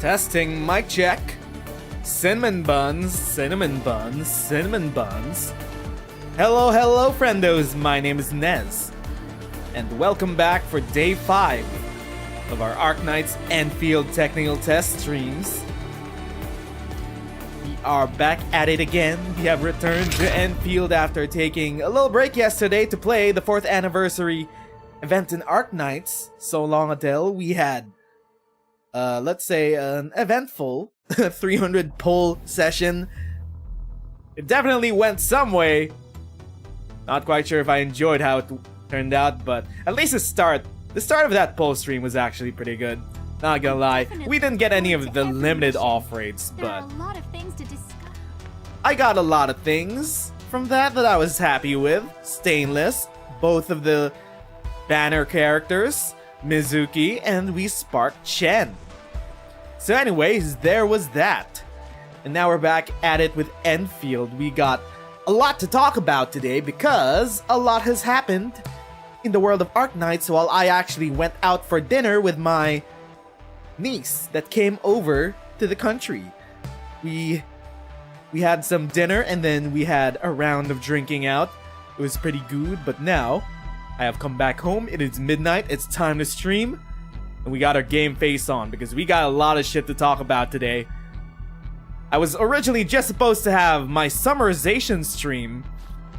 Testing, mic check. Cinnamon buns, cinnamon buns, cinnamon buns. Hello, hello, friendos. My name is Nez. And welcome back for day 5 of our Arknights Endfield technical test streams. We are back at it again. We have returned to Endfield after taking a little break yesterday to play the 4th anniversary event in Arknights. So long until we had, let's say, an eventful 300 pull session. It definitely went some way. Not quite sure if I enjoyed how it turned out, but at least the start of that pull stream was actually pretty good. Not gonna lie, we didn't get any of the limited off rates, but I got a lot of things from that I was happy with. Stainless, both of the banner characters, Mizuki, and we sparked Chen. So anyways, there was that. And now we're back at it with Endfield. We got a lot to talk about today because a lot has happened in the world of Arknights while I actually went out for dinner with my niece that came over to the country. We had some dinner and then we had a round of drinking out. It was pretty good, but now I have come back home. It is midnight. It's time to stream. And we got our game face on because we got a lot of shit to talk about today. I was originally just supposed to have my summarization stream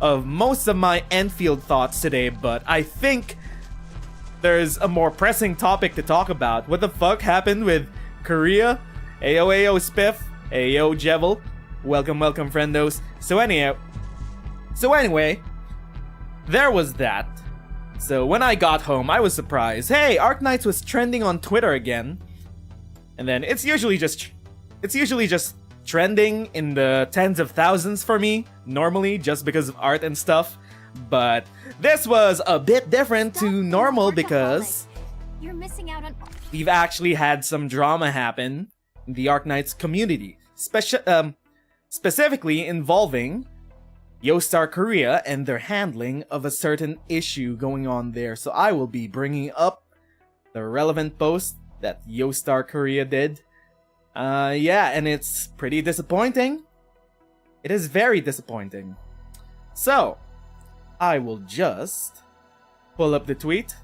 of most of my Endfield thoughts today, but I think there's a more pressing topic to talk about. What the fuck happened with Korea? Ayo Spiff, Ayo Jevil. Welcome, friendos. So anyway, there was that. So when I got home, I was surprised. Hey, Arknights was trending on Twitter again. And then it's usually just trending in the tens of thousands for me, normally, just because of art and stuff. But this was a bit different to normal because you're missing out on we've actually had some drama happen in the Arknights community, specifically involving Yostar Korea and their handling of a certain issue going on there. So I will be bringing up the relevant post that Yostar Korea did. Yeah, and it's pretty disappointing. It is very disappointing. So, I will just pull up the tweet.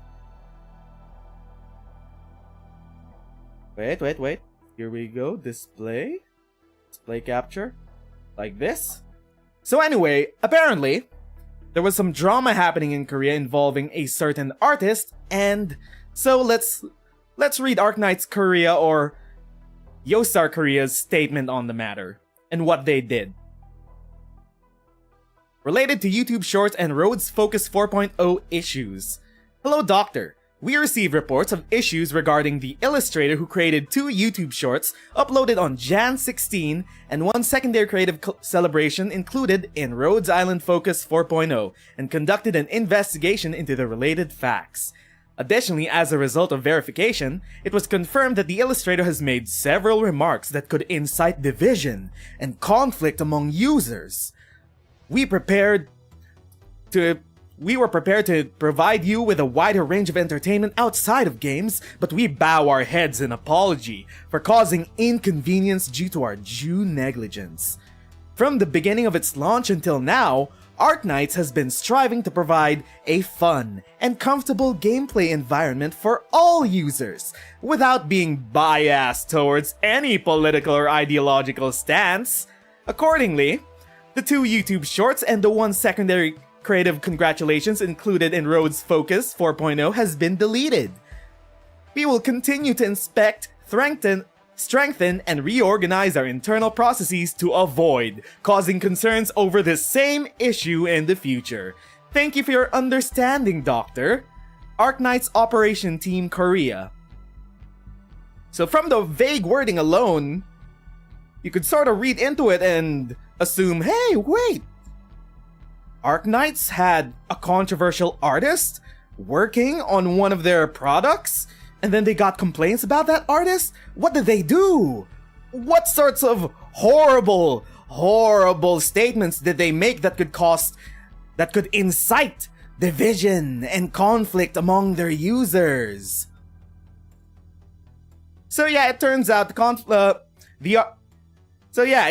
Wait. Here we go. Display capture. Like this. So anyway, apparently, there was some drama happening in Korea involving a certain artist, and so let's read Arknights Korea or Yostar Korea's statement on the matter and what they did. Related to YouTube Shorts and Rhodes Focus 4.0 issues. Hello, Doctor. We received reports of issues regarding the illustrator who created 2 YouTube shorts uploaded on Jan 16 and 1 secondary creative celebration included in Rhodes Island Focus 4.0 and conducted an investigation into the related facts. Additionally, as a result of verification, it was confirmed that the illustrator has made several remarks that could incite division and conflict among users. We were prepared to provide you with a wider range of entertainment outside of games, but we bow our heads in apology for causing inconvenience due to our due negligence. From the beginning of its launch until now, Arknights has been striving to provide a fun and comfortable gameplay environment for all users, without being biased towards any political or ideological stance. Accordingly, the 2 YouTube shorts and the 1 secondary creative congratulations included in Rhodes Focus 4.0 has been deleted. We will continue to inspect, strengthen, and reorganize our internal processes to avoid causing concerns over this same issue in the future. Thank you for your understanding, Doctor. Arknights Operation Team Korea. So from the vague wording alone, you could sort of read into it and assume, hey, wait! Arknights had a controversial artist working on one of their products, and then they got complaints about that artist? What did they do? What sorts of horrible statements did they make that could incite division and conflict among their users? So yeah, it turns out it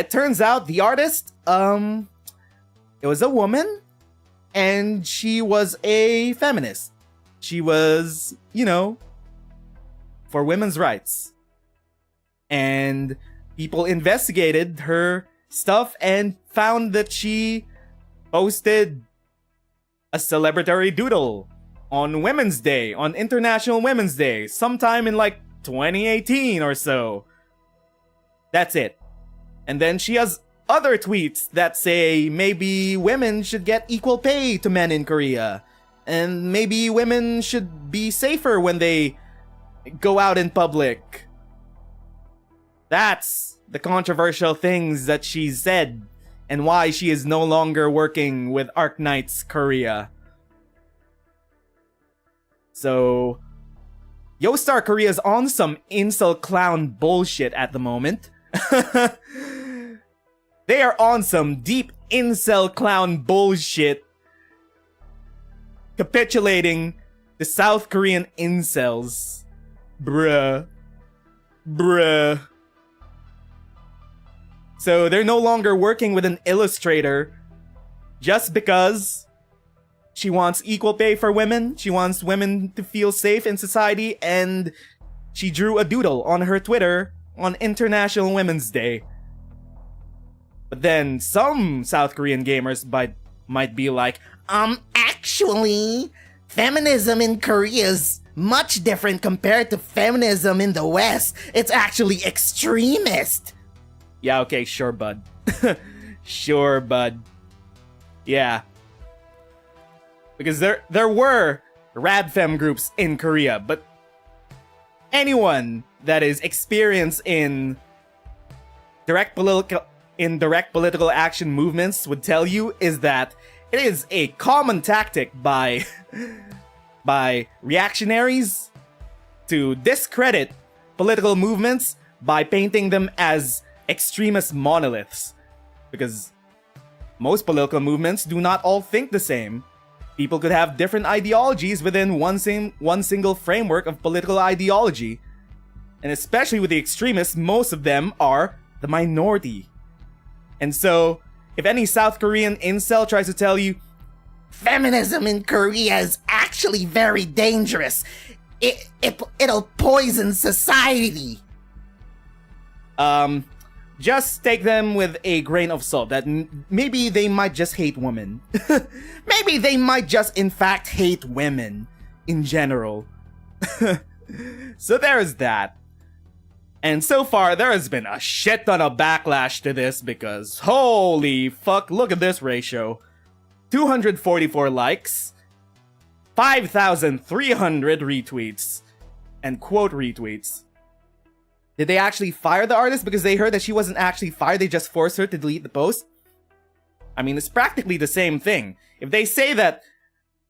turns out the artist, it was a woman, and she was a feminist. She was, for women's rights. And people investigated her stuff and found that she posted a celebratory doodle on Women's Day, on International Women's Day, sometime in 2018 or so. That's it. And then she has other tweets that say maybe women should get equal pay to men in Korea. And maybe women should be safer when they go out in public. That's the controversial things that she said, and why she is no longer working with Arknights Korea. So, Yostar Korea is on some incel clown bullshit at the moment. They are on some deep incel clown bullshit, capitulating the South Korean incels. Bruh. So they're no longer working with an illustrator just because she wants equal pay for women. She wants women to feel safe in society, and she drew a doodle on her Twitter on International Women's Day. But then some South Korean gamers might be like, actually, feminism in Korea is much different compared to feminism in the West. It's actually extremist. Yeah, okay, sure, bud. Sure, bud. Yeah. Because there were radfem groups in Korea, but anyone that is experienced in direct political action movements would tell you is that it is a common tactic by reactionaries to discredit political movements by painting them as extremist monoliths. Because most political movements do not all think the same. People could have different ideologies within one single framework of political ideology. And especially with the extremists, most of them are the minority. And so, if any South Korean incel tries to tell you, feminism in Korea is actually very dangerous. It'll poison society. Just take them with a grain of salt that maybe they might just hate women. Maybe they might just in fact hate women in general. So there's that. And so far there has been a shit ton of backlash to this because holy fuck, look at this ratio. 244 likes, 5,300 retweets, and quote retweets. Did they actually fire the artist because they heard that she wasn't actually fired, they just forced her to delete the post? I mean, it's practically the same thing. If they say that,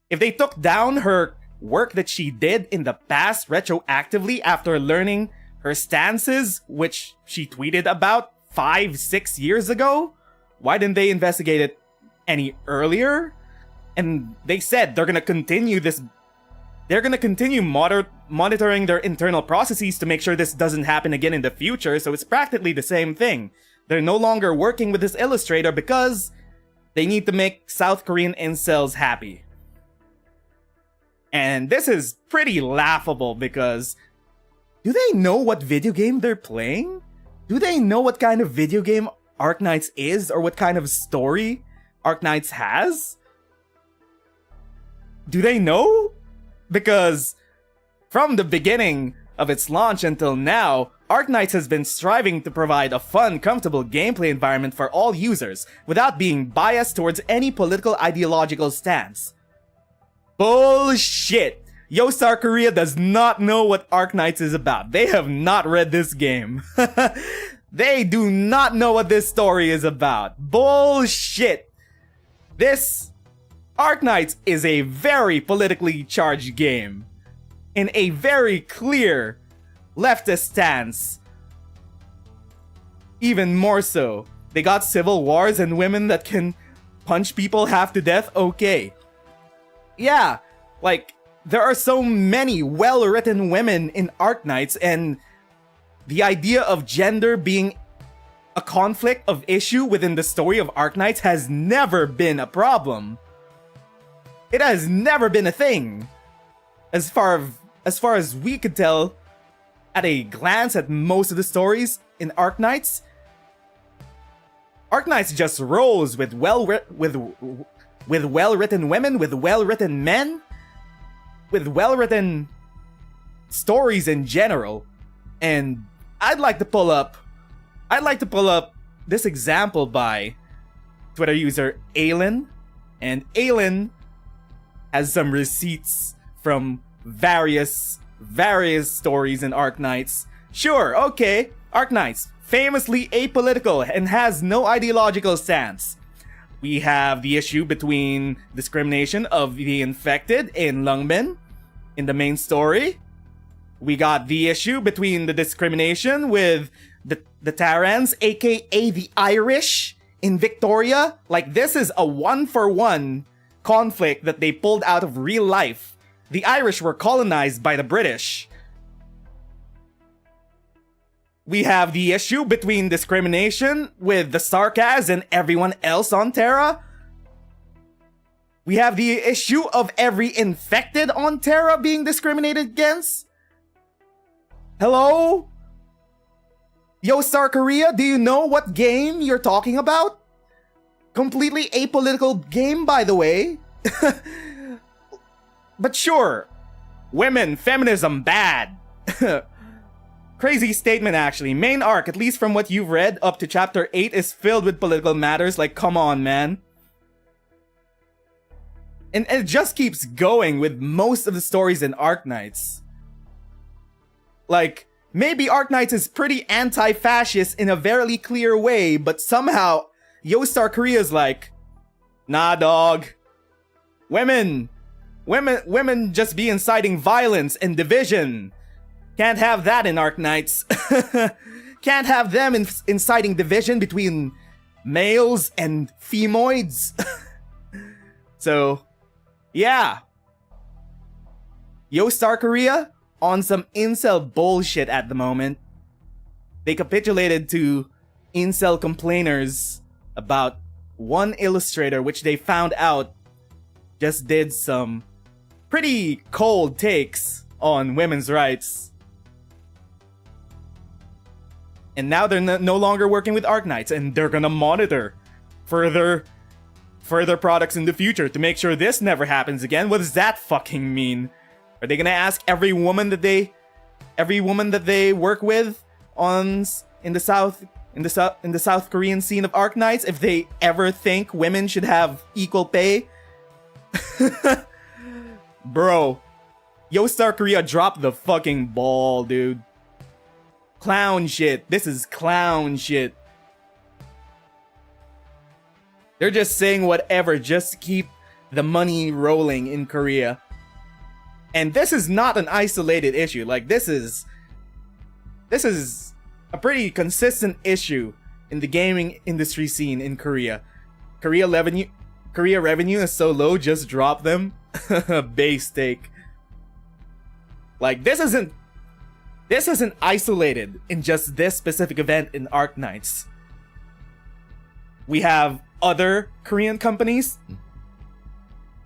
if they took down her work that she did in the past retroactively after learning her stances, which she tweeted about 5-6 years ago, why didn't they investigate it any earlier? And they said they're gonna continue this. They're gonna continue monitoring their internal processes to make sure this doesn't happen again in the future, so it's practically the same thing. They're no longer working with this illustrator because they need to make South Korean incels happy. And this is pretty laughable because do they know what video game they're playing? Do they know what kind of video game Arknights is, or what kind of story Arknights has? Do they know? Because from the beginning of its launch until now, Arknights has been striving to provide a fun, comfortable gameplay environment for all users without being biased towards any political ideological stance. Bullshit! Yostar Korea does not know what Arknights is about. They have not read this game. They do not know what this story is about. Bullshit! This Arknights is a very politically charged game. In a very clear leftist stance. Even more so. They got civil wars and women that can punch people half to death, okay. Yeah, like, there are so many well-written women in Arknights, and the idea of gender being a conflict of issue within the story of Arknights has never been a problem. It has never been a thing. As far as we could tell, at a glance at most of the stories in Arknights, Arknights just rolls with well-written women, with well-written men, with well-written stories in general. And I'd like to pull up this example by Twitter user Aylin, and Aylin has some receipts from various stories in Arknights. Sure, okay, Arknights, famously apolitical and has no ideological stance. We have the issue between discrimination of the infected in Lungmen in the main story. We got the issue between the discrimination with the Tarans, aka the Irish, in Victoria. Like, this is a one-for-one conflict that they pulled out of real life. The Irish were colonized by the British. We have the issue between discrimination with the Sarkaz and everyone else on Terra. We have the issue of every infected on Terra being discriminated against. Hello? Yostar Korea, do you know what game you're talking about? Completely apolitical game, by the way. But sure, women, feminism, bad. Crazy statement, actually. Main arc, at least from what you've read up to chapter 8, is filled with political matters. Like, come on, man. And it just keeps going with most of the stories in Arknights. Like, maybe Arknights is pretty anti-fascist in a very clear way, but somehow Yostar Korea's like, nah, dog. Women just be inciting violence and division. Can't have that in Arknights. Can't have them inciting division between males and femoids. So, yeah. Yostar Korea on some incel bullshit at the moment. They capitulated to incel complainers about one illustrator which they found out just did some pretty cold takes on women's rights. And now they're no longer working with Arknights, and they're gonna monitor further products in the future to make sure this never happens again. What does that fucking mean? Are they gonna ask every woman that they work with in the South Korean scene of Arknights if they ever think women should have equal pay? Bro, Yostar Korea dropped the fucking ball, dude. Clown shit. This is clown shit. They're just saying whatever just to keep the money rolling in Korea. And this is not an isolated issue. Like, this is a pretty consistent issue in the gaming industry scene in Korea. Korea revenue is so low, just drop them. Base take. Like, this isn't isolated in just this specific event in Arknights. We have other Korean companies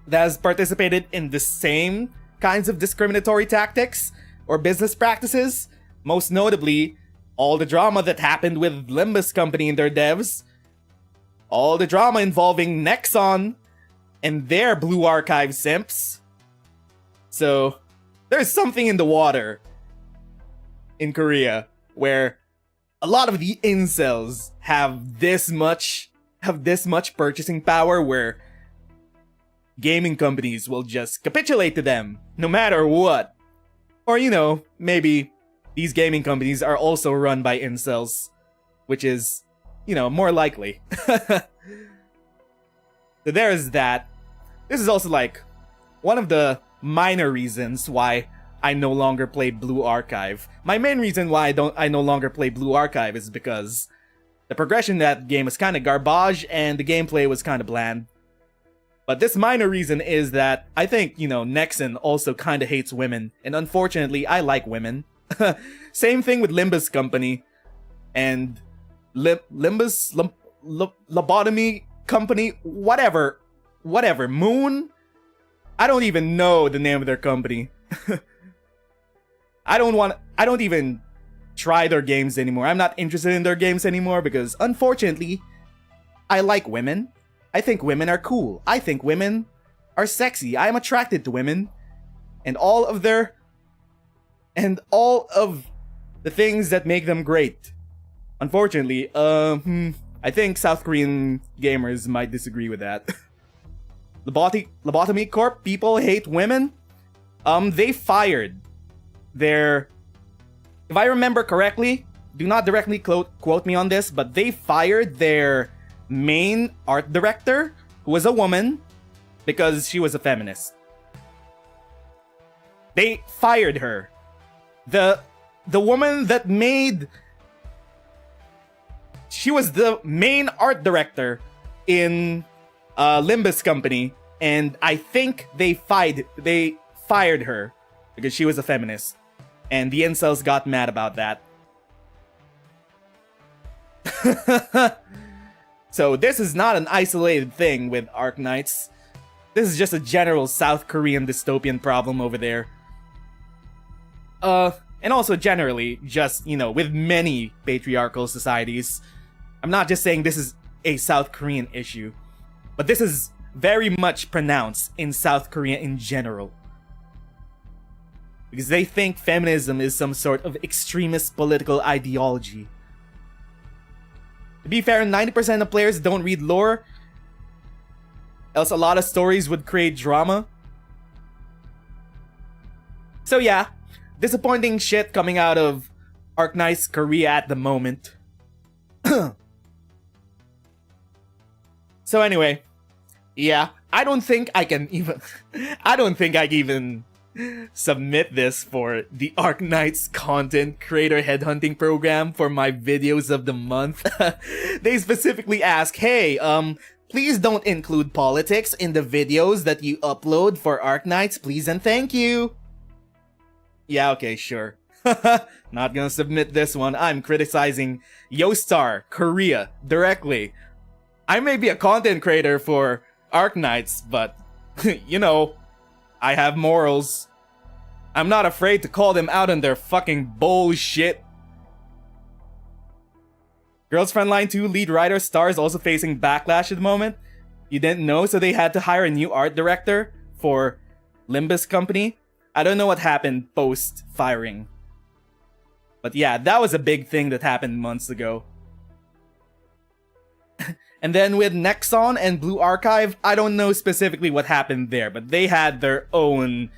that has participated in the same kinds of discriminatory tactics or business practices. Most notably, all the drama that happened with Limbus Company and their devs. All the drama involving Nexon and their Blue Archive simps. So, there's something in the water in Korea where a lot of the incels have this much purchasing power where gaming companies will just capitulate to them no matter what. Or, you know, maybe these gaming companies are also run by incels, which is, you know, more likely. So there's that. This is also like one of the minor reasons why I no longer play Blue Archive. My main reason why I no longer play Blue Archive is because the progression in that game was kind of garbage and the gameplay was kind of bland. But this minor reason is that I think, you know, Nexon also kind of hates women, and unfortunately I like women. Same thing with Limbus Company and Lobotomy Company, whatever. Moon? I don't even know the name of their company. I don't even try their games anymore. I'm not interested in their games anymore because, unfortunately, I like women. I think women are cool. I think women are sexy. I am attracted to women. And all of the things that make them great. Unfortunately, I think South Korean gamers might disagree with that. Lobotomy Corp, people hate women. They fired their... If I remember correctly, do not directly quote me on this, but they fired their main art director, who was a woman, because she was a feminist. They fired her. The woman that made... She was the main art director in Limbus Company, and I think they fired her because she was a feminist. And the incels got mad about that. So this is not an isolated thing with Arknights. This is just a general South Korean dystopian problem over there. And also generally, just, with many patriarchal societies. I'm not just saying this is a South Korean issue, but this is very much pronounced in South Korea in general. Because they think feminism is some sort of extremist political ideology. To be fair, 90% of players don't read lore, else a lot of stories would create drama. So yeah, disappointing shit coming out of Arknights Korea at the moment. So anyway, yeah, I don't think I can even submit this for the Arknights content creator headhunting program for my videos of the month. They specifically ask, hey, please don't include politics in the videos that you upload for Arknights, please and thank you. Yeah, okay, sure. Not gonna submit this one. I'm criticizing Yostar Korea directly. I may be a content creator for Arknights, but, I have morals. I'm not afraid to call them out on their fucking bullshit. Girls Frontline 2 lead writer Star is also facing backlash at the moment. You didn't know, so they had to hire a new art director for Limbus Company. I don't know what happened post-firing. But yeah, that was a big thing that happened months ago. And then with Nexon and Blue Archive, I don't know specifically what happened there, but they had their own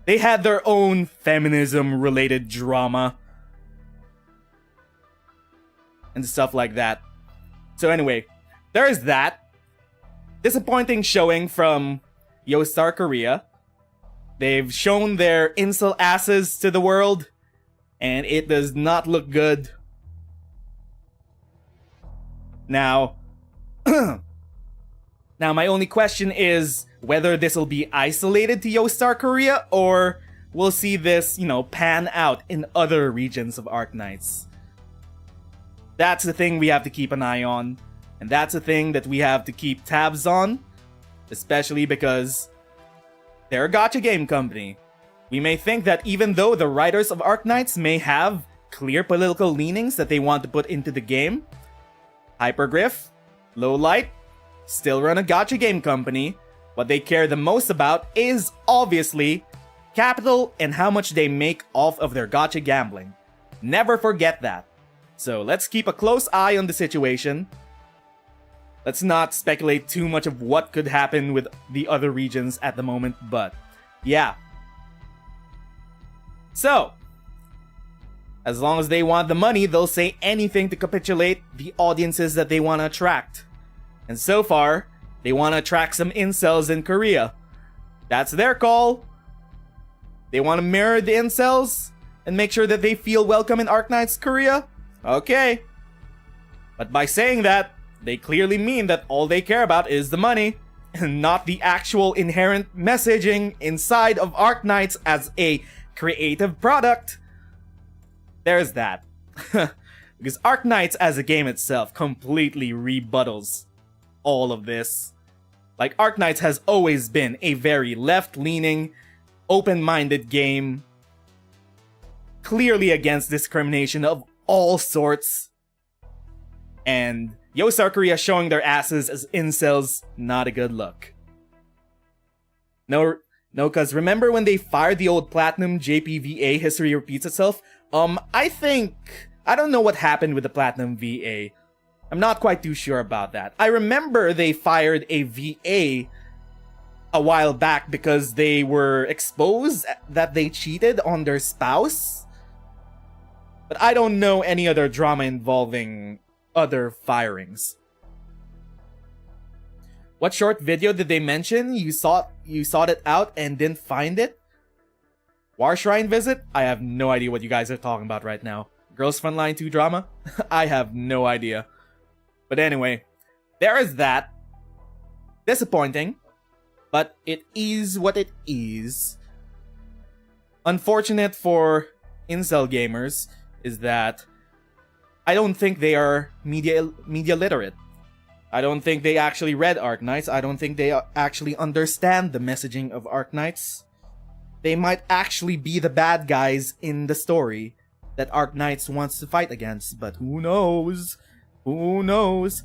feminism-related drama. And stuff like that. So anyway, there's that. Disappointing showing from Yostar Korea. They've shown their incel asses to the world, and it does not look good. Now, my only question is whether this will be isolated to Yostar Korea, or we'll see this, pan out in other regions of Arknights. That's the thing we have to keep an eye on, and that's the thing that we have to keep tabs on, especially because they're a gacha game company. We may think that even though the writers of Arknights may have clear political leanings that they want to put into the game, Hypergriff, Lowlight, still run a gacha game company. What they care the most about is, obviously, capital and how much they make off of their gacha gambling. Never forget that. So let's keep a close eye on the situation. Let's not speculate too much of what could happen with the other regions at the moment, but yeah. So, as long as they want the money, they'll say anything to capitulate the audiences that they want to attract. And so far, they want to attract some incels in Korea. That's their call. They want to mirror the incels and make sure that they feel welcome in Arknights Korea. Okay. But by saying that, they clearly mean that all they care about is the money, and not the actual inherent messaging inside of Arknights as a creative product. there's that. Because Arknights as a game itself completely rebuttals all of this. Like, Arknights has always been a very left-leaning, open-minded game, clearly against discrimination of all sorts. And Yostar Korea showing their asses as incels, not a good look. No, cause remember when they fired the old Platinum JPVA, history repeats itself? I don't know what happened with the Platinum VA. I'm not quite too sure about that. I remember they fired a VA a while back because they were exposed that they cheated on their spouse. But I don't know any other drama involving other firings. What short video did they mention? You sought it out and didn't find it? War Shrine visit? I have no idea what you guys are talking about right now. Girls Frontline 2 drama? I have no idea. But anyway, there is that. Disappointing, but it is what it is. Unfortunate for incel gamers is that I don't think they are media literate. I don't think they actually read Arknights. I don't think they actually understand the messaging of Arknights. They might actually be the bad guys in the story that Arknights wants to fight against, but who knows? Who knows?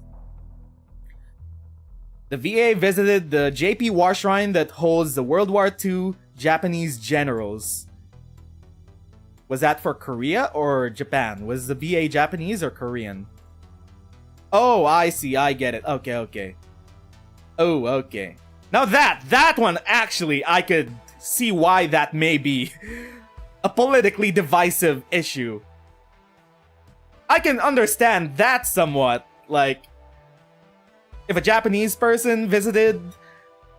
The VA visited the JP War Shrine that holds the World War II Japanese generals. Was that for Korea or Japan? Was the VA Japanese or Korean? Oh, I see. I get it. Okay. Oh, okay. Now that one, actually, I could see why that may be a politically divisive issue. I can understand that somewhat. Like, if a Japanese person visited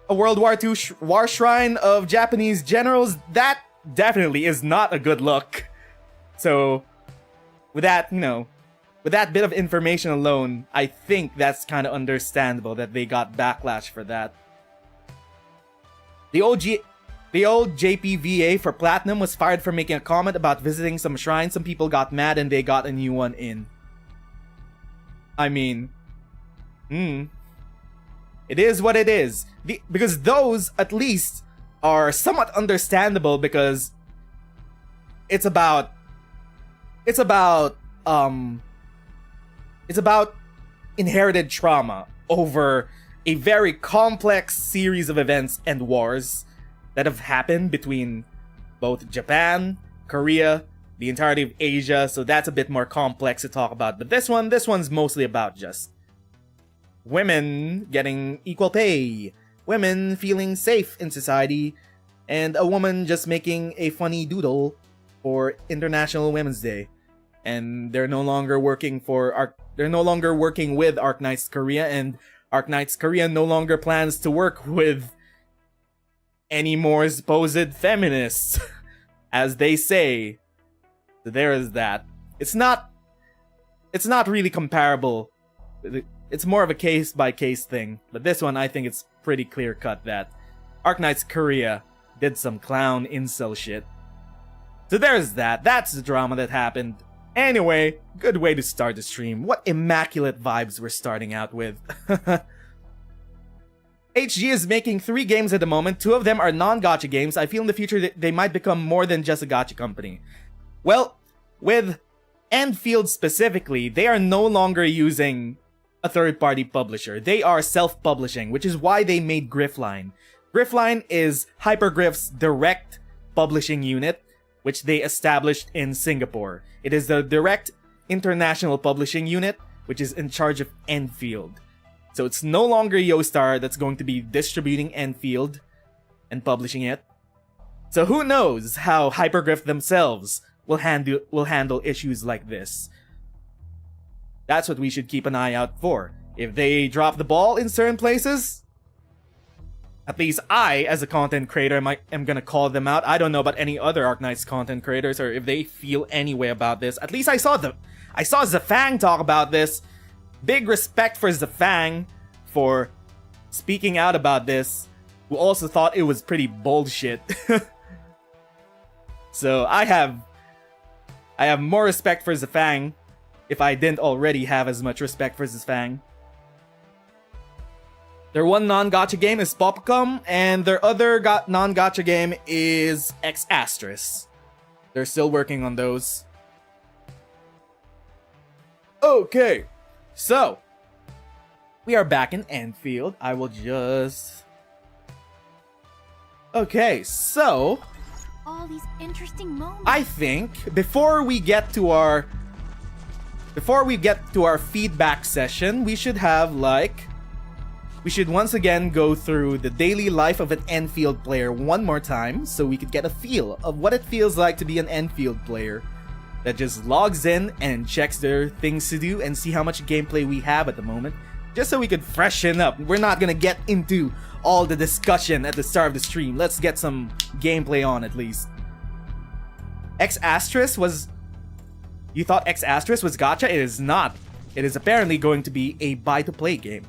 a World War II war shrine of Japanese generals, that definitely is not a good look. So, with that, with that bit of information alone, I think that's kind of understandable that they got backlash for that. The old JPVA for Platinum was fired for making a comment about visiting some shrines. Some people got mad and they got a new one in. I mean, it is what it is. Because those, at least, are somewhat understandable because it's about inherited trauma over a very complex series of events and wars that have happened between both Japan, Korea, the entirety of Asia, so that's a bit more complex to talk about. But this one's mostly about just women getting equal pay, women feeling safe in society, and a woman just making a funny doodle for International Women's Day. And they're no longer working with Arknights Korea, and Arknights Korea no longer plans to work with any more supposed feminists, as they say. So there is that. It's not really comparable. It's more of a case-by-case thing. But this one, I think it's pretty clear-cut that Arknights Korea did some clown incel shit. So there's that. That's the drama that happened. Anyway, good way to start the stream. What immaculate vibes we're starting out with. HG is making 3 games at the moment. 2 of them are non-gacha games. I feel in the future that they might become more than just a gacha company. Well, with Endfield specifically, they are no longer using a third-party publisher. They are self-publishing, which is why they made Griffline. Griffline is Hypergriff's direct publishing unit, which they established in Singapore. It is the direct international publishing unit, which is in charge of Endfield. So it's no longer Yostar that's going to be distributing Endfield and publishing it. So who knows how Hypergriff themselves will handle issues like this. That's what we should keep an eye out for. If they drop the ball in certain places, at least I, as a content creator, am gonna call them out. I don't know about any other Arknights content creators or if they feel any way about this. At least I saw Zafang talk about this. Big respect for Zafang for speaking out about this, who also thought it was pretty bullshit. So I have I have more respect for Zafang if I didn't already have as much respect for Zafang. Their one non-gacha game is Popcom, and their other non-gacha game is X Asterisk. They're still working on those. Okay, so we are back in Endfield. I will just... Okay, so all these interesting moments. I think before we get to our feedback session, we should have we should once again go through the daily life of an Endfield player one more time so we could get a feel of what it feels like to be an Endfield player that just logs in and checks their things to do and see how much gameplay we have at the moment, just so we could freshen up. We're not gonna get into all the discussion at the start of the stream. Let's get some gameplay on at least. X Asterisk was... You thought X Asterisk was gacha? It is not. It is apparently going to be a buy-to-play game.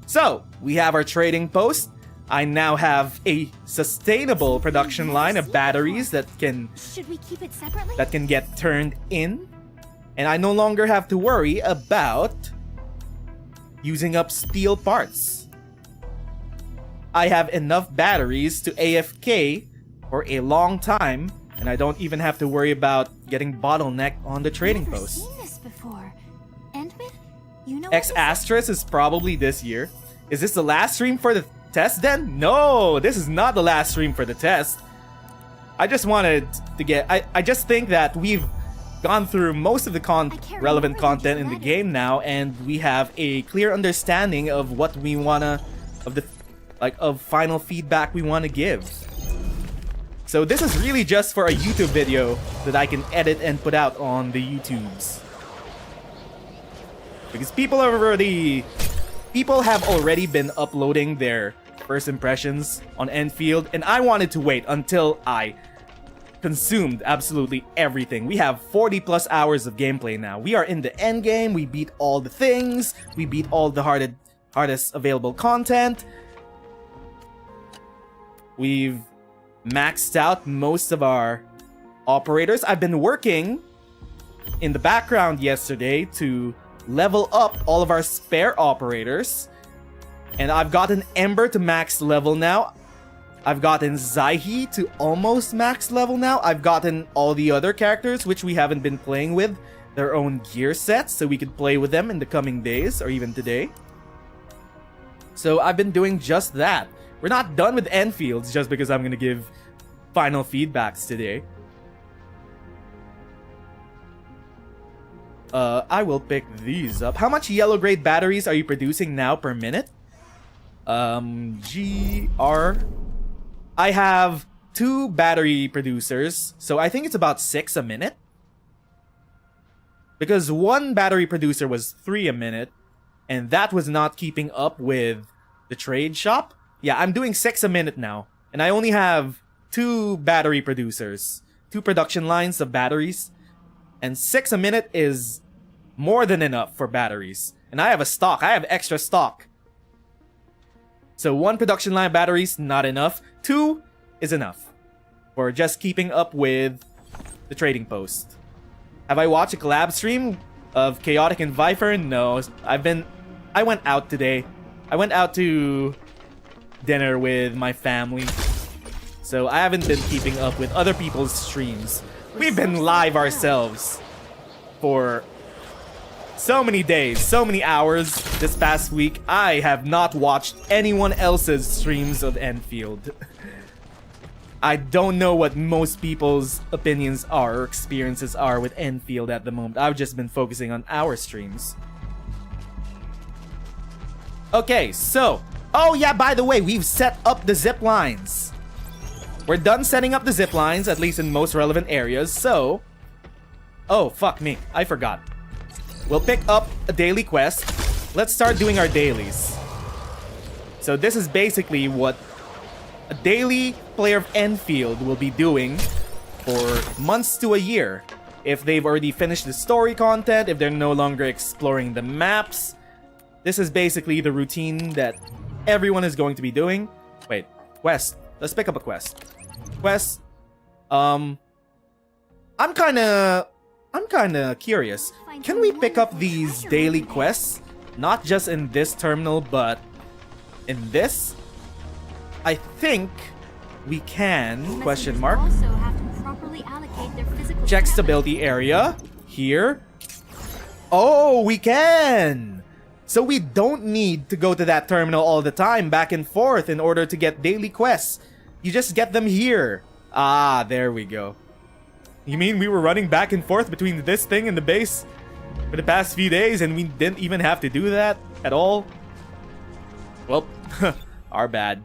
So, we have our trading post. I now have a sustainable production line of batteries that can... Should we keep it separately? That can get turned in. And I no longer have to worry about using up steel parts. I have enough batteries to AFK for a long time, and I don't even have to worry about getting bottlenecked on the trading Never post. seen this before. Endman, you know X what this Asterisk is probably this year. Is this the last stream for the test then? No, this is not the last stream for the test. I just wanted to get... I just think that we've gone through most of the relevant content in the game now, and we have a clear understanding of what we wanna... of final feedback we wanna give. So this is really just for a YouTube video that I can edit and put out on the YouTubes. Because people have already been uploading their first impressions on Endfield, and I wanted to wait until I consumed absolutely everything. We have 40 plus hours of gameplay now. We are in the end game. We beat all the things. We beat all the hardest available content. We've maxed out most of our operators. I've been working in the background yesterday to level up all of our spare operators. And I've gotten Ember to max level now. I've gotten Zaihi to almost max level now. I've gotten all the other characters, which we haven't been playing with, their own gear sets, so we could play with them in the coming days, or even today. So I've been doing just that. We're not done with Enfields just because I'm gonna give final feedbacks today. I will pick these up. How much yellow grade batteries are you producing now per minute? GR. I have 2 battery producers, so I think it's about 6 a minute. Because 1 battery producer was 3 a minute, and that was not keeping up with the trade shop. Yeah, I'm doing 6 a minute now, and I only have 2 battery producers, 2 production lines of batteries, and 6 a minute is more than enough for batteries. And I have a stock. I have extra stock. So 1 production line of batteries, not enough. 2 is enough for just keeping up with the trading post. Have I watched a collab stream of Chaotic and Viper? No. I went out today. I went out to dinner with my family. So I haven't been keeping up with other people's streams. We've been live ourselves for so many days, so many hours this past week. I have not watched anyone else's streams of Endfield. I don't know what most people's opinions are or experiences are with Endfield at the moment. I've just been focusing on our streams. Okay, so... Oh yeah, by the way, we've set up the zip lines. We're done setting up the zip lines, at least in most relevant areas, so... Oh, fuck me. I forgot. We'll pick up a daily quest. Let's start doing our dailies. So this is basically what a daily player of Endfield will be doing for months to a year. If they've already finished the story content, if they're no longer exploring the maps. This is basically the routine that everyone is going to be doing. Wait, quest. Let's pick up a quest. Quest. I'm kinda I'm kinda curious. Can we pick up these daily quests? Not just in this terminal, but in this? I think we can. Question mark. Also have to properly allocate their physical Check stamina. stability area. Here. Oh, we can! So we don't need to go to that terminal all the time, back and forth, in order to get daily quests. You just get them here. Ah, there we go. You mean we were running back and forth between this thing and the base for the past few days and we didn't even have to do that at all? Well, our bad.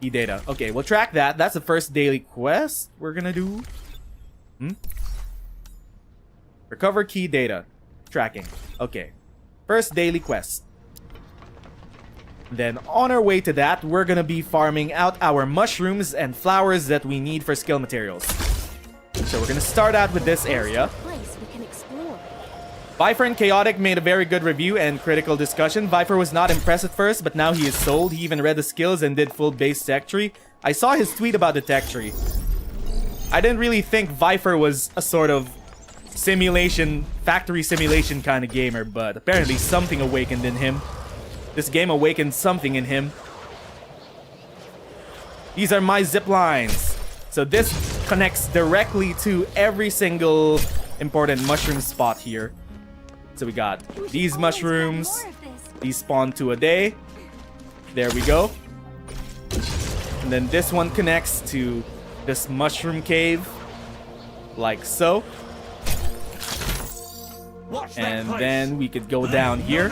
E-data. Okay, we'll track that. That's the first daily quest we're gonna do. Recover key data. Tracking. Okay. First daily quest. Then on our way to that, we're gonna be farming out our mushrooms and flowers that we need for skill materials. So we're gonna start out with this area. Place we can explore. Viper and Chaotic made a very good review and critical discussion. Viper was not impressed at first, but now he is sold. He even read the skills and did full base tech tree. I saw his tweet about the tech tree. I didn't really think Viper was a sort of simulation, factory simulation kind of gamer, but apparently something awakened in him. This game awakened something in him. These are my zip lines. So this connects directly to every single important mushroom spot here. So we got these mushrooms. More of this. These spawn 2 a day. There we go. And then this one connects to this mushroom cave. Like so. And then we could go down here.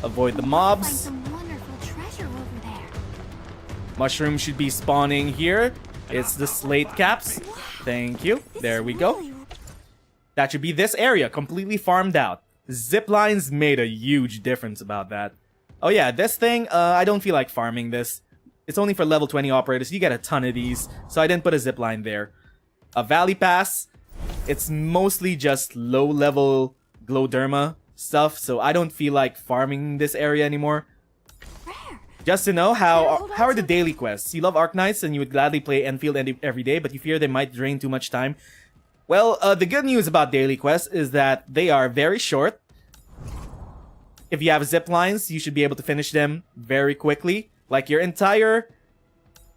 Avoid the Find mobs. some wonderful treasure over there. Mushroom should be spawning here. It's the slate caps. Thank you. There we go. Really That should be this area, completely farmed out. Zip lines made a huge difference about that. Oh yeah, this thing, I don't feel like farming this. It's only for level 20 operators. You get a ton of these, so I didn't put a zip line there. A Valley Pass, it's mostly just low-level Glowderma stuff, so I don't feel like farming this area anymore. rare. Just to know, how are the daily quests? You love Arknights and you would gladly play Endfield every day, but you fear they might drain too much time. Well, the good news about daily quests is that they are very short. If you have zip lines, you should be able to finish them very quickly. Like your entire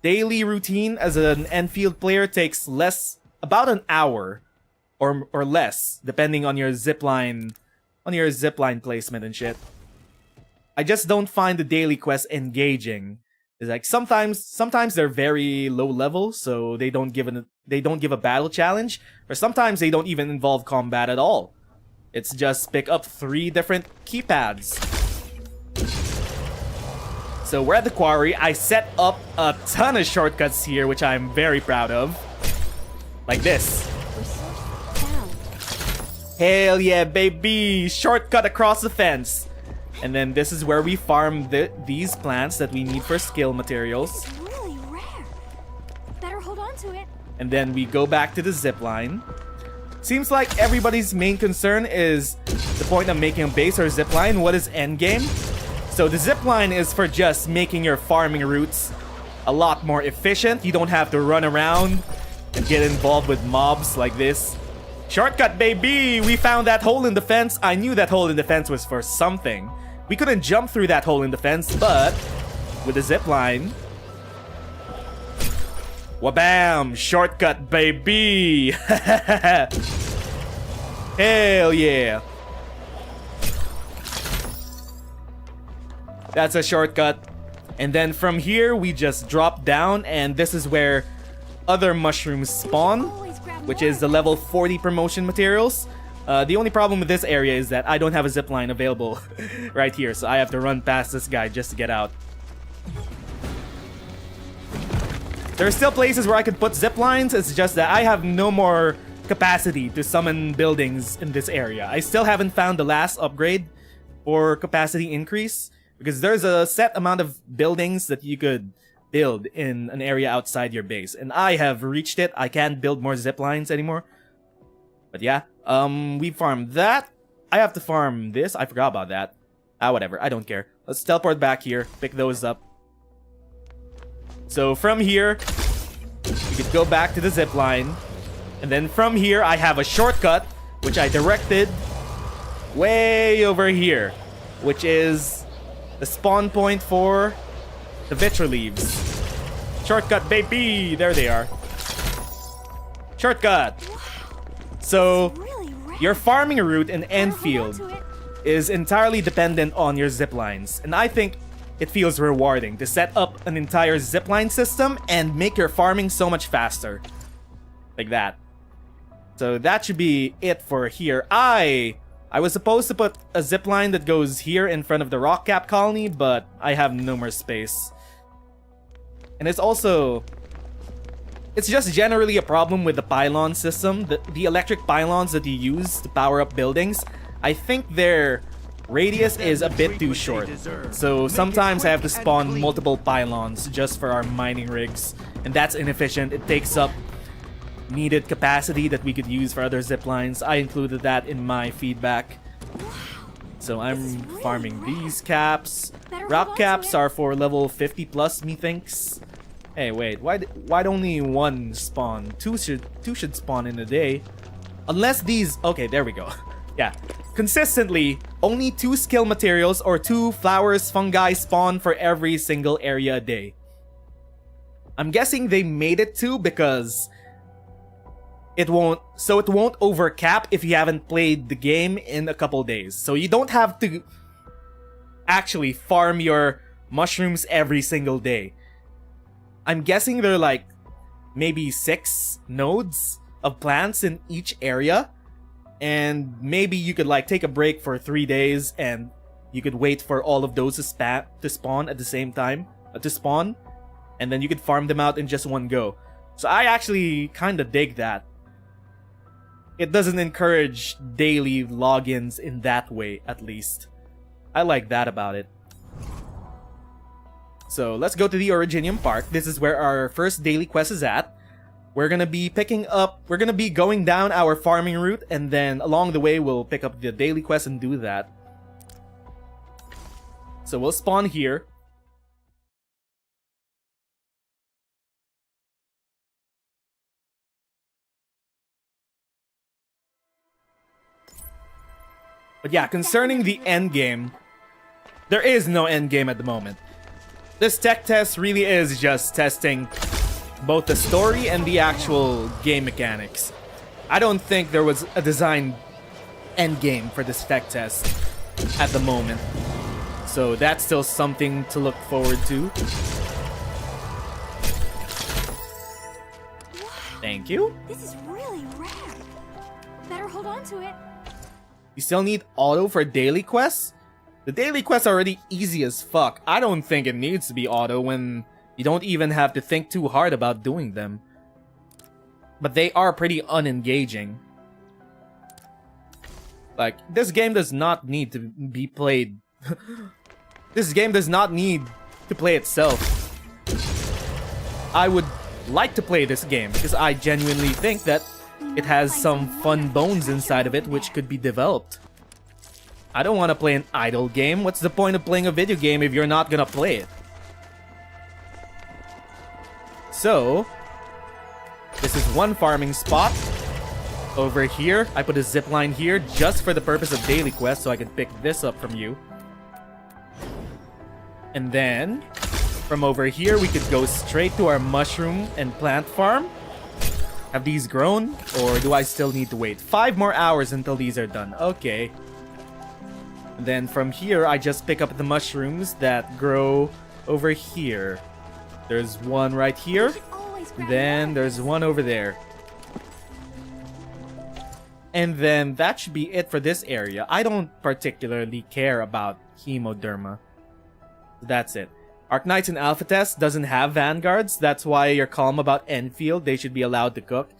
daily routine as an Endfield player takes about an hour or less, depending on your zipline placement and shit. I just don't find the daily quests engaging. It's like sometimes they're very low level, so they don't give a battle challenge, or sometimes they don't even involve combat at all. It's just pick up 3 different keypads. So we're at the quarry. I set up a ton of shortcuts here, which I'm very proud of. Like this. Resource found. Hell yeah, baby! Shortcut across the fence. And then this is where we farm these plants that we need for skill materials. It's really rare. Better hold on to it. And then we go back to the zip line. Seems like everybody's main concern is the point of making a base or zip line. What is endgame? So the zip line is for just making your farming routes a lot more efficient. You don't have to run around and get involved with mobs like this. Shortcut, baby! We found that hole in the fence. I knew that hole in the fence was for something. We couldn't jump through that hole in the fence, but with the zip line... Wabam! Shortcut, baby! Hell yeah! That's a shortcut. And then from here, we just drop down, and this is where other mushrooms spawn, which is the level 40 promotion materials. The only problem with this area is that I don't have a zipline available right here, so I have to run past this guy just to get out. There are still places where I could put ziplines, it's just that I have no more capacity to summon buildings in this area. I still haven't found the last upgrade for capacity increase, because there's a set amount of buildings that you could build in an area outside your base, and I have reached it. I can't build more ziplines anymore. But yeah, we farmed that. I have to farm this. I forgot about that. Whatever. I don't care. Let's teleport back here. Pick those up. So from here, we could go back to the zipline. And then from here, I have a shortcut, which I directed way over here, which is the spawn point for the Vitra leaves. Shortcut, baby! There they are. Shortcut! So, Really rare. your farming route in Better hold on Endfield to it. is entirely dependent on your ziplines, and I think it feels rewarding to set up an entire zipline system and make your farming so much faster. Like that. So that should be it for here. I was supposed to put a zipline that goes here in front of the rock cap colony, but I have no more space. And it's just generally a problem with the pylon system. The electric pylons that you use to power up buildings, I think their radius is a bit too short. So sometimes I have to spawn multiple pylons just for our mining rigs. And that's inefficient. It takes up needed capacity that we could use for other ziplines. I included that in my feedback. So I'm farming these caps. Rock caps are for level 50 plus, methinks. Hey, wait, why'd only one spawn? Two should spawn in a day. Unless these... Okay, there we go. Yeah. Consistently, only 2 skill materials or 2 flowers, fungi spawn for every single area a day. I'm guessing they made it 2 because it won't overcap if you haven't played the game in a couple days. So you don't have to actually farm your mushrooms every single day. I'm guessing there are like maybe 6 nodes of plants in each area. And maybe you could like take a break for 3 days and you could wait for all of those to spawn at the same time. And then you could farm them out in just one go. So I actually kinda dig that. It doesn't encourage daily logins in that way, at least. I like that about it. So let's go to the Originium Park. This is where our first daily quest is at. We're gonna be going down our farming route, and then along the way we'll pick up the daily quest and do that. So we'll spawn here. But yeah, concerning the endgame, there is no endgame at the moment. This tech test really is just testing both the story and the actual game mechanics. I don't think there was a designed endgame for this tech test at the moment. So that's still something to look forward to. Thank you. This is really rare. Better hold on to it. You still need auto for daily quests? The daily quests are already easy as fuck. I don't think it needs to be auto when you don't even have to think too hard about doing them. But they are pretty unengaging. Like, this game does not need to be played. This game does not need to play itself. I would like to play this game because I genuinely think that it has some fun bones inside of it which could be developed. I don't want to play an idle game. What's the point of playing a video game if you're not gonna play it? So, this is one farming spot. Over here, I put a zipline here just for the purpose of daily quest so I can pick this up from you. And then, from over here, we could go straight to our mushroom and plant farm. Have these grown? Or do I still need to wait 5 more hours until these are done? Okay. And then from here, I just pick up the mushrooms that grow over here. There's one right here. Then there's one over there. And then that should be it for this area. I don't particularly care about Hemoderma. That's it. Arknights and Alpha Test doesn't have vanguards. That's why you're calm about Endfield. They should be allowed to cook.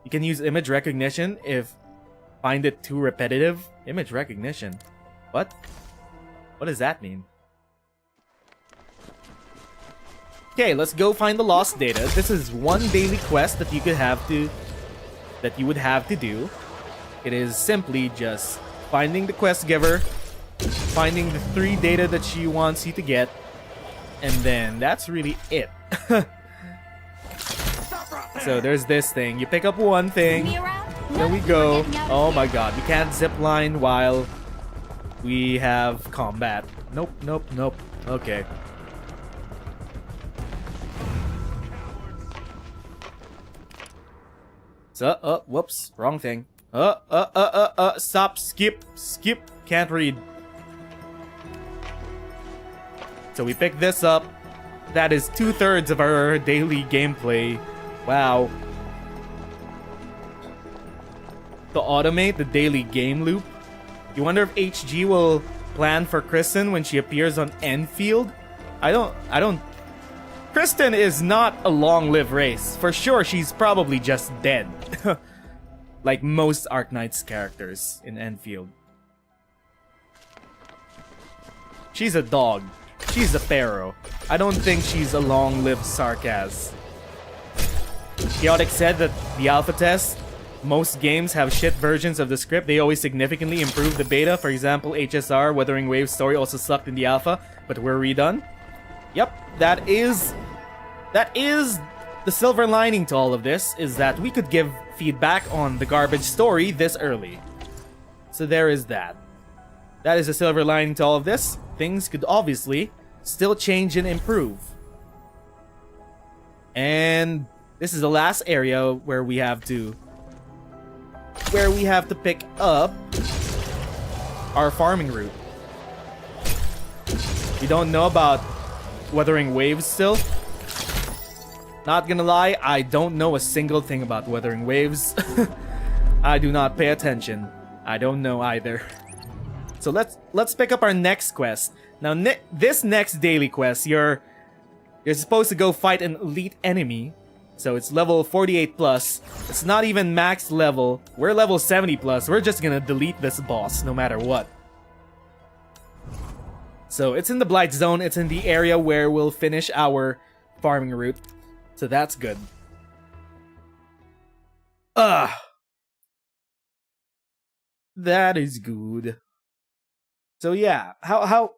You can use image recognition if find it too repetitive. Image recognition? What? What does that mean? Okay, let's go find the lost data. This is one daily quest that you would have to do. It is simply just finding the quest giver, finding the 3 data that she wants you to get, and then that's really it. So there's this thing. You pick up one thing. Me around? There we go. Oh my god, we can't zip line while we have combat. Nope, nope, nope. Okay. So, whoops, wrong thing. Stop, skip, can't read. So we pick this up. That is 2/3 of our daily gameplay. Wow. To automate the daily game loop. You wonder if HG will plan for Kristen when she appears on Endfield? I don't... Kristen is not a long-lived race. For sure, she's probably just dead. Like most Arknights characters in Endfield. She's a dog. She's a pharaoh. I don't think she's a long-lived sarcas. Chaotic said that the alpha test, most games have shit versions of the script. They always significantly improve the beta. For example, HSR, Wuthering Waves story also sucked in the alpha, but were redone. Yep, that is the silver lining to all of this, is that we could give feedback on the garbage story this early. So there is that. That is the silver lining to all of this. Things could obviously still change and improve. And this is the last area where we have to pick up our farming route. We don't know about Wuthering Waves still. Not gonna lie, I don't know a single thing about Wuthering Waves. I do not pay attention. I don't know either. So let's pick up our next quest. Now this next daily quest, you're supposed to go fight an elite enemy. So it's level 48 plus. It's not even max level. We're level 70 plus. We're just gonna delete this boss no matter what. So it's in the Blight Zone. It's in the area where we'll finish our farming route. So that's good. That is good. So yeah, how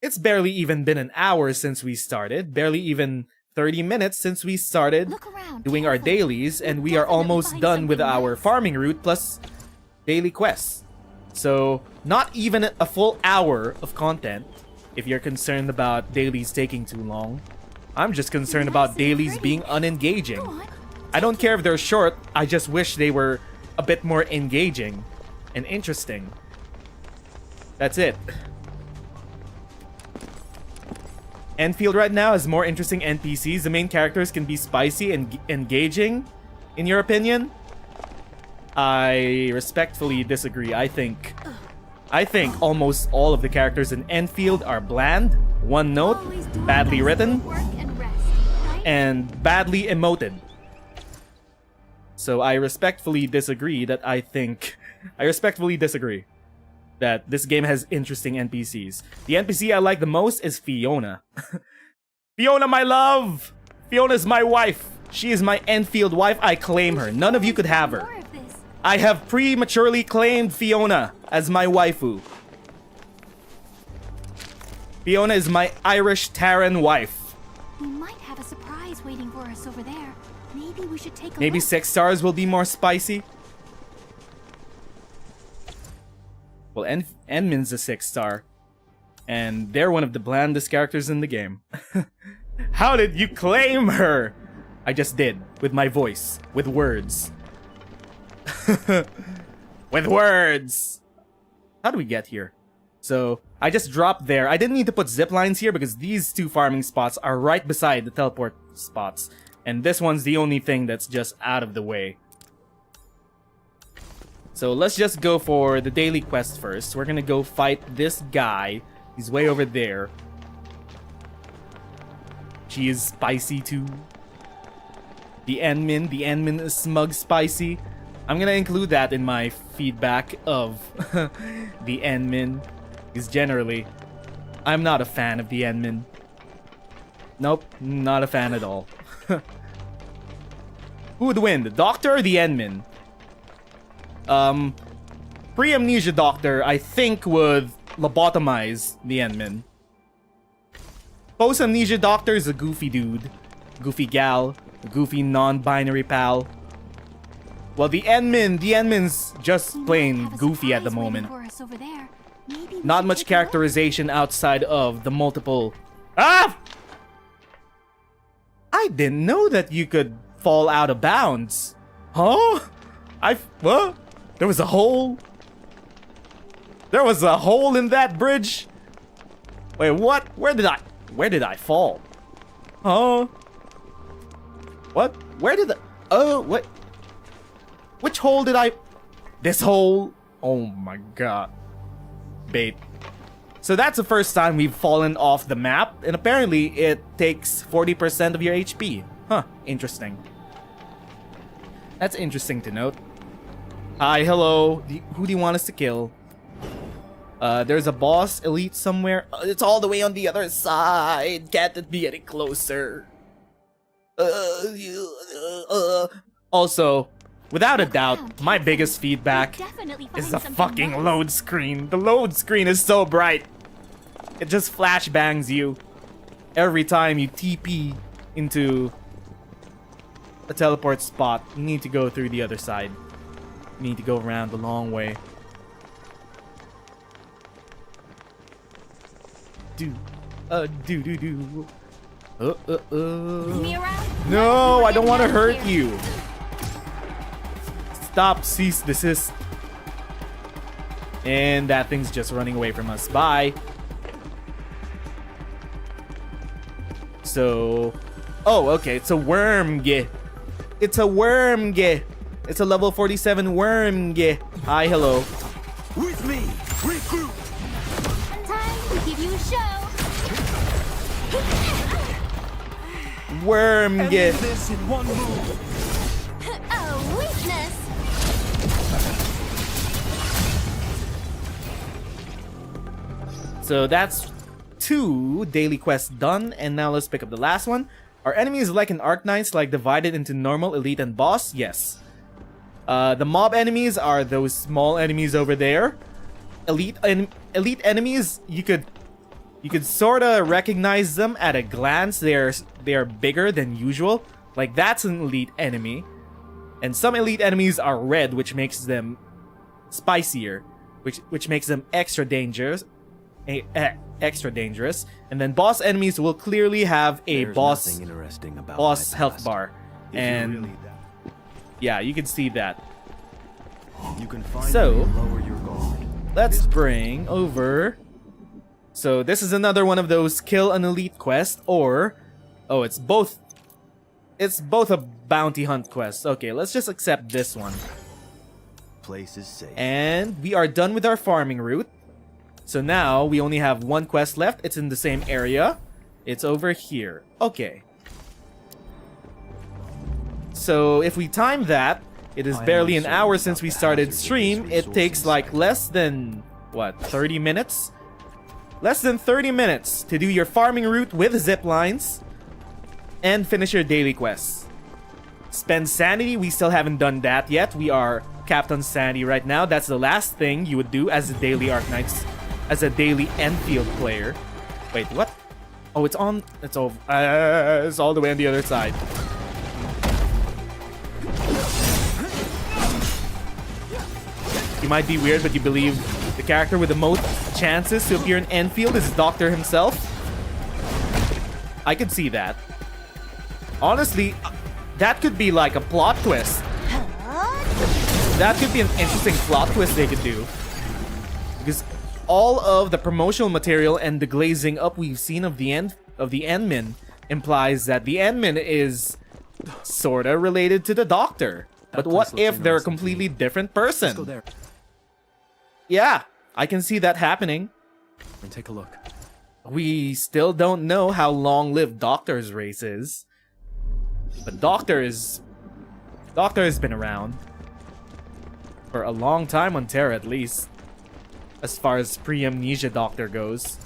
it's barely even been an hour since we started. Barely even 30 minutes since we started doing our dailies, and we are almost done with our farming route plus daily quests. So not even a full hour of content if you're concerned about dailies taking too long. I'm just concerned about dailies being unengaging. I don't care if they're short, I just wish they were a bit more engaging and interesting. That's it. Endfield right now has more interesting NPCs. The main characters can be spicy and engaging, in your opinion? I respectfully disagree. I think almost all of the characters in Endfield are bland, one note, badly written, and badly emoted. So I respectfully disagree that that this game has interesting NPCs. The NPC I like the most is Fiona. Fiona, my love! Fiona's my wife. She is my Endfield wife. I claim her. None of you could have her. I have prematurely claimed Fiona as my waifu. Fiona is my Irish Terran wife. We might have a surprise waiting for us over there. Maybe we should take a Maybe look. 6 stars will be more spicy. Well, Enmin's a 6-star. And they're one of the blandest characters in the game. How did you claim her? I just did. With my voice. With words. With words! How do we get here? So, I just dropped there. I didn't need to put zip lines here because these 2 farming spots are right beside the teleport spots. And this one's the only thing that's just out of the way. So let's just go for the daily quest first. We're gonna go fight this guy. He's way over there. She is spicy too. The Endmin is smug spicy. I'm gonna include that in my feedback of the Endmin. Because generally, I'm not a fan of the Endmin. Nope, not a fan at all. Who would win, the Doctor or the Endmin? Pre-amnesia Doctor, I think, would lobotomize the Endmin. Post-amnesia Doctor is a goofy dude. Goofy gal. Goofy non-binary pal. Well, the Endmin's just plain goofy at the moment. Not much characterization outside of the multiple... Ah! I didn't know that you could fall out of bounds. Huh? What? There was a hole? There was a hole in that bridge? Wait, what? Where did I fall? Huh? What? Where did what? Which hole did I... This hole? Oh my god. Bait. So that's the first time we've fallen off the map, and apparently it takes 40% of your HP. Huh, interesting. That's interesting to note. Hi, hello. Who do you want us to kill? There's a boss elite somewhere. It's all the way on the other side. Can't it be any closer? Also, without a doubt, my biggest feedback is the fucking load screen. The load screen is so bright. It just flashbangs you every time you TP into a teleport spot. You need to go through the other side. You need to go around the long way. Do. No, I don't want to hurt you. Stop, cease, desist. And that thing's just running away from us. Bye. So... Oh, okay. It's a worm. It's a worm. It's a level 47 worm. Hi, hello. With me, regroup. Time to give you a show. Worm. End this in one move. Oh, weakness. So that's 2 daily quests done, and now let's pick up the last one. Are enemies like in Arknights, like divided into normal, elite, and boss? Yes. The mob enemies are those small enemies over there. Elite enemies, you could sort of recognize them at a glance. They are bigger than usual. Like that's an elite enemy. And some elite enemies are red, which makes them spicier, which makes them extra dangerous. Extra dangerous. And then boss enemies will clearly have a boss health bar. And yeah, you can see that. You can find So, lower your guard. let's bring over... So this is another one of those kill an elite quest, or... Oh, it's both a bounty hunt quest. Okay, let's just accept this one. Place is safe. And we are done with our farming route. So now we only have one quest left. It's in the same area. It's over here. Okay. So if we time that, it is barely an hour since we started stream. It takes like less than, what, 30 minutes? Less than 30 minutes to do your farming route with zip lines and finish your daily quests. Spend sanity, we still haven't done that yet. We are capped on sanity right now. That's the last thing you would do as a daily Arknights, as a daily Endfield player. Wait, what? Oh, it's on. It's over. It's all the way on the other side. You might be weird, but you believe the character with the most chances to appear in Endfield is Doctor himself? I could see that. Honestly, that could be like a plot twist. That could be an interesting plot twist they could do. Because all of the promotional material and the glazing up we've seen of the Endmin implies that the Endmin is sorta related to the Doctor. But what if they're a completely different person? Yeah, I can see that happening. And take a look. We still don't know how long-lived Doctor's race is. But Doctor has been around. For a long time on Terra, at least. As far as pre-amnesia Doctor goes.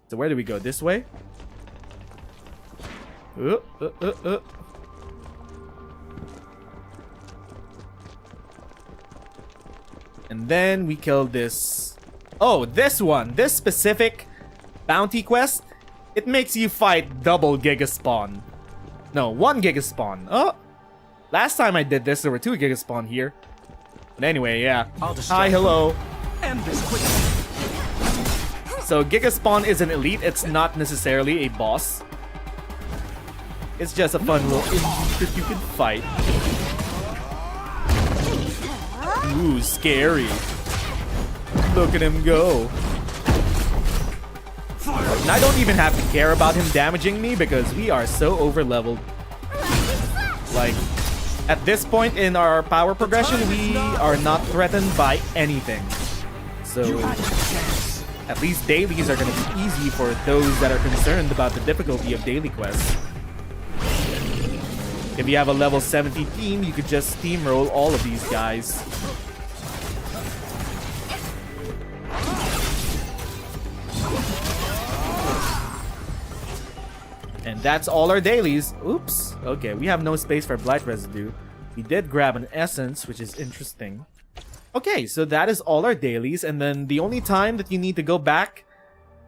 So where do we go? This way? And then we kill this. Oh, this one. This specific bounty quest. It makes you fight double Giga Spawn. No, 1 giga spawn. Oh! Last time I did this, there were 2 giga spawn here. But anyway, yeah. Hi, hello. End this quickly. So giga spawn is an elite. It's not necessarily a boss. It's just a fun little elite that you can fight. Ooh, scary. Look at him go. And I don't even have to care about him damaging me because we are so over leveled. Like, at this point in our power progression, we are not threatened by anything. So, at least dailies are going to be easy for those that are concerned about the difficulty of daily quests. If you have a level 70 team, you could just steamroll all of these guys. And that's all our dailies. Oops. Okay, we have no space for blight residue. We did grab an essence, which is interesting. Okay, so that is all our dailies, and then the only time that you need to go back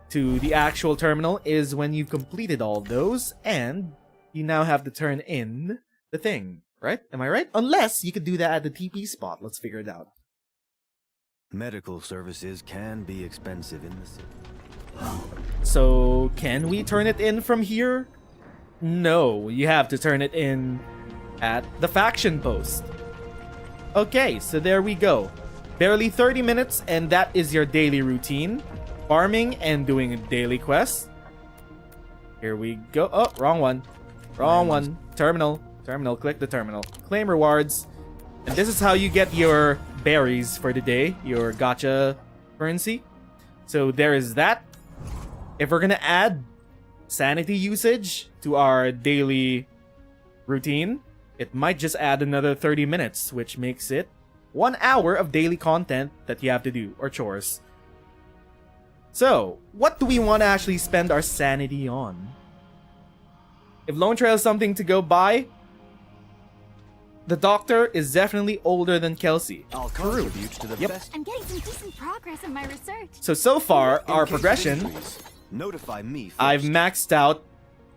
to the actual terminal is when you've completed all those, and you now have to turn in the thing, right? Am I right? Unless you could do that at the TP spot. Let's figure it out. Medical services can be expensive in the city. So, can we turn it in from here? No, you have to turn it in at the faction post. Okay, so there we go. Barely 30 minutes, and that is your daily routine. Farming and doing a daily quest. Here we go. Oh, wrong one. Wrong one. Terminal. Terminal. Click the terminal. Claim rewards. And this is how you get your berries for the day. Your gacha currency. So there is that. If we're gonna add sanity usage to our daily routine, it might just add another 30 minutes, which makes it 1 hour of daily content that you have to do, or chores. So, what do we want to actually spend our sanity on? If Lone Trail is something to go by, the doctor is definitely older than Kelsey. I'll contribute to the Yep. best. I'm getting some decent progress in my research. So far, In our case of progression, injuries, notify me first. I've maxed out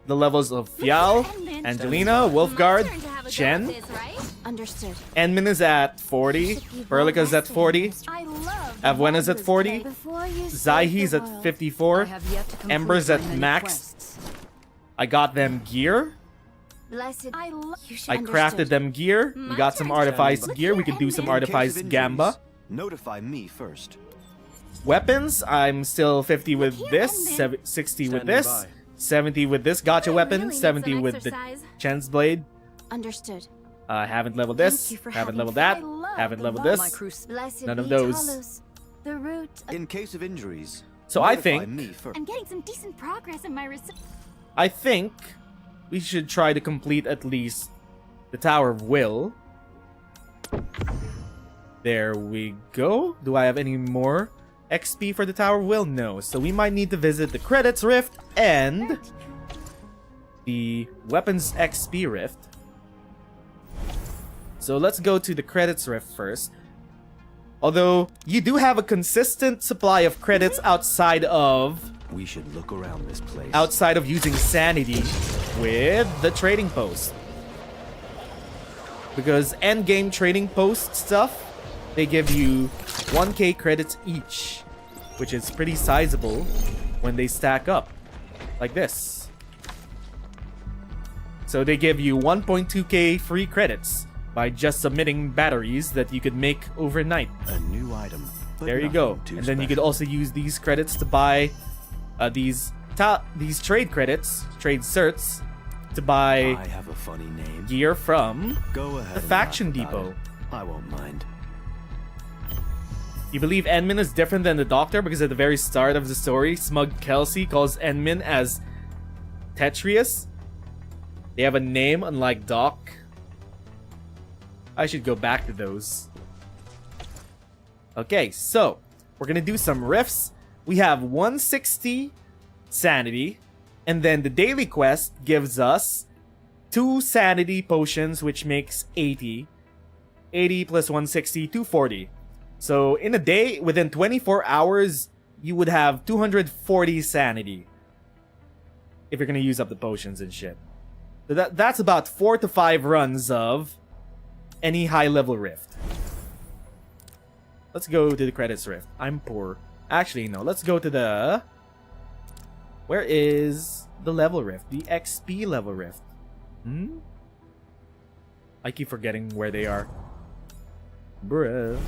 the levels of Fial, Angelina, Wolfguard, Chen. Understood. Enmin is at 40, Perlica's at 40, I love Avuena's at 40, Before you Zaihi's at 54, Ember's at max. I got them gear. Blessed. I crafted them gear. We got some artifice gear. We could do some In case of artifice injuries, gamba. Notify me first. Weapons, I'm still 50 with this, 60 with this, 70 with this gotcha weapon, 70 with the Chen's blade. Understood. I haven't leveled this, haven't leveled that, haven't leveled this. Blessed None of be those. Talos, the root of... In case of injuries, So I notify think, me first. I'm getting some decent progress in my research. we should try to complete at least the Tower of Will. There we go. Do I have any more XP for the Tower of Will? No. So we might need to visit the Credits Rift and the Weapons XP Rift. So let's go to the Credits Rift first. Although, you do have a consistent supply of credits outside of We should look around this place. using sanity with the trading post. Because endgame trading post stuff, they give you 1k credits each, which is pretty sizable when they stack up, like this. So they give you 1.2k free credits by just submitting batteries that you could make overnight. A new item. but There you go. nothing too And then you could special. also use these credits to buy these trade credits, trade certs, to buy I have a funny name. gear from Go ahead. the and faction laugh about depot. it. I won't mind. You believe Enmin is different than the Doctor because at the very start of the story, Smug Kelsey calls Enmin as Tetrius? They have a name unlike Doc? I should go back to those. Okay, so we're gonna do some riffs. We have 160 sanity, and then the daily quest gives us 2 sanity potions, which makes 80. 80 plus 160, 240. So in a day, within 24 hours, you would have 240 sanity. If you're gonna use up the potions and shit. So that's about 4 to 5 runs of any high-level rift. Let's go to the credits rift. I'm poor. Actually, no. Let's go to the... Where is the level rift? The XP level rift. I keep forgetting where they are. Bruh.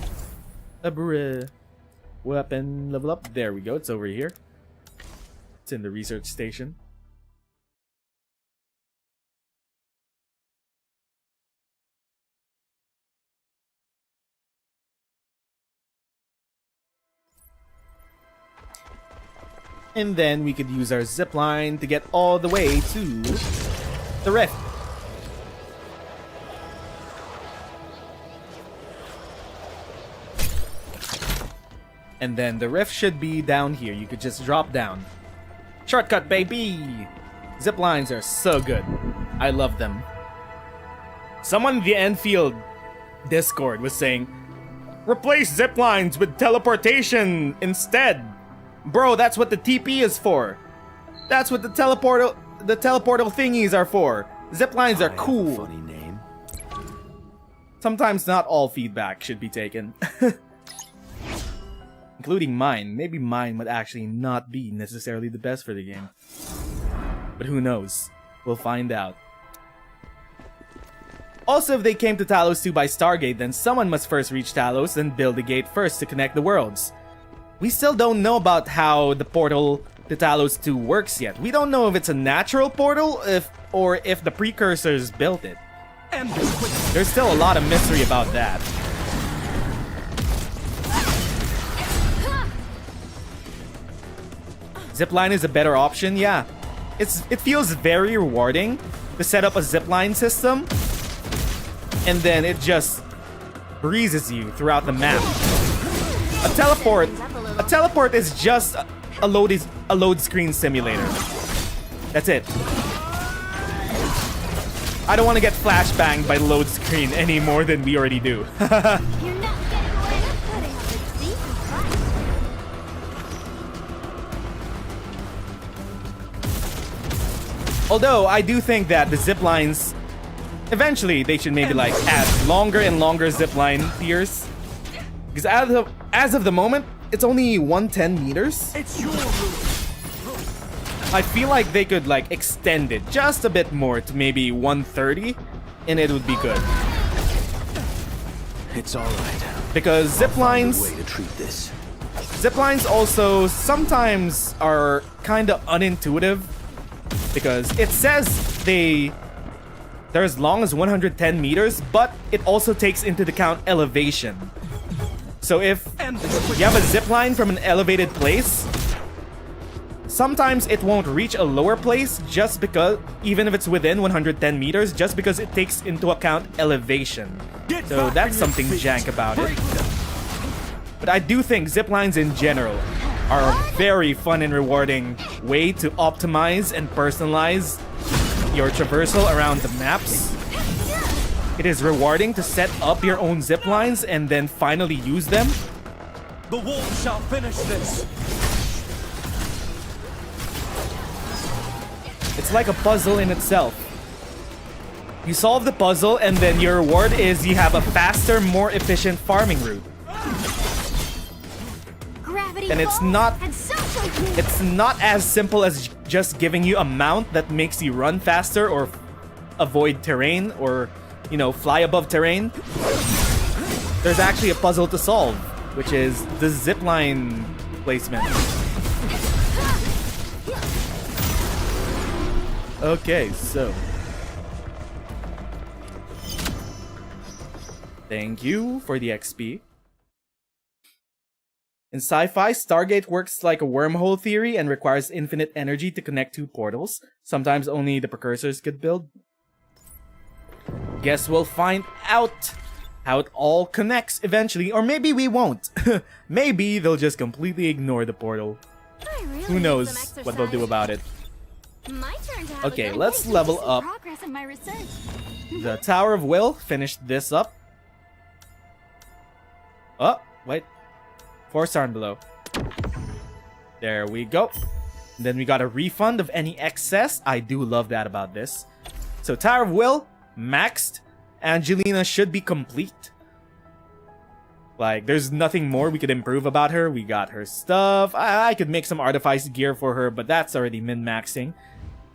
Bruh. Weapon level up. There we go. It's over here. It's in the research station. And then we could use our zipline to get all the way to the rift. And then the rift should be down here. You could just drop down. Shortcut, baby! Ziplines are so good. I love them. Someone in the Endfield Discord was saying, replace ziplines with teleportation instead. Bro, that's what the TP is for. That's what the teleportal thingies are for. Ziplines are cool. Funny name. Sometimes not all feedback should be taken. Including mine. Maybe mine would actually not be necessarily the best for the game. But who knows? We'll find out. Also, if they came to Talos 2 by Stargate, then someone must first reach Talos and build the gate first to connect the worlds. We still don't know about how the portal to Talos 2 works yet. We don't know if it's a natural portal or if the precursors built it. There's still a lot of mystery about that. Zipline is a better option, yeah. It feels very rewarding to set up a zipline system and then it just breezes you throughout the map. A teleport is just a load screen simulator. That's it. I don't want to get flashbanged by the load screen any more than we already do. You're not getting away with putting up a decent fight. Although I do think that the ziplines, eventually they should maybe like add longer and longer zipline tiers. Because as of the moment, it's only 110 meters. It's your route. I feel like they could like extend it just a bit more to maybe 130 and it would be good. It's all right. Because Find a ziplines way to treat this. Ziplines also sometimes are kind of unintuitive because it says they're as long as 110 meters, but it also takes into account elevation. So if you have a zipline from an elevated place, sometimes it won't reach a lower place just because, even if it's within 110 meters, just because it takes into account elevation. So that's something jank about it. But I do think ziplines in general are a very fun and rewarding way to optimize and personalize your traversal around the maps. It is rewarding to set up your own ziplines and then finally use them. The wolves shall finish this. It's like a puzzle in itself. You solve the puzzle and then your reward is you have a faster, more efficient farming route. Gravity And it's falls not and so shall you. it's not as simple as just giving you a mount that makes you run faster or avoid terrain or, you know, fly above terrain. There's actually a puzzle to solve, which is the zipline placement. Okay, so thank you for the XP. In sci-fi, Stargate works like a wormhole theory and requires infinite energy to connect two portals. Sometimes only the precursors could build. Guess we'll find out how it all connects eventually, or maybe we won't. Maybe they'll just completely ignore the portal. I really Who need knows some what they'll do exercise. about it. My turn to have a Okay, good let's day to level see up. progress in my research. The Tower of Will finished this up. Oh, wait. 4-star and below. There we go. Then we got a refund of any excess. I do love that about this. So Tower of Will, maxed. Angelina should be complete. Like, there's nothing more we could improve about her. We got her stuff. I could make some artifice gear for her, but that's already min-maxing.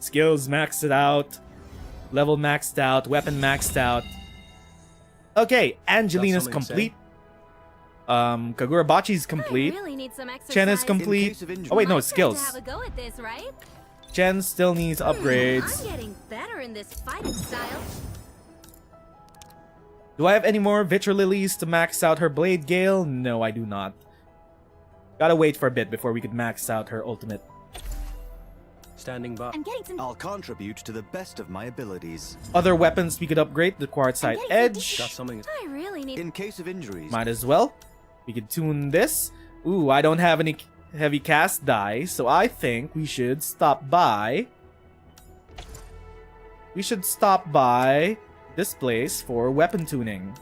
Skills maxed out. Level maxed out. Weapon maxed out. Okay, Angelina's complete. Kagurabachi's complete. Chen is complete. Oh wait, no, it's skills. Chen still needs upgrades. I'm getting better in this fighting style. Do I have any more Vitrolilies to max out her Blade Gale? No, I do not. Gotta wait for a bit before we could max out her ultimate. Standing by. I'm getting some. I'll contribute to the best of my abilities. Other weapons we could upgrade. The Quartzite Edge. Got something. I really need. In case of injuries, Might as well. We could tune this. Ooh, I don't have any heavy cast die, so I think we should stop by. We should stop by this place for weapon tuning.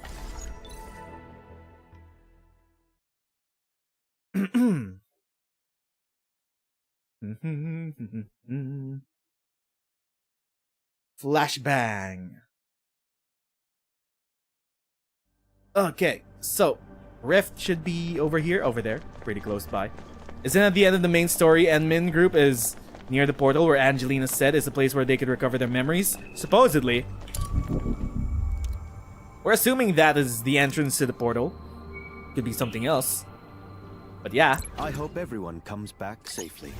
Flashbang. Okay, so Rift should be over here, over there, pretty close by. Isn't at the end of the main story, and Min group is near the portal where Angelina said is a place where they could recover their memories? Supposedly. We're assuming that is the entrance to the portal. Could be something else. But yeah. I hope everyone comes back safely.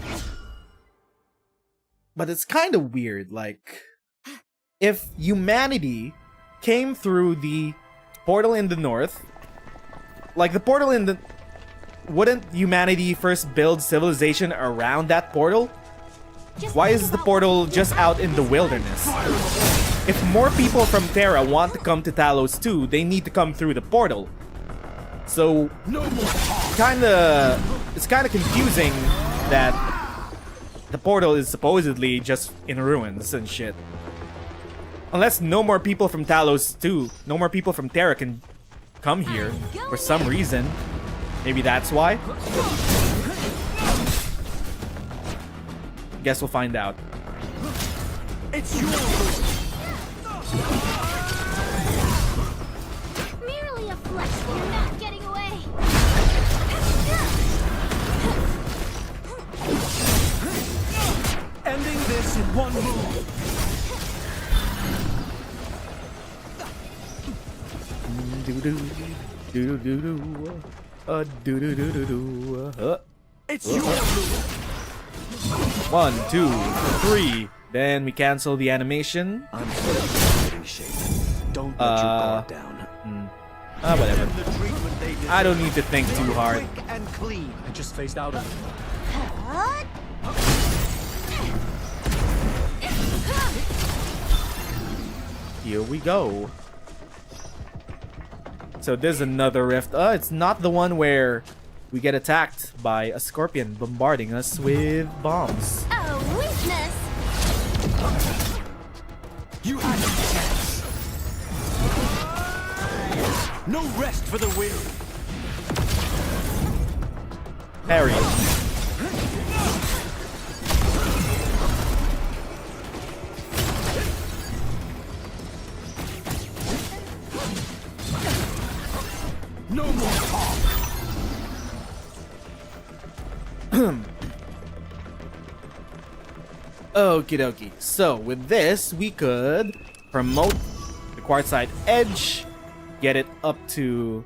But it's kind of weird, like, if humanity came through the portal in the north, like the portal in the... Wouldn't humanity first build civilization around that portal? Why is the portal just out in the wilderness? If more people from Terra want to come to Talos too, they need to come through the portal. So, it's kinda confusing that the portal is supposedly just in ruins and shit. Unless no more people from Talos too, no more people from Terra can come here for some reason. Maybe that's why? Guess we'll find out. It's yours. Merely a flesh. You're not getting away. Ending this in one move. It's your move. 1, 2, 3. Then we cancel the animation. I'm still in shape. Don't let your guard down. Whatever. The treatment they deserve. I don't need to think too hard. Quick and clean. I just phased out of it. Here we go. So there's another rift. It's not the one where we get attacked by a scorpion bombarding us with bombs. A weakness. You had a chance. No rest for the weary. Parry. No more talk. Okie dokie. So with this, we could promote the Quartzite Edge, get it up to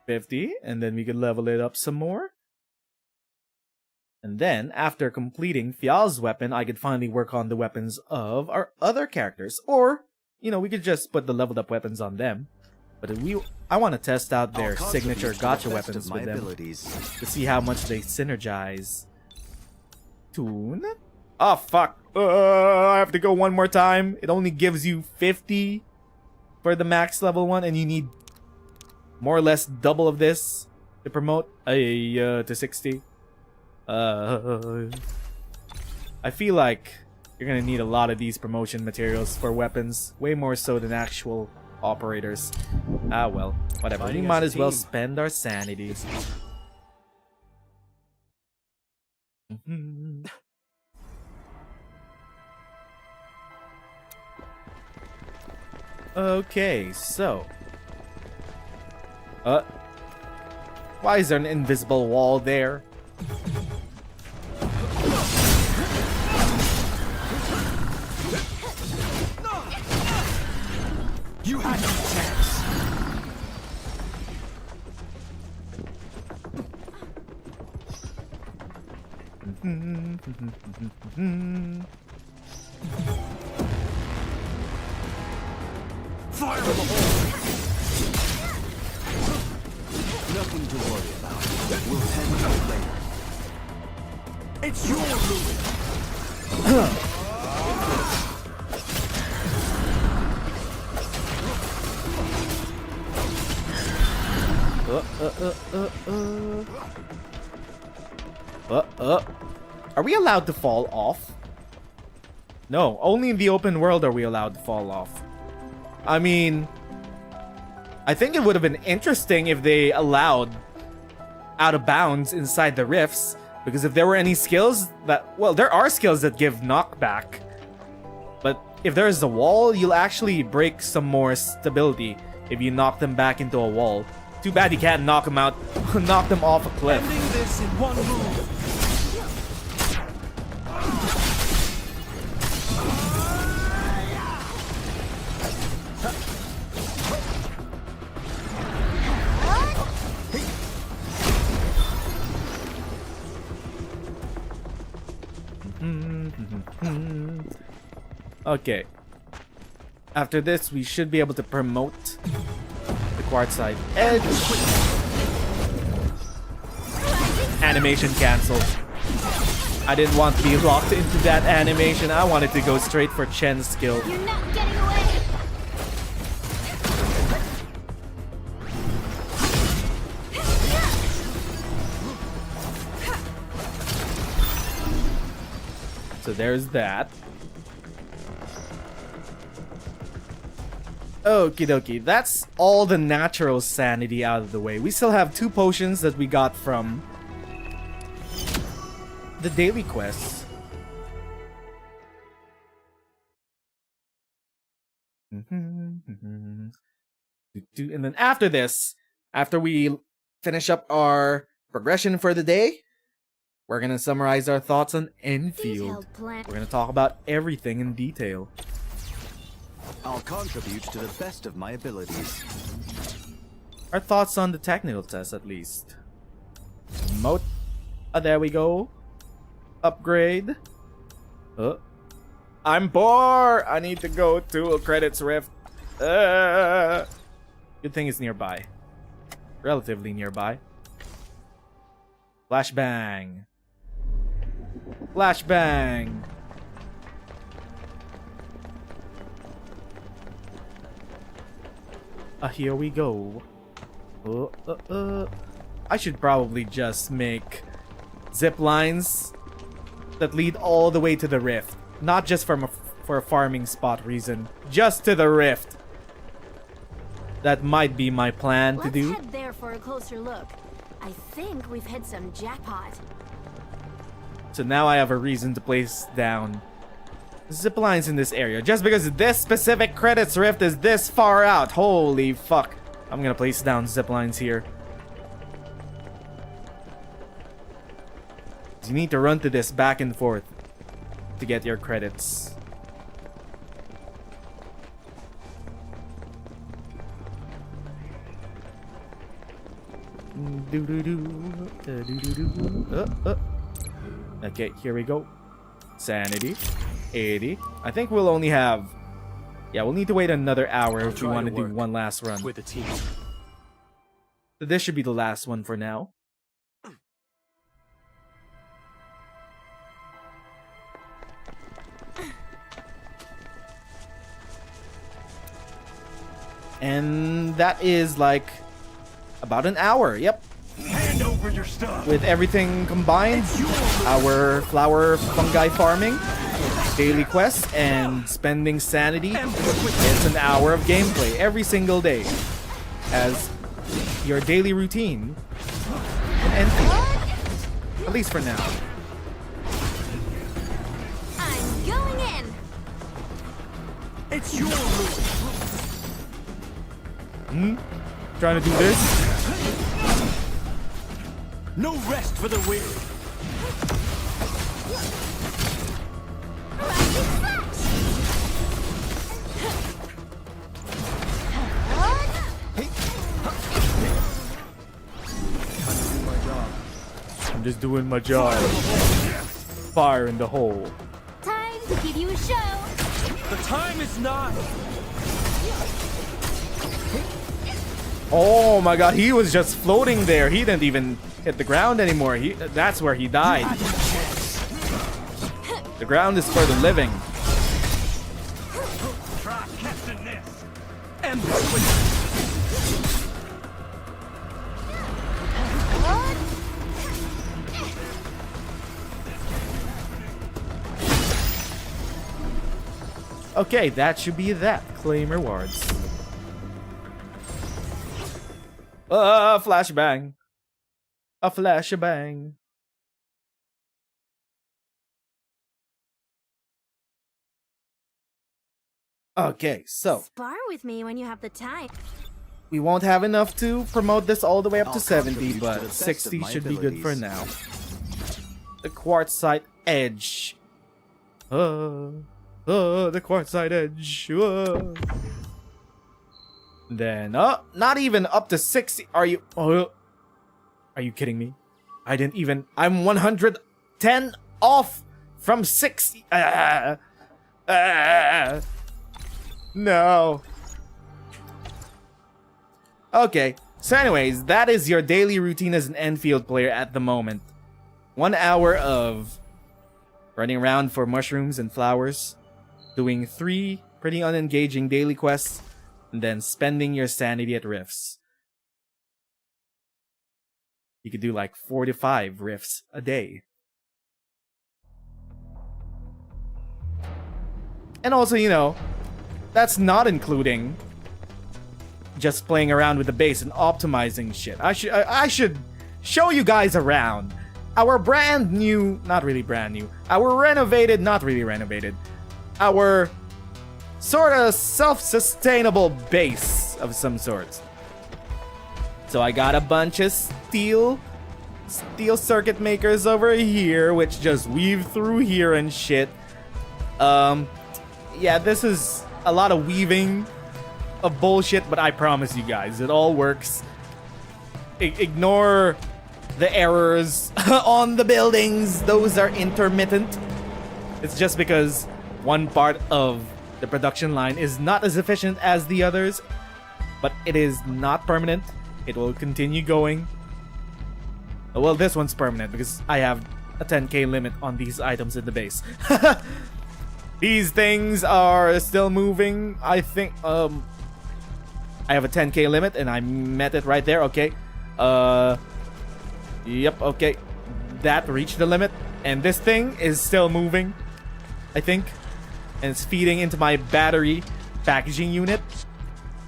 50, and then we could level it up some more. And then, after completing Fial's weapon, I could finally work on the weapons of our other characters. Or, you know, we could just put the leveled up weapons on them. But I want to test out their signature gotcha weapons with them to see how much they synergize. Tune? Oh, fuck. I have to go one more time. It only gives you 50 for the max level one, and you need more or less double of this to promote to 60. I feel like you're gonna need a lot of these promotion materials for weapons, way more so than actual operators. Ah well, whatever. We might as well spend our sanity. Okay, so. Why is there an invisible wall there? You had no chance. Fire in the hole. Nothing to worry about. We'll tend to it later. It's your ruin. Are we allowed to fall off? No, only in the open world are we allowed to fall off. I mean, I think it would have been interesting if they allowed out of bounds inside the rifts, because if there were any skills that, well, there are skills that give knockback, but if there is a wall, you'll actually break some more stability if you knock them back into a wall. Too bad you can't knock them out, knock them off a cliff. Ending this in one move. Okay. After this, we should be able to promote the quartzite edge. Animation cancelled. I didn't want to be locked into that animation. I wanted to go straight for Chen's skill. You're not getting away. So there's that. Okie dokie, that's all the natural sanity out of the way. We still have 2 potions that we got from the daily quests. And then after this, after we finish up our progression for the day, we're gonna summarize our thoughts on Endfield. Detailed plan. We're gonna talk about everything in detail. I'll contribute to the best of my abilities. Our thoughts on the technical test, at least. Moat. There we go. Upgrade. I'm poor. I need to go to a credits rift. Good thing it's nearby. Relatively nearby. Flashbang. Flashbang. Here we go. I should probably just make zip lines that lead all the way to the rift. Not just for a farming spot reason. Just to the rift. That might be my plan to do. Let's head there for a closer look. I think we've hit some jackpot. So now I have a reason to place down zip lines in this area. Just because this specific credits rift is this far out. Holy fuck. I'm gonna place down zip lines here. You need to run to this back and forth to get your credits. Okay, here we go. Sanity. 80. I think we'll only have... Yeah, we'll need to wait another hour if we want to do one last run. With the team. So this should be the last one for now. And that is like about an hour. Yep. Hand over your stuff. With everything combined, our flower fungi farming, daily quests, and spending sanity, it's an hour of gameplay every single day as your daily routine in Endfield. At least for now. I'm going in. It's your ruin. Trying to do this. No rest for the weary. I'm just doing my job. Fire in the hole. Time to give you a show. The time is nigh. Oh my god, he was just floating there. He didn't even hit the ground anymore. That's where he died. The ground is for the living. Try catching this. Okay, that should be that. Claim rewards. Flashbang. A flashbang. Okay, so Spar with me when you have the time. we won't have enough to promote this all the way up to I'll 70, contribute to but the best 60 of my should be good for abilities. now. The quartzite edge. The quartzite edge. Then, not even up to 60. Are you kidding me? I'm 110 off from 60. No. Okay, so anyways, that is your daily routine as an Enfield player at the moment. 1 hour of running around for mushrooms and flowers, doing 3 pretty unengaging daily quests, and then spending your sanity at rifts. You could do like 4 to 5 rifts a day. And also, you know, that's not including just playing around with the base and optimizing shit. I should show you guys around our brand new, not really brand new, our renovated, not really renovated, our sort of self-sustainable base of some sort. So I got a bunch of steel circuit makers over here, which just weave through here and shit. Yeah, this is a lot of weaving of bullshit, but I promise you guys, it all works. Ignore the errors on the buildings. Those are intermittent. It's just because one part of the production line is not as efficient as the others, but it is not permanent. It will continue going. Well, this one's permanent because I have a 10k limit on these items in the base. These things are still moving. I think I have a 10k limit and I met it right there. Okay. Yep, okay. That reached the limit. And this thing is still moving, I think. And it's feeding into my battery packaging unit.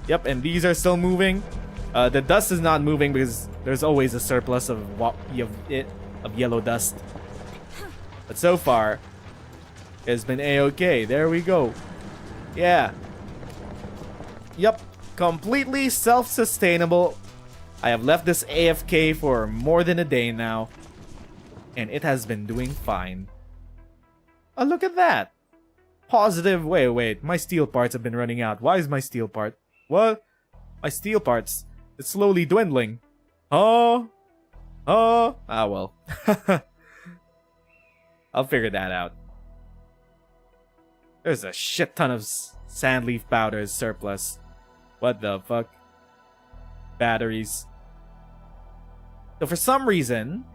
Yep, and these are still moving. The dust is not moving because there's always a surplus of yellow dust. But so far, it's been a-okay. There we go. Yeah. Yep. Completely self-sustainable. I have left this AFK for more than a day now. And it has been doing fine. Oh, look at that. Positive. Wait. My steel parts have been running out. Why is my steel part? What? My steel parts. It's slowly dwindling. Oh. Ah, well. I'll figure that out. There's a shit ton of sand leaf powders surplus. What the fuck? Batteries. So for some reason...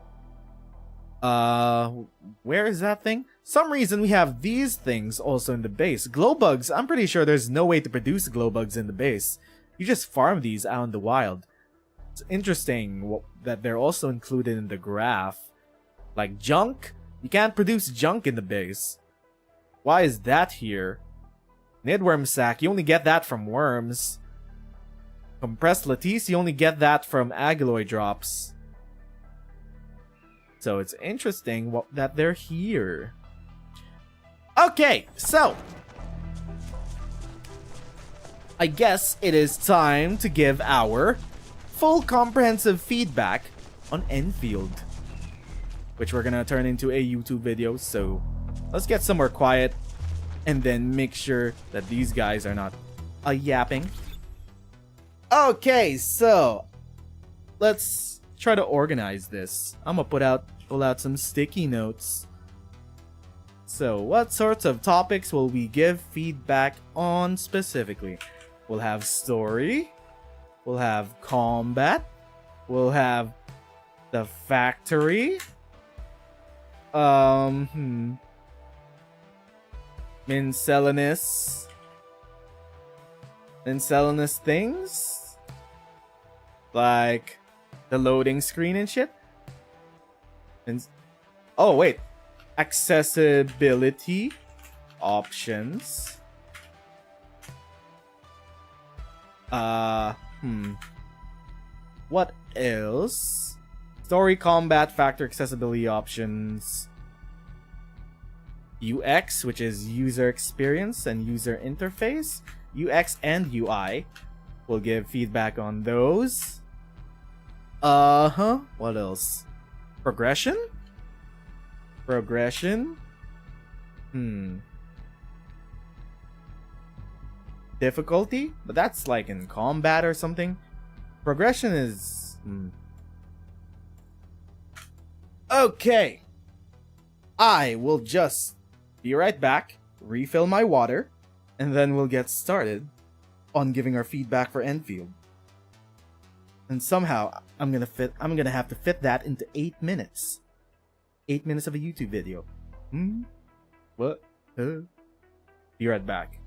where is that thing? Some reason we have these things also in the base. Glow bugs, I'm pretty sure there's no way to produce glow bugs in the base. You just farm these out in the wild. It's interesting that they're also included in the graph. Like junk? You can't produce junk in the base. Why is that here? Nidworm sack, you only get that from worms. Compressed lattice, you only get that from agalloy drops. So it's interesting that they're here. Okay, so I guess it is time to give our full comprehensive feedback on Endfield, which we're gonna turn into a YouTube video. So let's get somewhere quiet and then make sure that these guys are not yapping. Okay, so let's try to organize this. I'm gonna pull out some sticky notes. So what sorts of topics will we give feedback on specifically? We'll have story, we'll have combat, we'll have the factory, miscellaneous things like the loading screen and shit. And oh wait, accessibility options. What else? Story, combat, factor, accessibility options. UX, which is user experience and user interface. UX and UI. We'll give feedback on those. What else? Progression? Difficulty? But that's like in combat or something. Progression is... Okay. I will just be right back, refill my water, and then we'll get started on giving our feedback for Endfield. And somehow, I'm gonna have to fit that into 8 minutes. 8 minutes of a YouTube video. What? Be right back.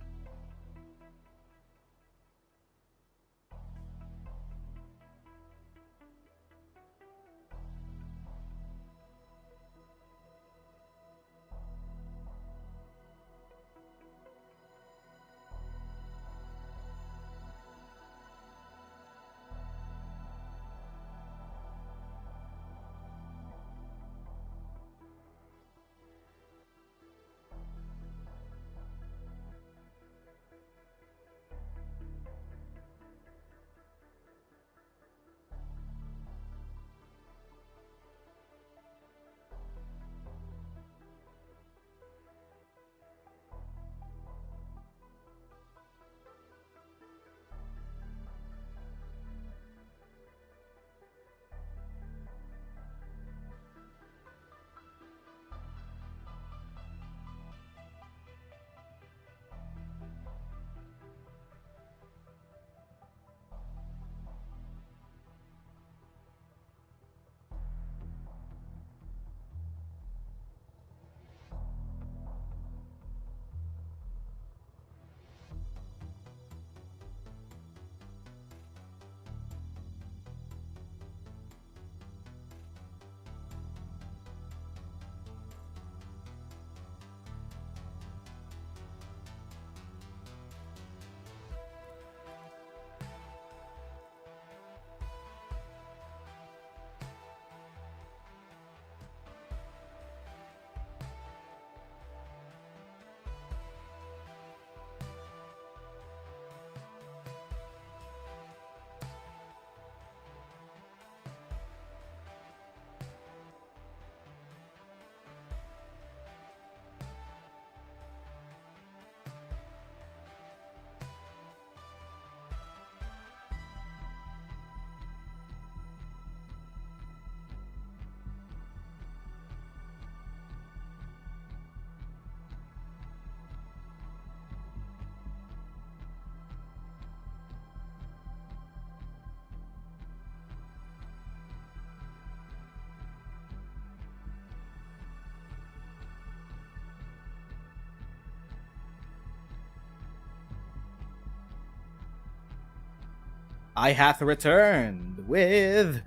I hath returned with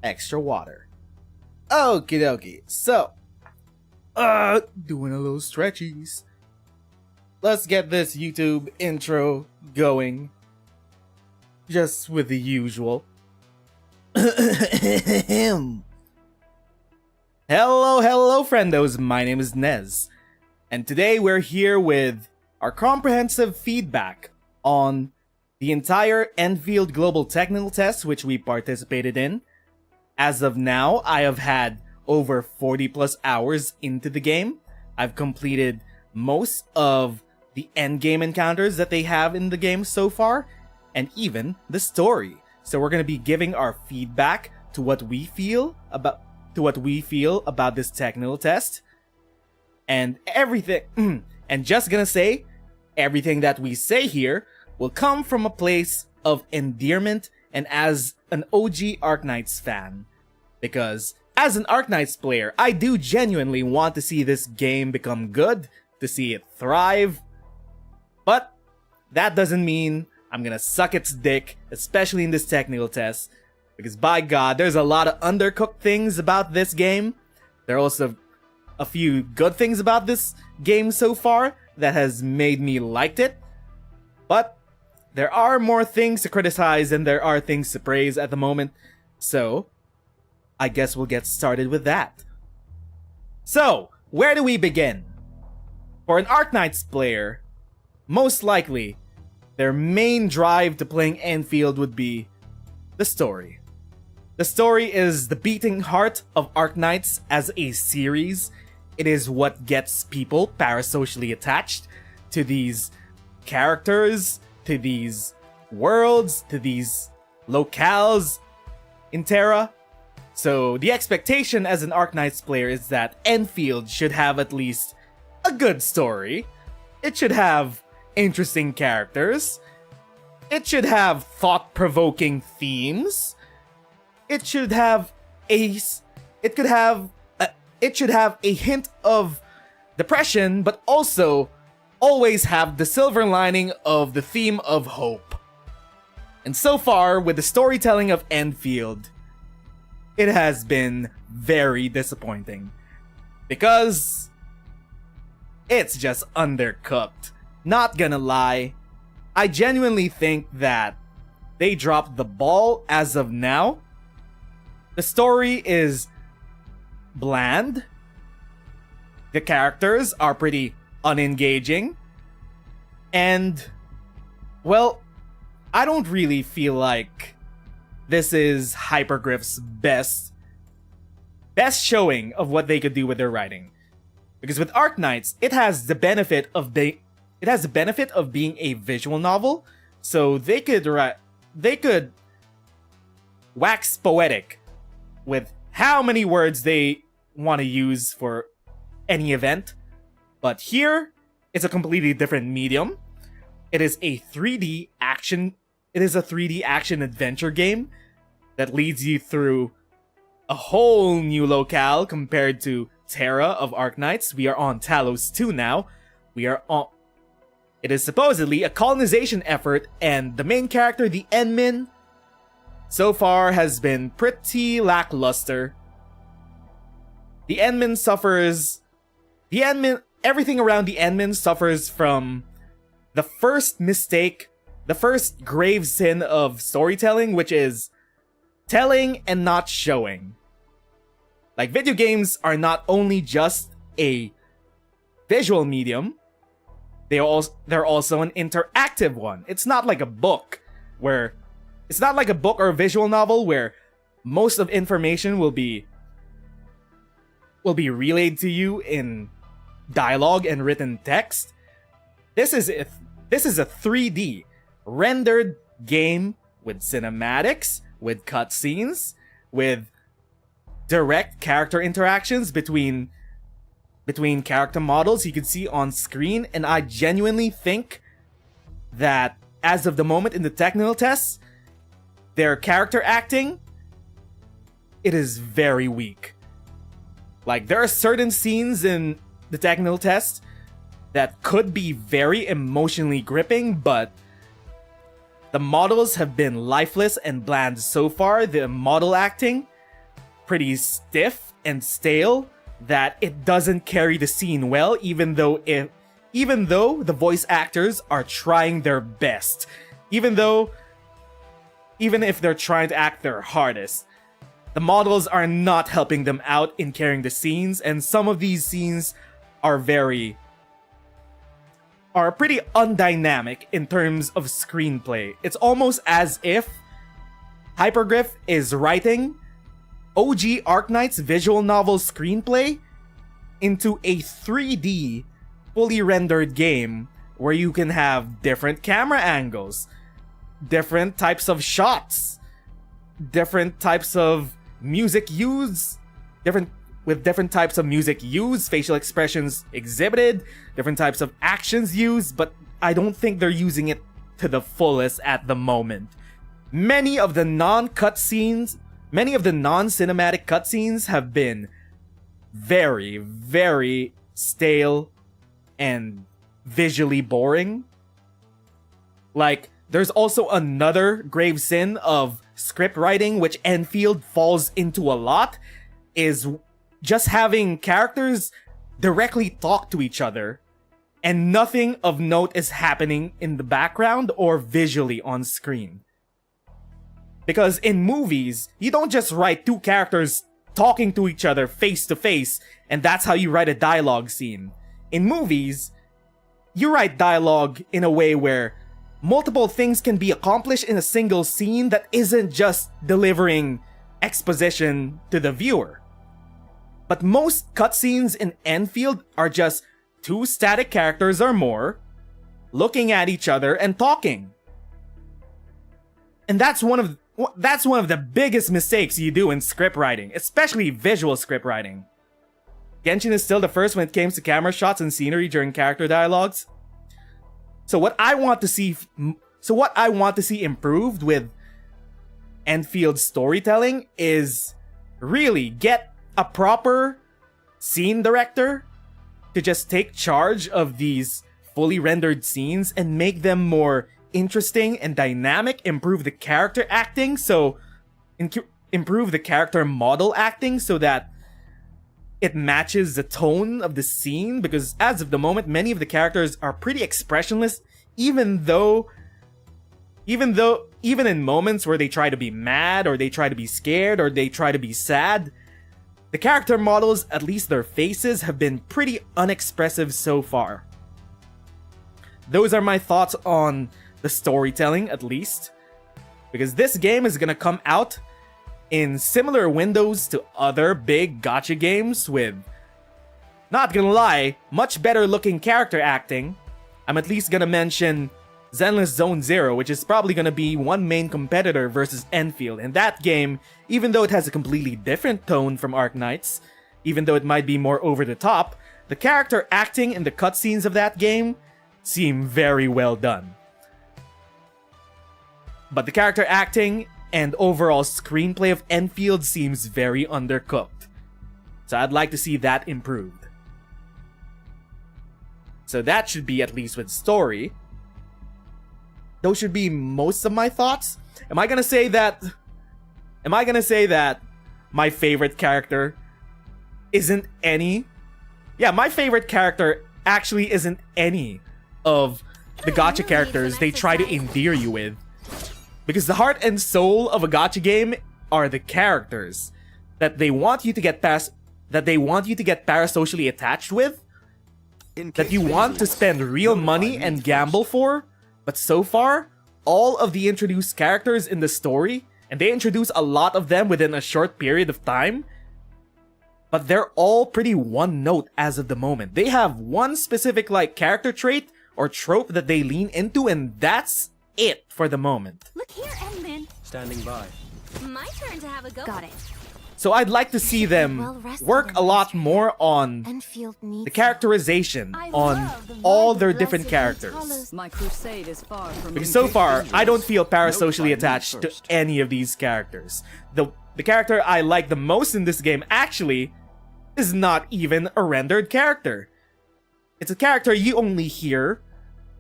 extra water. Okie dokie. So, doing a little stretchies. Let's get this YouTube intro going. Just with the usual. Hello, friendos. My name is Nez. And today we're here with our comprehensive feedback on the entire Endfield Global Technical Test, which we participated in. As of now, I have had over 40 plus hours into the game. I've completed most of the endgame encounters that they have in the game so far, and even the story. So we're gonna be giving our feedback to what we feel about this technical test, and everything. And just gonna say, everything that we say here will come from a place of endearment and as an OG Arknights fan. Because as an Arknights player, I do genuinely want to see this game become good, to see it thrive. But that doesn't mean I'm gonna suck its dick, especially in this technical test. Because by God, there's a lot of undercooked things about this game. There are also a few good things about this game so far that has made me liked it. But there are more things to criticize than there are things to praise at the moment. So, I guess we'll get started with that. So, where do we begin? For an Arknights player, most likely, their main drive to playing Endfield would be the story. The story is the beating heart of Arknights as a series. It is what gets people parasocially attached to these characters, to these worlds, to these locales in Terra. So the expectation as an Arknights player is that Endfield should have at least a good story. It should have interesting characters. It should have thought-provoking themes. It should have a hint of depression, but also always have the silver lining of the theme of hope. And so far, with the storytelling of Endfield, it has been very disappointing. Because it's just undercooked. Not gonna lie, I genuinely think that they dropped the ball as of now. The story is bland. The characters are pretty unengaging. And, well, I don't really feel like this is Hypergriff's best showing of what they could do with their writing. Because with Arknights, it has the benefit of being a visual novel, so they could wax poetic with how many words they want to use for any event. But here, it's a completely different medium. It is a 3D action adventure game that leads you through a whole new locale compared to Terra of Arknights. We are on Talos 2 now. It is supposedly a colonization effort, and the main character, the Endmin, so far has been pretty lackluster. Everything around the Endmin suffers from the first mistake, the first grave sin of storytelling, which is telling and not showing. Like, video games are not only just a visual medium, they're also an interactive one. It's not like a book or a visual novel where most of information will be relayed to you in dialogue and written text. This is a 3D rendered game with cinematics, with cutscenes, with direct character interactions between character models you can see on screen, and I genuinely think that as of the moment in the technical tests, their character acting, it is very weak. Like, there are certain scenes in the technical test that could be very emotionally gripping, but the models have been lifeless and bland so far. The model acting, pretty stiff and stale, that it doesn't carry the scene well, even though the voice actors are trying their best. Even if they're trying to act their hardest, the models are not helping them out in carrying the scenes, and some of these scenes are very are pretty undynamic in terms of screenplay. It's almost as if Hypergriff is writing OG Arknights visual novel screenplay into a 3D fully rendered game where you can have different camera angles, different types of shots, different types of music used, different types of music used, facial expressions exhibited, different types of actions used, but I don't think they're using it to the fullest at the moment. Many of the non-cinematic cutscenes have been very, very stale and visually boring. Like, there's also another grave sin of script writing which Endfield falls into a lot, is just having characters directly talk to each other and nothing of note is happening in the background or visually on screen. Because in movies, you don't just write two characters talking to each other face to face and that's how you write a dialogue scene. In movies, you write dialogue in a way where multiple things can be accomplished in a single scene that isn't just delivering exposition to the viewer. But most cutscenes in Endfield are just two static characters or more looking at each other and talking. And that's one of the biggest mistakes you do in script writing, especially visual script writing. Genshin is still the first when it comes to camera shots and scenery during character dialogues. So what I want to see improved with Enfield's storytelling is really get a proper scene director to just take charge of these fully rendered scenes and make them more interesting and dynamic, improve the character acting, improve the character model acting so that it matches the tone of the scene, because as of the moment, many of the characters are pretty expressionless, even in moments where they try to be mad, or they try to be scared, or they try to be sad, the character models, at least their faces, have been pretty unexpressive so far. Those are my thoughts on the storytelling, at least, because this game is gonna come out in similar windows to other big gacha games with, not gonna lie, much better looking character acting. I'm at least gonna mention Zenless Zone Zero, which is probably gonna be one main competitor versus Endfield. In that game, even though it has a completely different tone from Arknights, even though it might be more over the top, the character acting in the cutscenes of that game seem very well done. But the character acting and overall screenplay of Endfield seems very undercooked. So I'd like to see that improved. So that should be at least with story. Those should be most of my thoughts. Am I gonna say that my favorite character isn't any? Yeah, my favorite character actually isn't any of the gacha characters they try to endear you with. Because the heart and soul of a gacha game are the characters that they want you to get parasocially attached with, that you want to spend real money and gamble for. But so far, all of the introduced characters in the story, and they introduce a lot of them within a short period of time, but they're all pretty one note as of the moment. They have one specific character trait or trope that they lean into, and that's it for the moment. Look here, Edmund. Standing by. My turn to have a go. Got it. So I'd like to see them work a lot more on the characterization on all their different characters. My crusade is far from Because so far, I don't feel parasocially attached to any of these characters. The character I like the most in this game actually is not even a rendered character. It's a character you only hear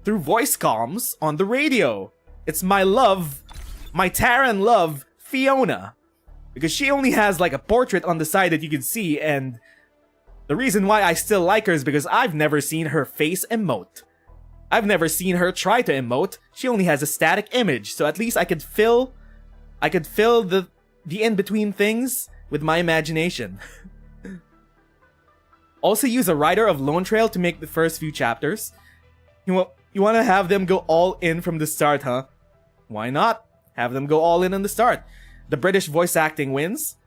through voice comms on the radio. It's my Terran love, Fiona. Because she only has a portrait on the side that you can see, and the reason why I still like her is because I've never seen her face emote. I've never seen her try to emote. She only has a static image, so at least I could fill the in-between things with my imagination. Also use a writer of Lone Trail to make the first few chapters. You want to have them go all in from the start, huh? Why not? Have them go all in on the start. The British voice acting wins.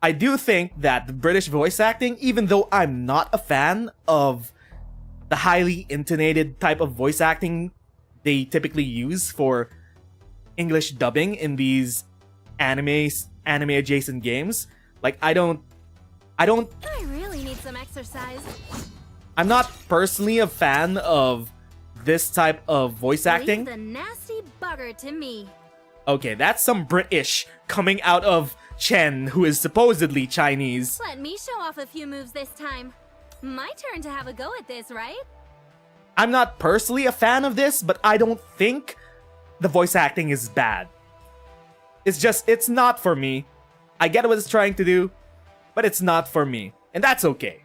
I do think that the British voice acting, even though I'm not a fan of the highly intonated type of voice acting they typically use for English dubbing in these anime adjacent games, like I really need some exercise. I'm not personally a fan of this type of voice acting. Leave the nasty bugger to me. Okay, that's some British coming out of Chen, who is supposedly Chinese. Let me show off a few moves this time. My turn to have a go at this, right? I'm not personally a fan of this, but I don't think the voice acting is bad. It's not for me. I get what it's trying to do, but it's not for me. And that's okay.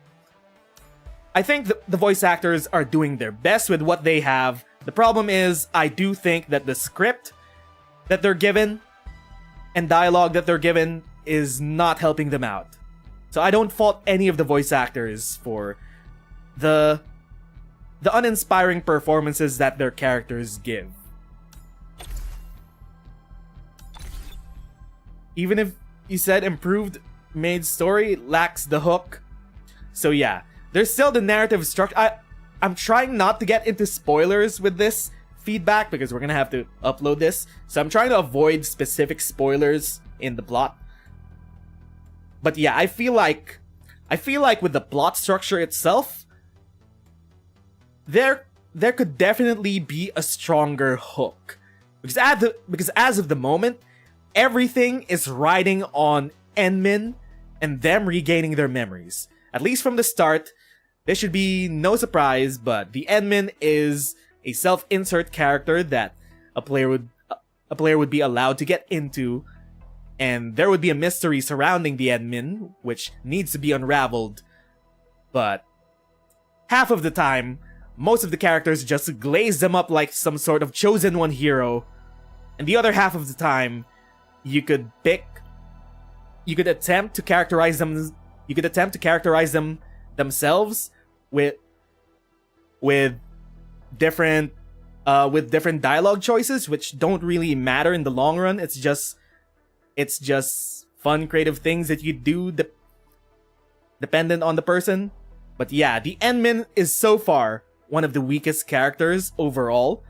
I think the voice actors are doing their best with what they have. The problem is, I do think that the script that they're given and dialogue that they're given is not helping them out. So I don't fault any of the voice actors for the uninspiring performances that their characters give. Even if you said improved main story lacks the hook. So yeah, there's still the narrative structure. I'm trying not to get into spoilers with this feedback because we're gonna have to upload this. So I'm trying to avoid specific spoilers in the plot. But yeah, I feel like with the plot structure itself, there could definitely be a stronger hook. Because as of the moment, everything is riding on Enmin and them regaining their memories. At least from the start, this should be no surprise, but the Enmin is a self-insert character that a player would be allowed to get into, and there would be a mystery surrounding the Enmin, which needs to be unraveled. But half of the time, most of the characters just glaze them up like some sort of chosen one hero, and the other half of the time, you could attempt to characterize them. You could attempt to characterize them themselves with different dialogue choices, which don't really matter in the long run. It's just fun, creative things that you do dependent on the person. But yeah, the Enmin is so far one of the weakest characters overall.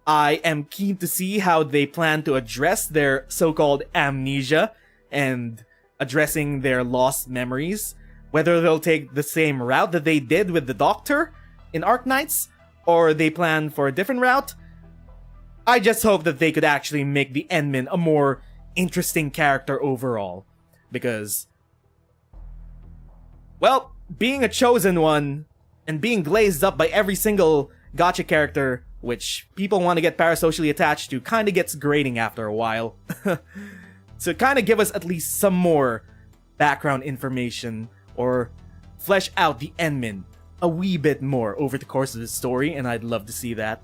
I am keen to see how they plan to address their so-called amnesia and addressing their lost memories. Whether they'll take the same route that they did with the Doctor in Arknights, or they plan for a different route. I just hope that they could actually make the Enmin a more interesting character overall. Because, well, being a chosen one and being glazed up by every single gacha character which people want to get parasocially attached to kinda gets grating after a while. So kinda give us at least some more background information, or flesh out the Enmin a wee bit more over the course of the story, and I'd love to see that.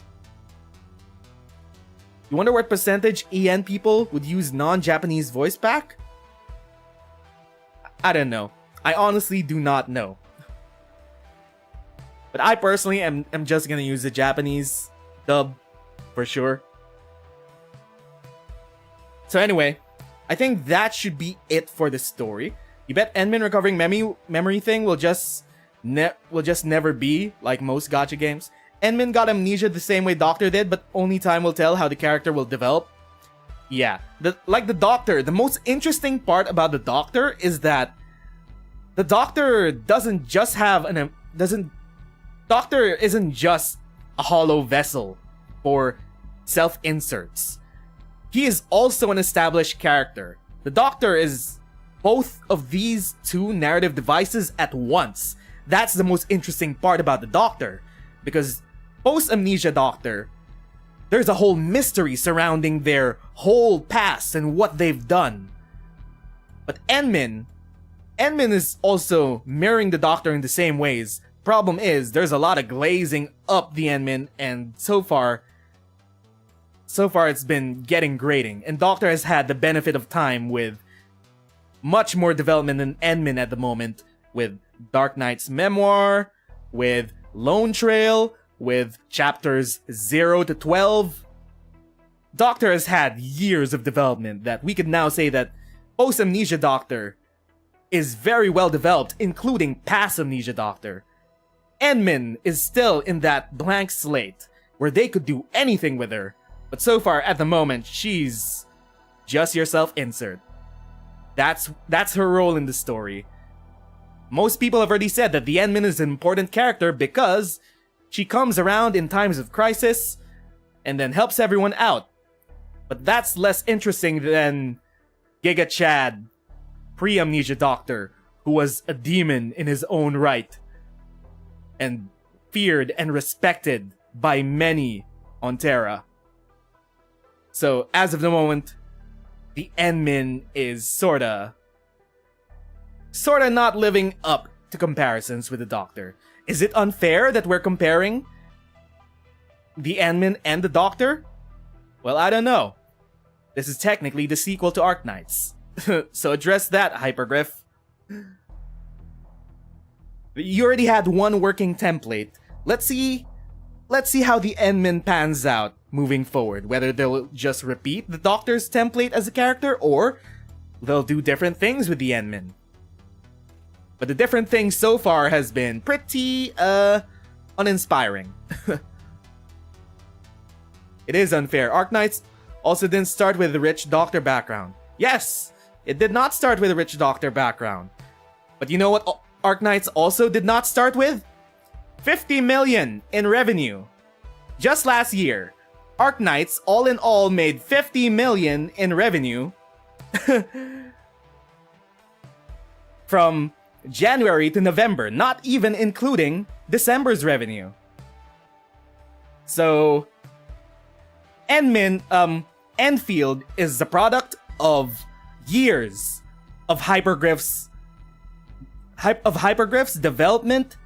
You wonder what percentage EN people would use non-Japanese voice pack? I don't know. I honestly do not know. But I personally am just gonna use the Japanese dub, for sure. So anyway, I think that should be it for the story. You bet Enmin recovering memory thing will just never be like most gacha games. Enmin got amnesia the same way Doctor did, but only time will tell how the character will develop. Yeah, like the Doctor, the most interesting part about the Doctor is that the Doctor doesn't just have Doctor isn't just a hollow vessel for self-inserts. He is also an established character. The Doctor is both of these two narrative devices at once. That's the most interesting part about the Doctor, because post-amnesia Doctor, there's a whole mystery surrounding their whole past and what they've done. But Enmin is also mirroring the Doctor in the same ways. Problem is, there's a lot of glazing up the Enmin, and so far it's been getting grating, and Doctor has had the benefit of time with much more development than Enmin at the moment, with Dark Knight's memoir, with Lone Trail, with chapters 0 to 12. Doctor has had years of development that we could now say that post-amnesia Doctor is very well developed, including past amnesia Doctor. Enmin is still in that blank slate where they could do anything with her, but so far at the moment she's just yourself insert. That's her role in the story. Most people have already said that the Enmin is an important character because she comes around in times of crisis and then helps everyone out. But that's less interesting than Giga Chad, pre-amnesia Doctor, who was a demon in his own right and feared and respected by many on Terra. So as of the moment, the Enmin is sorta not living up to comparisons with the Doctor. Is it unfair that we're comparing the Enmin and the Doctor? Well, I don't know. This is technically the sequel to Arknights. So address that, Hypergriff. You already had one working template. Let's see how the Enmin pans out moving forward. Whether they'll just repeat the Doctor's template as a character, or they'll do different things with the Enmin. But the different things so far has been pretty, uninspiring. It is unfair. Arknights also didn't start with a rich Doctor background. Yes, it did not start with a rich Doctor background. But you know what Arknights also did not start with? 50 million in revenue. Just last year, Arknights all in all made 50 million in revenue from January to November, not even including December's revenue. So Endfield is the product of years of Hypergriff's development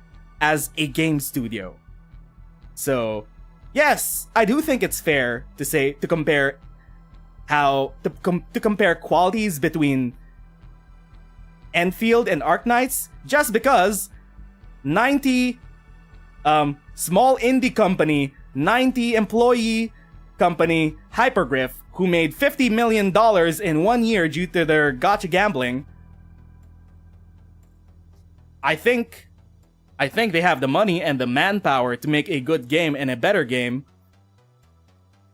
as a game studio. So yes, I do think it's fair to compare qualities between Endfield and Arknights, just because 90 small indie company, 90 employee company Hypergriff, who made $50 million in 1 year due to their gacha gambling, I think they have the money and the manpower to make a good game and a better game.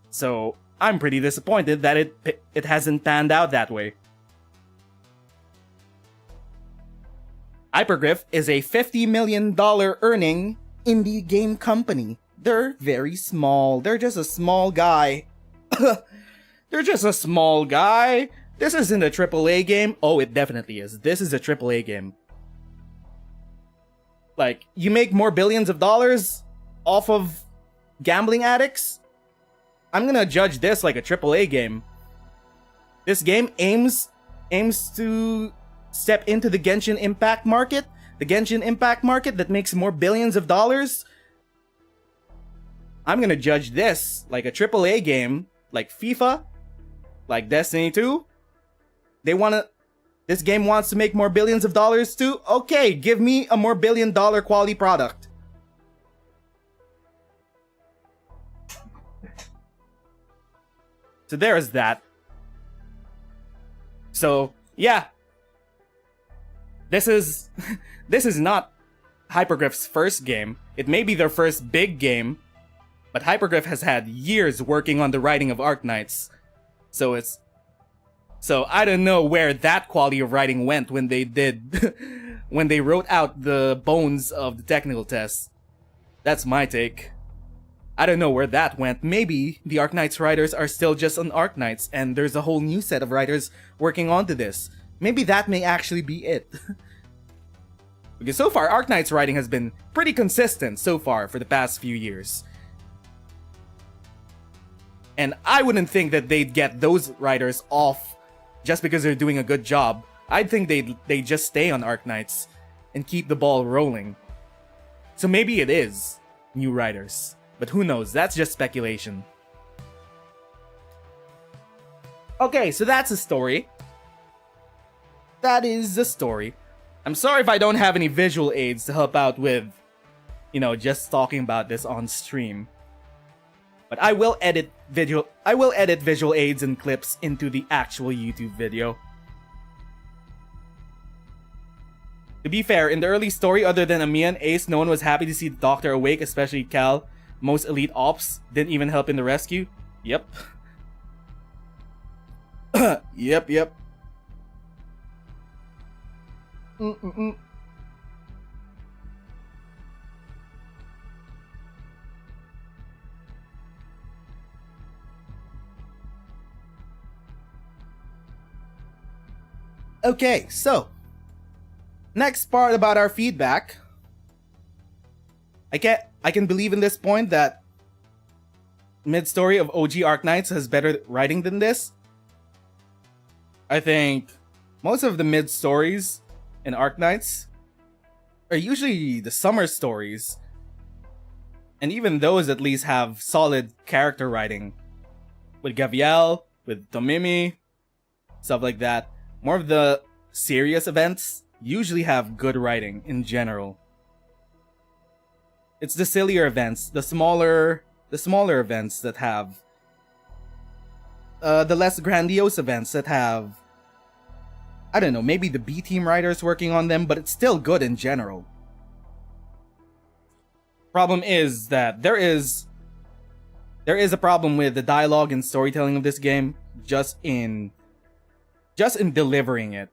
So I'm pretty disappointed that it hasn't panned out that way. Hypergriff is a $50 million earning indie game company. They're very small. They're just a small guy. They're just a small guy. This isn't a AAA game. Oh, it definitely is. This is a AAA game. Like, you make more billions of dollars off of gambling addicts? I'm gonna judge this like a AAA game. This game aims to step into the Genshin Impact market. The Genshin Impact market that makes more billions of dollars. I'm gonna judge this like a AAA game, like FIFA, like Destiny 2. This game wants to make more billions of dollars too? Okay, give me a more billion-dollar quality product. So there is that. So, yeah. This is not Hypergriff's first game. It may be their first big game, but Hypergriff has had years working on the writing of Arknights. So I don't know where that quality of writing went when they wrote out the bones of the technical tests. That's my take. I don't know where that went. Maybe the Arknights writers are still just on Arknights and there's a whole new set of writers working onto this. Maybe that may actually be it. Because so far, Arknights writing has been pretty consistent so far for the past few years. And I wouldn't think that they'd get those writers off just because they're doing a good job. I'd think they'd just stay on Arknights and keep the ball rolling. So maybe it is new writers. But who knows, that's just speculation. Okay, so that's a story. That is the story. I'm sorry if I don't have any visual aids to help out with, just talking about this on stream. But I will edit visual aids and clips into the actual YouTube video. To be fair, in the early story, other than Amiya and Ace, no one was happy to see the Doctor awake, especially Cal. Most elite ops didn't even help in the rescue. Yep. Yep. Okay, so next part about our feedback. I can believe in this point that mid-story of OG Arknights has better writing than this. I think most of the mid-stories in Arknights are usually the summer stories. And even those at least have solid character writing. With Gaviel, with Tomimi, stuff like that. More of the serious events usually have good writing in general. It's the sillier events, the smaller events that have the less grandiose events that have, I don't know, maybe the B team writers working on them, but it's still good in general. Problem is that there is a problem with the dialogue and storytelling of this game just in delivering it.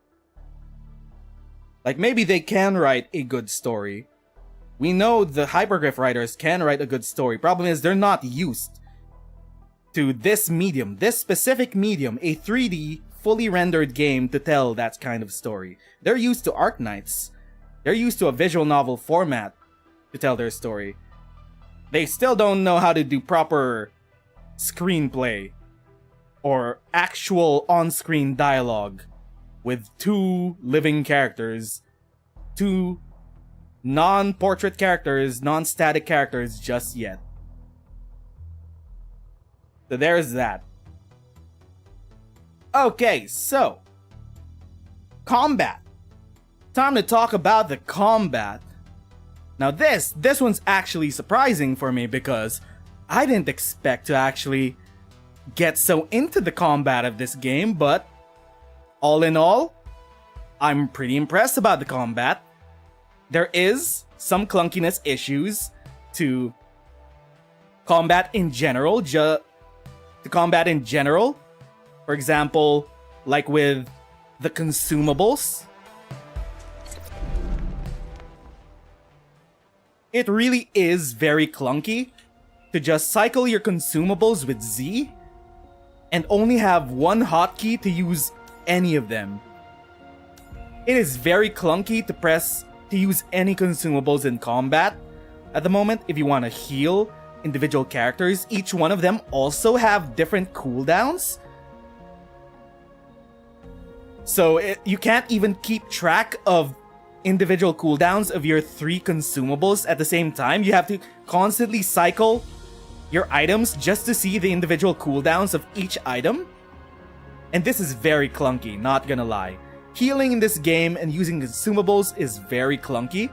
Like, maybe they can write a good story. We know the Hypergriff writers can write a good story. Problem is, they're not used to this medium, this specific medium, a 3D, fully rendered game to tell that kind of story. They're used to Arknights. They're used to a visual novel format to tell their story. They still don't know how to do proper screenplay or actual on-screen dialogue with two living characters, two non-portrait characters, non-static characters just yet. So there's that. Okay, so combat. Time to talk about the combat. Now this one's actually surprising for me because I didn't expect to actually get so into the combat of this game, but all in all, I'm pretty impressed about the combat. There is some clunkiness issues to combat in general. For example, like with the consumables. It really is very clunky to just cycle your consumables with Z and only have one hotkey to use any of them. It is very clunky to use any consumables in combat. At the moment, if you want to heal individual characters, each one of them also have different cooldowns. So you can't even keep track of individual cooldowns of your 3 consumables at the same time. You have to constantly cycle your items just to see the individual cooldowns of each item. And this is very clunky, not gonna lie. Healing in this game and using consumables is very clunky.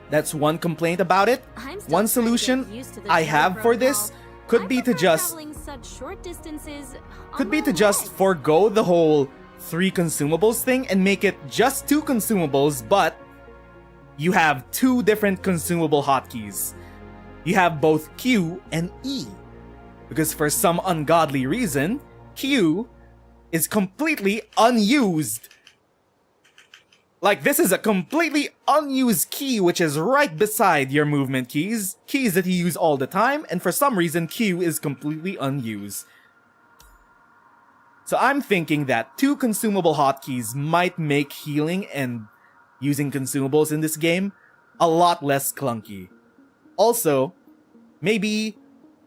That's one complaint about it. One solution I have for this could be to just forgo the whole 3 consumables thing and make it just 2 consumables, but you have 2 different consumable hotkeys. You have both Q and E. Because for some ungodly reason, Q is completely unused. Like, this is a completely unused key which is right beside your movement keys that you use all the time, and for some reason Q is completely unused. So I'm thinking that 2 consumable hotkeys might make healing and using consumables in this game a lot less clunky. Also, maybe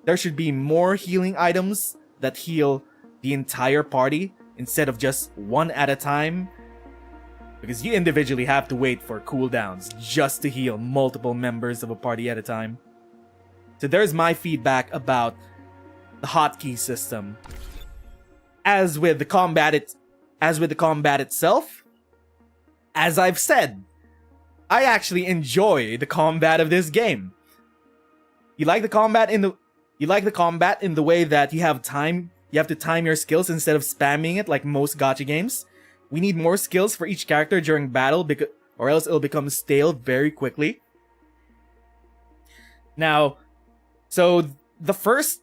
there should be more healing items that heal the entire party instead of just one at a time. Because you individually have to wait for cooldowns just to heal multiple members of a party at a time. So there's my feedback about the hotkey system. As with the combat itself, as I've said, I actually enjoy the combat of this game. You like the combat in the way that you have to time your skills instead of spamming it like most gacha games. We need more skills for each character during battle or else it'll become stale very quickly. Now, so the first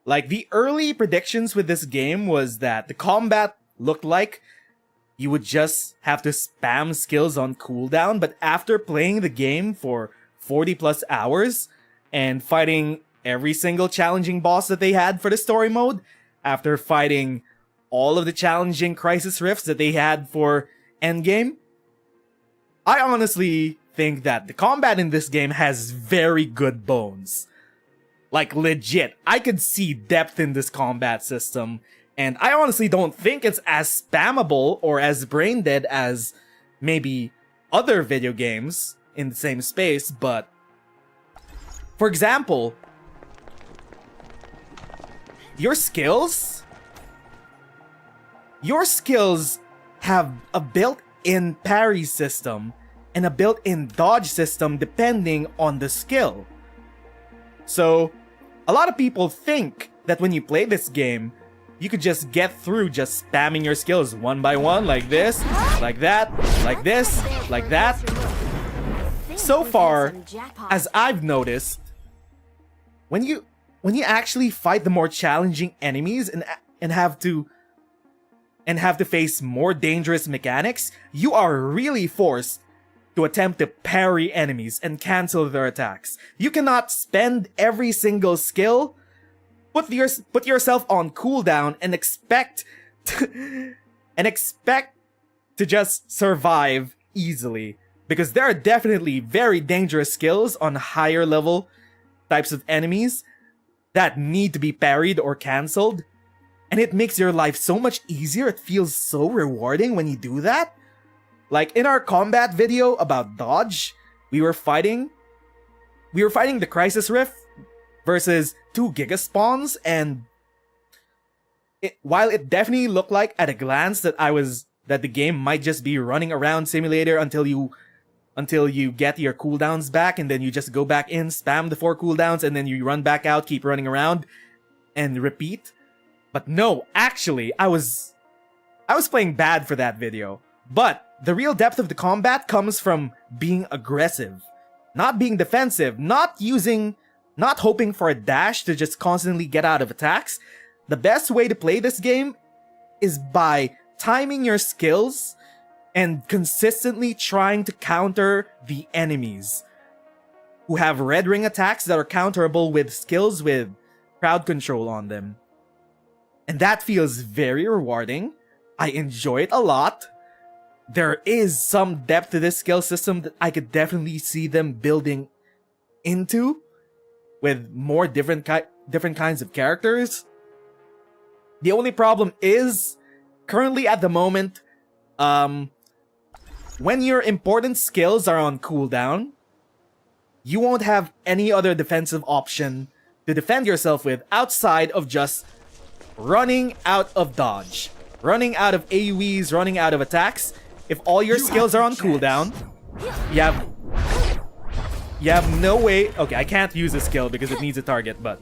like the early predictions with this game was that the combat looked like you would just have to spam skills on cooldown, but after playing the game for 40 plus hours and fighting every single challenging boss that they had for the story mode, after fighting all of the challenging crisis rifts that they had for endgame, I honestly think that the combat in this game has very good bones. Like, legit, I could see depth in this combat system, and I honestly don't think it's as spammable or as brain dead as maybe other video games in the same space, but for example, your skills have a built-in parry system and a built-in dodge system depending on the skill. So, a lot of people think that when you play this game, you could just get through just spamming your skills one by one, like this, like that, like this, like that. So far, as I've noticed, when you actually fight the more challenging enemies and have to face more dangerous mechanics, you are really forced to attempt to parry enemies and cancel their attacks. You cannot spend every single skill, put yourself on cooldown and expect to just survive easily, because there are definitely very dangerous skills on higher level types of enemies that need to be parried or cancelled, and it makes your life so much easier. It feels so rewarding when you do that. Like in our combat video about dodge, we were fighting the Crisis Rift versus 2 Giga Spawns, and while it definitely looked like at a glance that the game might just be running around simulator until you get your cooldowns back, and then you just go back in, spam the 4 cooldowns, and then you run back out, keep running around, and repeat. But no, actually, I was playing bad for that video. But the real depth of the combat comes from being aggressive, not being defensive, not hoping for a dash to just constantly get out of attacks. The best way to play this game is by timing your skills and consistently trying to counter the enemies who have red ring attacks that are counterable with skills with crowd control on them. And that feels very rewarding. I enjoy it a lot. There is some depth to this skill system that I could definitely see them building into with more different kinds of characters. The only problem is, currently at the moment, when your important skills are on cooldown, you won't have any other defensive option to defend yourself with outside of just running out of dodge, running out of AoEs, running out of attacks. If all your skills are on cooldown, you have no way... Okay, I can't use a skill because it needs a target, but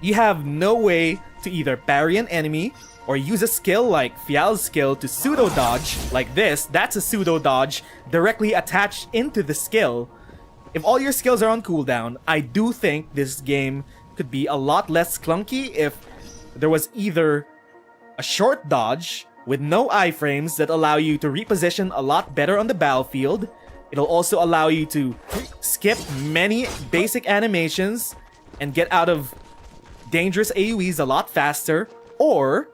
you have no way to either parry an enemy or use a skill like Fial's skill to pseudo dodge, like this. That's a pseudo dodge directly attached into the skill. If all your skills are on cooldown, I do think this game could be a lot less clunky if there was either a short dodge with no iframes that allow you to reposition a lot better on the battlefield. It'll also allow you to skip many basic animations and get out of dangerous AoEs a lot faster, or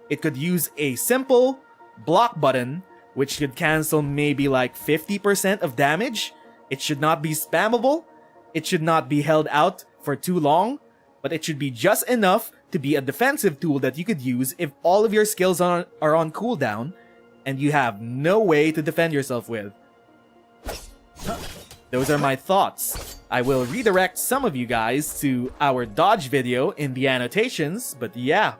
it could use a simple block button which could cancel maybe like 50% of damage. It should not be spammable, it should not be held out for too long, but it should be just enough to be a defensive tool that you could use if all of your skills are on cooldown and you have no way to defend yourself with. Those are my thoughts. I will redirect some of you guys to our dodge video in the annotations, but yeah.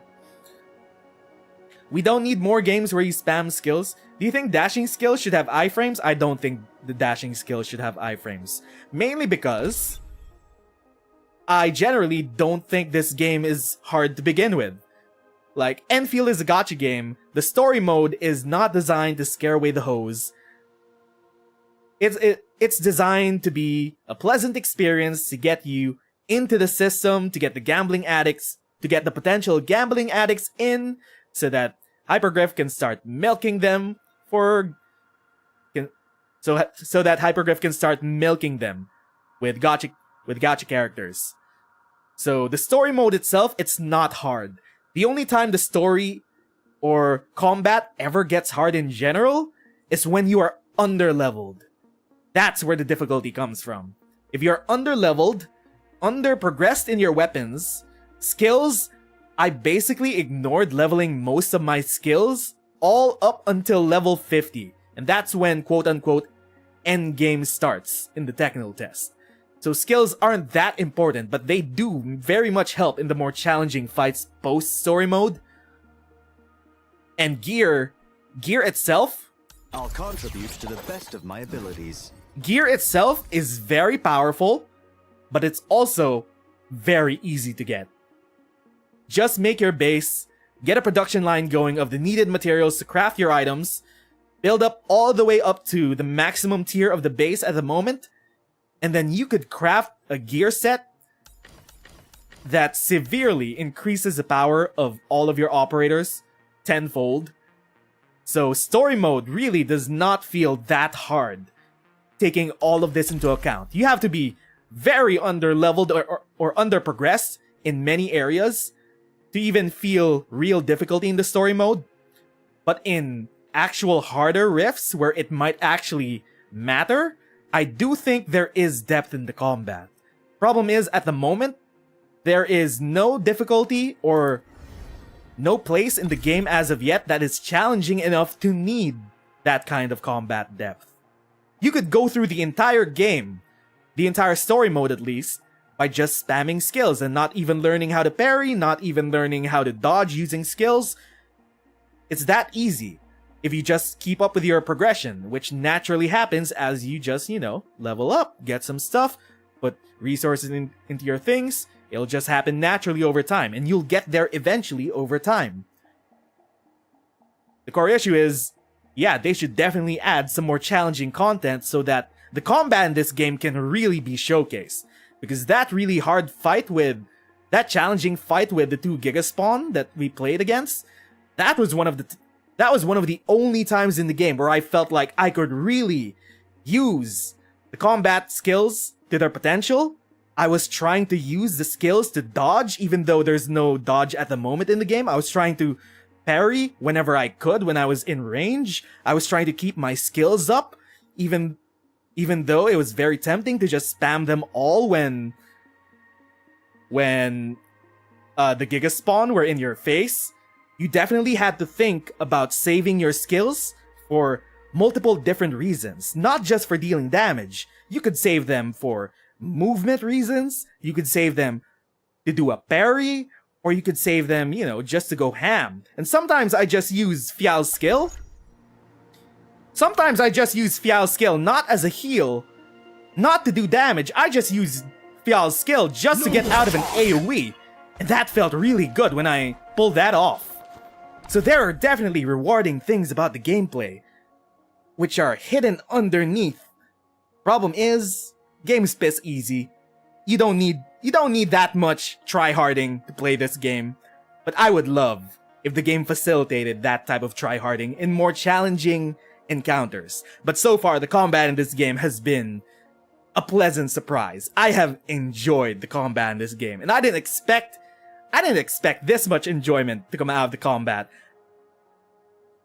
We don't need more games where you spam skills. Do you think dashing skills should have iframes? I don't think the dashing skills should have iframes. Mainly because I generally don't think this game is hard to begin with. Like, Endfield is a gacha game. The story mode is not designed to scare away the hoes. It's designed to be a pleasant experience to get you into the system, to get the gambling addicts, to get the potential gambling addicts in, so that Hypergriff can start milking them so that Hypergriff can start milking them with gacha characters. So the story mode itself, it's not hard. The only time the story or combat ever gets hard in general is when you are underleveled. That's where the difficulty comes from. If you're underleveled, under-progressed in your weapons, skills, I basically ignored leveling most of my skills all up until level 50. And that's when quote-unquote endgame starts in the technical test. So skills aren't that important, but they do very much help in the more challenging fights post-story mode. And gear itself, I'll contribute to the best of my abilities. Gear itself is very powerful, but it's also very easy to get. Just make your base, get a production line going of the needed materials to craft your items, build up all the way up to the maximum tier of the base at the moment, and then you could craft a gear set that severely increases the power of all of your operators tenfold. So story mode really does not feel that hard, taking all of this into account. You have to be very under-leveled or under-progressed in many areas to even feel real difficulty in the story mode. But in actual harder rifts where it might actually matter, I do think there is depth in the combat. Problem is, at the moment, there is no difficulty or no place in the game as of yet that is challenging enough to need that kind of combat depth. You could go through the entire game, the entire story mode at least, by just spamming skills and not even learning how to parry, not even learning how to dodge using skills. It's that easy if you just keep up with your progression, which naturally happens as you just, level up, get some stuff, put resources into your things. It'll just happen naturally over time, and you'll get there eventually over time. The core issue is, yeah, they should definitely add some more challenging content so that the combat in this game can really be showcased. Because that really hard fight that challenging fight with the 2 Giga Spawn that we played against, that was one of the only times in the game where I felt like I could really use the combat skills to their potential. I was trying to use the skills to dodge, even though there's no dodge at the moment in the game. I was trying to parry whenever I could when I was in range. I was trying to keep my skills up, even though it was very tempting to just spam them all when the Giga Spawn were in your face. You definitely had to think about saving your skills for multiple different reasons, not just for dealing damage. You could save them for movement reasons, you could save them to do a parry, or you could save them, just to go ham. And sometimes I just use Fial's skill. Sometimes I just use Fial's skill not as a heal, not to do damage. I just use Fial's skill just to get out of an AoE. And that felt really good when I pulled that off. So there are definitely rewarding things about the gameplay, which are hidden underneath. Problem is, game's piss easy. You don't need that much tryharding to play this game. But I would love if the game facilitated that type of tryharding in more challenging encounters. But so far, the combat in this game has been a pleasant surprise. I have enjoyed the combat in this game, and I didn't expect this much enjoyment to come out of the combat.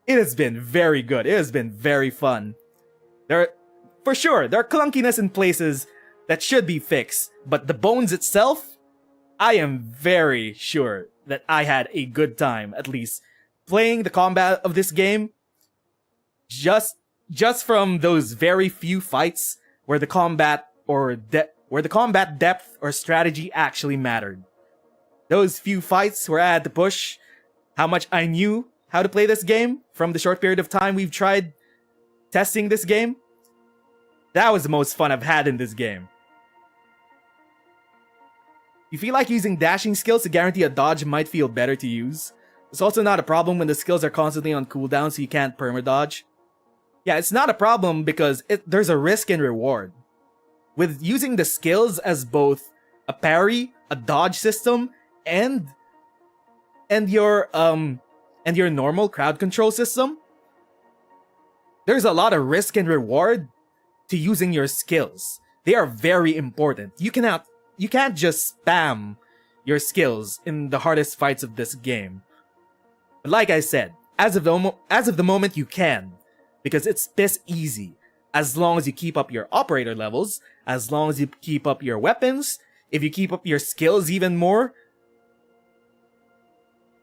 It has been very good. It has been very fun. For sure, there are clunkiness in places that should be fixed, but the bones itself, I am very sure that I had a good time, at least, playing the combat of this game. Just from those very few fights where the combat depth or strategy actually mattered. Those few fights where I had to push how much I knew how to play this game from the short period of time we've tried testing this game, that was the most fun I've had in this game. You feel like using dashing skills to guarantee a dodge might feel better to use. It's also not a problem when the skills are constantly on cooldown so you can't perma-dodge. Yeah, it's not a problem because there's a risk and reward. With using the skills as both a parry, a dodge system, and your normal crowd control system, there's a lot of risk and reward to using your skills. They are very important. You can't just spam your skills in the hardest fights of this game. But like I said, as of the moment you can, because it's piss easy. As long as you keep up your operator levels, as long as you keep up your weapons, if you keep up your skills even more,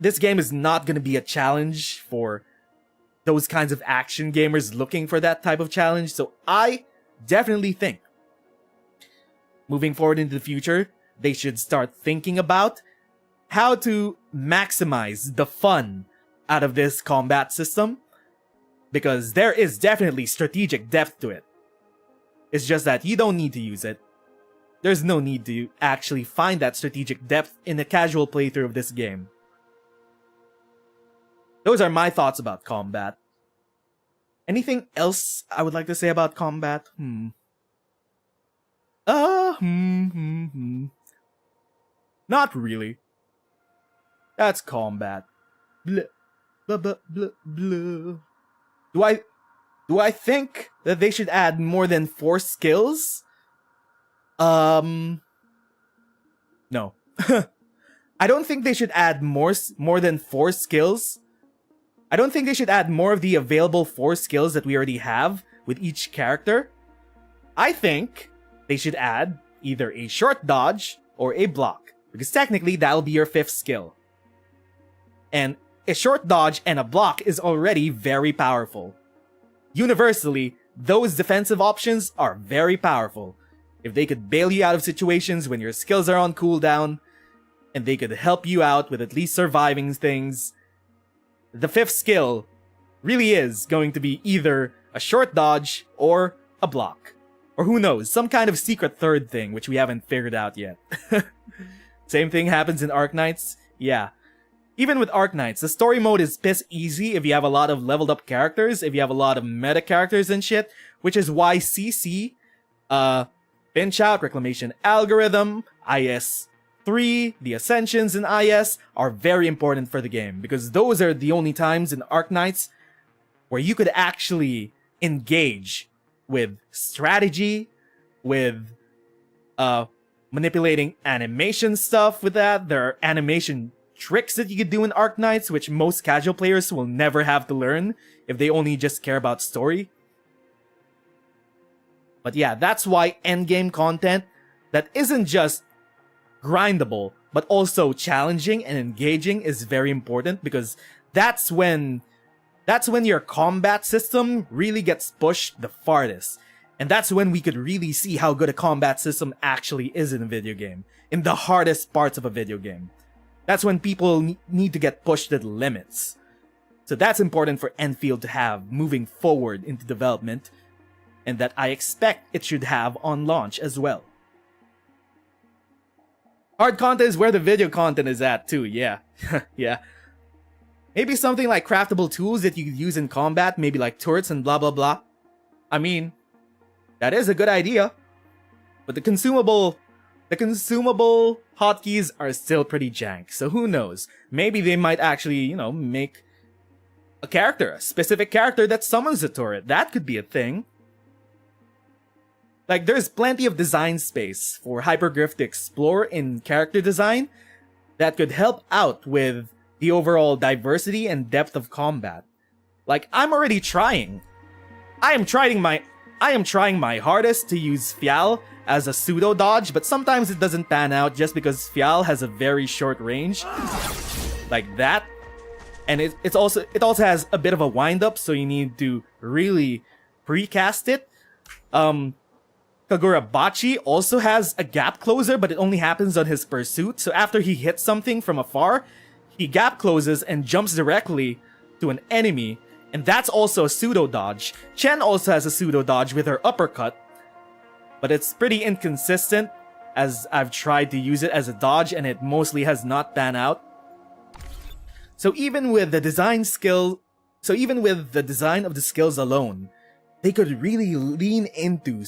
this game is not going to be a challenge for those kinds of action gamers looking for that type of challenge. So I definitely think, moving forward into the future, they should start thinking about how to maximize the fun out of this combat system, because there is definitely strategic depth to it. It's just that you don't need to use it. There's no need to actually find that strategic depth in a casual playthrough of this game. Those are my thoughts about combat. Anything else I would like to say about combat? Not really. That's combat. Blah, blah, blah, blah, blah. Do I think that they should add more than 4 skills? No. I don't think they should add more than 4 skills. I don't think they should add more of the available 4 skills that we already have with each character. I think they should add either a short dodge or a block, because technically that'll be your 5th skill. And a short dodge and a block is already very powerful. Universally, those defensive options are very powerful. If they could bail you out of situations when your skills are on cooldown, and they could help you out with at least surviving things, the 5th skill really is going to be either a short dodge or a block. Or who knows, some kind of secret third thing which we haven't figured out yet. Same thing happens in Arknights. Yeah. Even with Arknights, the story mode is piss easy if you have a lot of leveled up characters, if you have a lot of meta characters and shit, which is why CC, Pinch Out, Reclamation Algorithm, IS-3, the Ascensions in IS are very important for the game, because those are the only times in Arknights where you could actually engage with strategy, with manipulating animation stuff with that. There are animation tricks that you could do in Arknights, which most casual players will never have to learn if they only just care about story. But yeah, that's why endgame content that isn't just grindable, but also challenging and engaging is very important, because that's when your combat system really gets pushed the farthest. And that's when we could really see how good a combat system actually is in a video game, in the hardest parts of a video game. That's when people need to get pushed to the limits. So that's important for Endfield to have moving forward into development, and that I expect it should have on launch as well. Hard content is where the video content is at too, yeah. Yeah. Maybe something like craftable tools that you could use in combat, maybe like turrets and blah blah blah. I mean, that is a good idea. But the consumable hotkeys are still pretty jank, so who knows? Maybe they might actually, make a specific character that summons a turret. That could be a thing. Like, there's plenty of design space for Hypergriff to explore in character design that could help out with the overall diversity and depth of combat. Like, I'm already trying. I am trying my hardest to use Fial as a pseudo dodge, but sometimes it doesn't pan out just because Fial has a very short range. Like that. And it also has a bit of a wind up, so you need to really precast it. Kagurabachi also has a gap closer, but it only happens on his pursuit. So after he hits something from afar, he gap closes and jumps directly to an enemy, and that's also a pseudo dodge. Chen also has a pseudo dodge with her uppercut, but it's pretty inconsistent as I've tried to use it as a dodge and it mostly has not panned out. So even with the design of the skills alone, they could really lean into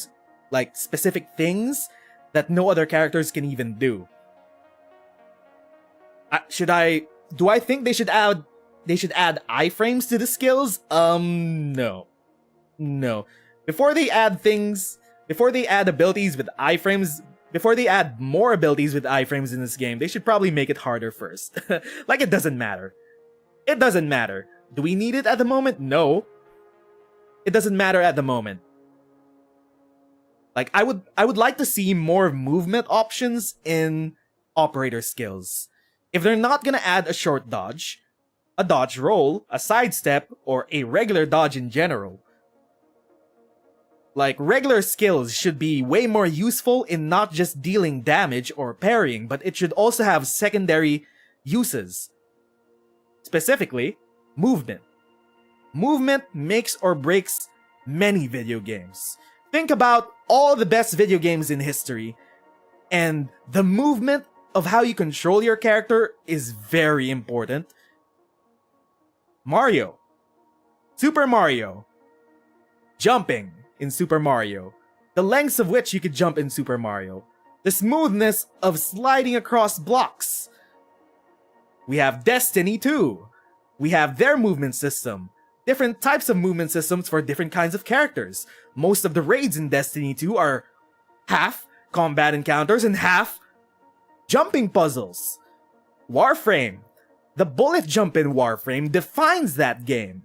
like specific things that no other characters can even do. Do I think they should add iframes to the skills? No. Before they add abilities with iframes, before they add more abilities with iframes in this game, they should probably make it harder first. Like, it doesn't matter. It doesn't matter. Do we need it at the moment? No. It doesn't matter at the moment. Like, I would like to see more movement options in operator skills. If they're not gonna add a short dodge, a dodge roll, a sidestep, or a regular dodge in general, like, regular skills should be way more useful in not just dealing damage or parrying, but it should also have secondary uses. Specifically, movement. Movement makes or breaks many video games. Think about all the best video games in history, and the movement of how you control your character is very important. Mario. Super Mario. Jumping in Super Mario. The lengths of which you could jump in Super Mario. The smoothness of sliding across blocks. We have Destiny 2. We have their movement system. Different types of movement systems for different kinds of characters. Most of the raids in Destiny 2 are half combat encounters and half jumping puzzles. Warframe. The bullet jump in Warframe defines that game.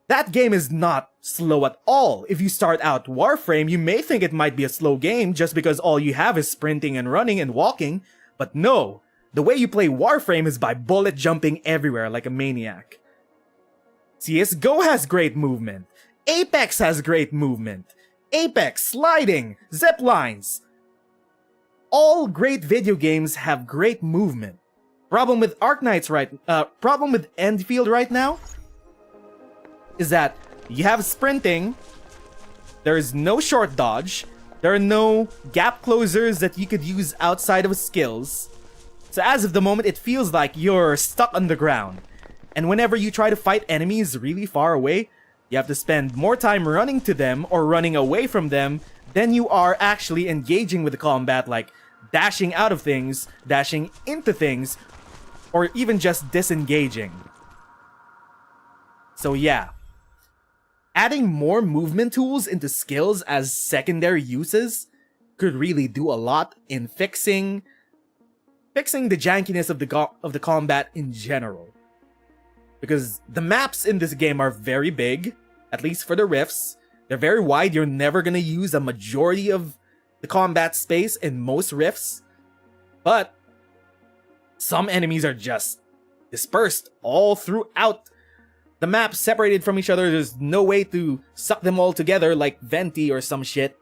That game is not slow at all. If you start out Warframe, you may think it might be a slow game just because all you have is sprinting and running and walking, but no. The way you play Warframe is by bullet jumping everywhere like a maniac. CSGO has great movement. Apex has great movement. Apex, sliding, zip lines. All great video games have great movement. Problem with problem with Endfield right now is that you have sprinting, there is no short dodge, there are no gap closers that you could use outside of skills. So as of the moment, it feels like you're stuck on the ground. And whenever you try to fight enemies really far away, you have to spend more time running to them or running away from them than you are actually engaging with the combat, like dashing out of things, dashing into things, or even just disengaging. So yeah. Adding more movement tools into skills as secondary uses could really do a lot in fixing the jankiness of the combat in general. Because the maps in this game are very big, at least for the rifts. They're very wide. You're never gonna use a majority of the combat space in most rifts. But some enemies are just dispersed all throughout the map, separated from each other. There's no way to suck them all together like Venti or some shit.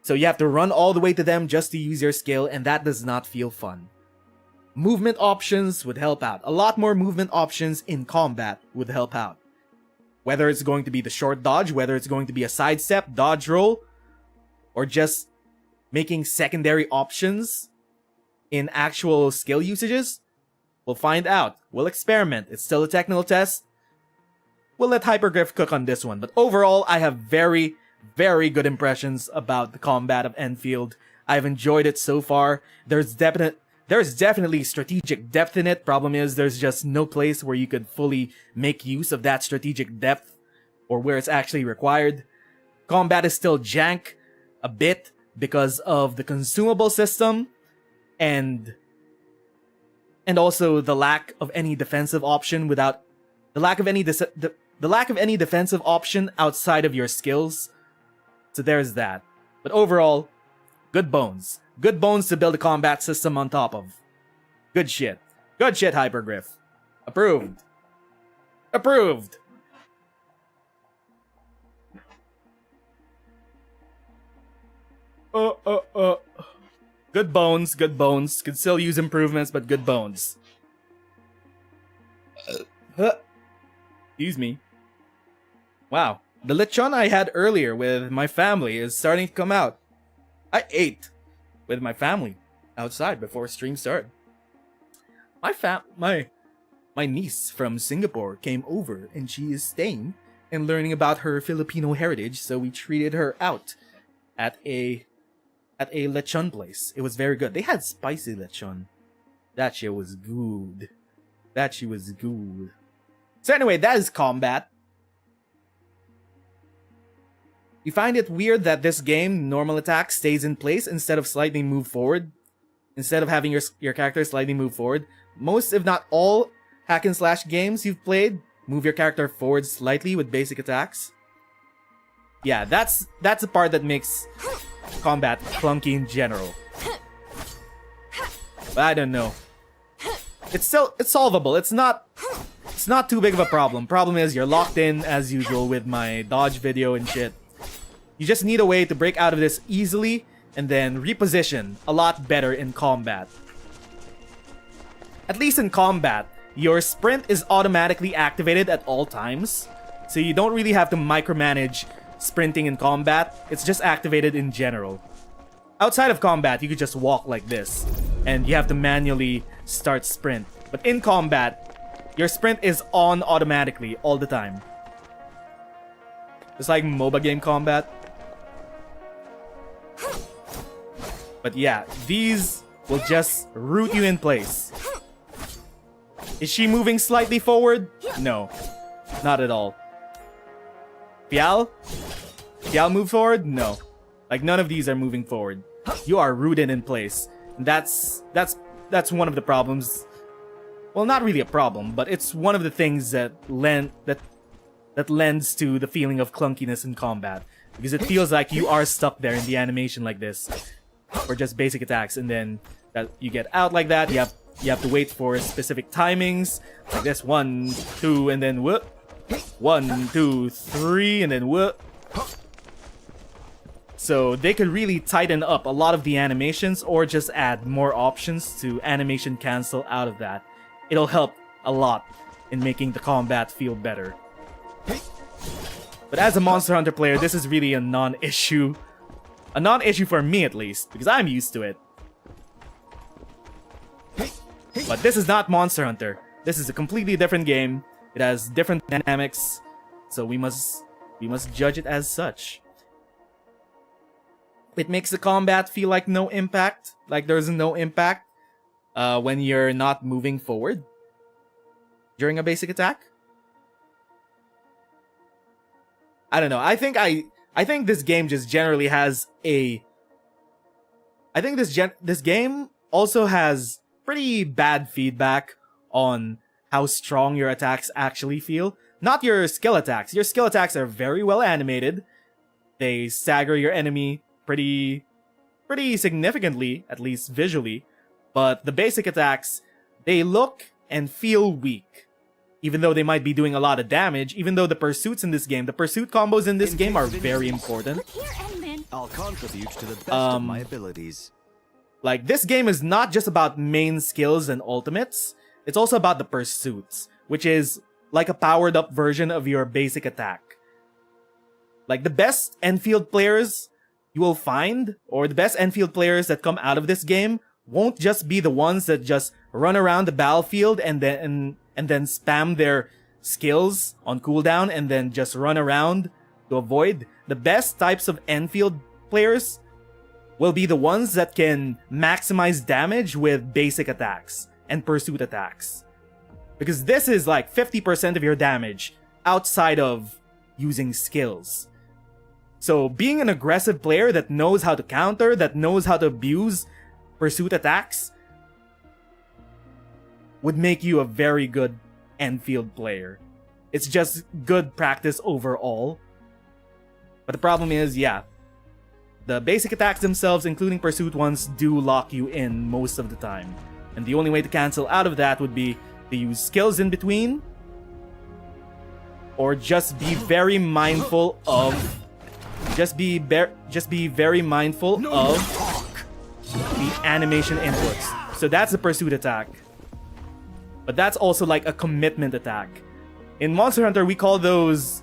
So you have to run all the way to them just to use your skill, and that does not feel fun. Movement options would help out. A lot more movement options in combat would help out. Whether it's going to be the short dodge, whether it's going to be a sidestep, dodge roll, or just making secondary options in actual skill usages, we'll find out. We'll experiment. It's still a technical test. We'll let Hypergriff cook on this one. But overall, I have very, very good impressions about the combat of Endfield. I've enjoyed it so far. There's definitely strategic depth in it. Problem is, there's just no place where you could fully make use of that strategic depth, or where it's actually required. Combat is still jank a bit because of the consumable system and also the lack of any defensive option the lack of any defensive option outside of your skills. So there's that. But overall, good bones. Good bones to build a combat system on top of. Good shit. Good shit, Hypergriff. Approved. Approved. Good bones, good bones. Could still use improvements, but good bones. Excuse me. Wow, the lechon I had earlier with my family is starting to come out. I ate with my family outside before stream started. My niece from Singapore came over and she is staying and learning about her Filipino heritage, so we treated her out at a lechon place. It was very good. They had spicy lechon. That shit was good. That shit was good. So anyway, that is combat. You find it weird that this game, normal attack stays in place instead of slightly move forward? Instead of having your character slightly move forward? Most, if not all, hack and slash games you've played move your character forward slightly with basic attacks. Yeah, that's the part that makes combat clunky in general. But I don't know. It's solvable. It's not too big of a problem. Problem is you're locked in as usual with my dodge video and shit. You just need a way to break out of this easily and then reposition a lot better in combat. At least in combat, your sprint is automatically activated at all times, so you don't really have to micromanage sprinting in combat. It's just activated in general. Outside of combat, you could just walk like this, and you have to manually start sprint. But in combat, your sprint is on automatically all the time. It's like MOBA game combat. But yeah, these will just root you in place. Is she moving slightly forward? No, not at all. Pial? Pial move forward? No. Like, none of these are moving forward. You are rooted in place. And that's one of the problems. Well, not really a problem, but it's one of the things that lends to the feeling of clunkiness in combat. Because it feels like you are stuck there in the animation like this. Or just basic attacks, and then that you get out like that. You have to wait for specific timings, like this 1, 2, and then whoop. 1, 2, 3, and then whoop. So they could really tighten up a lot of the animations, or just add more options to animation cancel out of that. It'll help a lot in making the combat feel better. But as a Monster Hunter player, this is really a non-issue. A non-issue for me, at least, because I'm used to it. But this is not Monster Hunter. This is a completely different game. It has different dynamics, so we must judge it as such. It makes the combat feel like no impact, like there's no impact when you're not moving forward during a basic attack. I don't know. I think this game just generally has a... I think this game also has pretty bad feedback on how strong your attacks actually feel. Not your skill attacks. Your skill attacks are very well animated. They stagger your enemy pretty significantly, at least visually. But the basic attacks, they look and feel weak. Even though they might be doing a lot of damage, even though the pursuits in this game, the pursuit combos in this game are very important. Look here, Edmund. I'll contribute to the best of my abilities. Like, this game is not just about main skills and ultimates, it's also about the pursuits, which is like a powered up version of your basic attack. Like, the best Endfield players you will find, or the best Endfield players that come out of this game, won't just be the ones that just run around the battlefield and then spam their skills on cooldown and then just run around to avoid. The best types of Endfield players will be the ones that can maximize damage with basic attacks and pursuit attacks. Because this is like 50% of your damage outside of using skills. So being an aggressive player that knows how to counter, that knows how to abuse pursuit attacks, would make you a very good Endfield player. It's just good practice overall. But the problem is, yeah, the basic attacks themselves, including pursuit ones, do lock you in most of the time. And the only way to cancel out of that would be to use skills in between, or just be very mindful of... Just be very mindful of the animation inputs. So that's the pursuit attack. But that's also like a commitment attack. In Monster Hunter, we call those...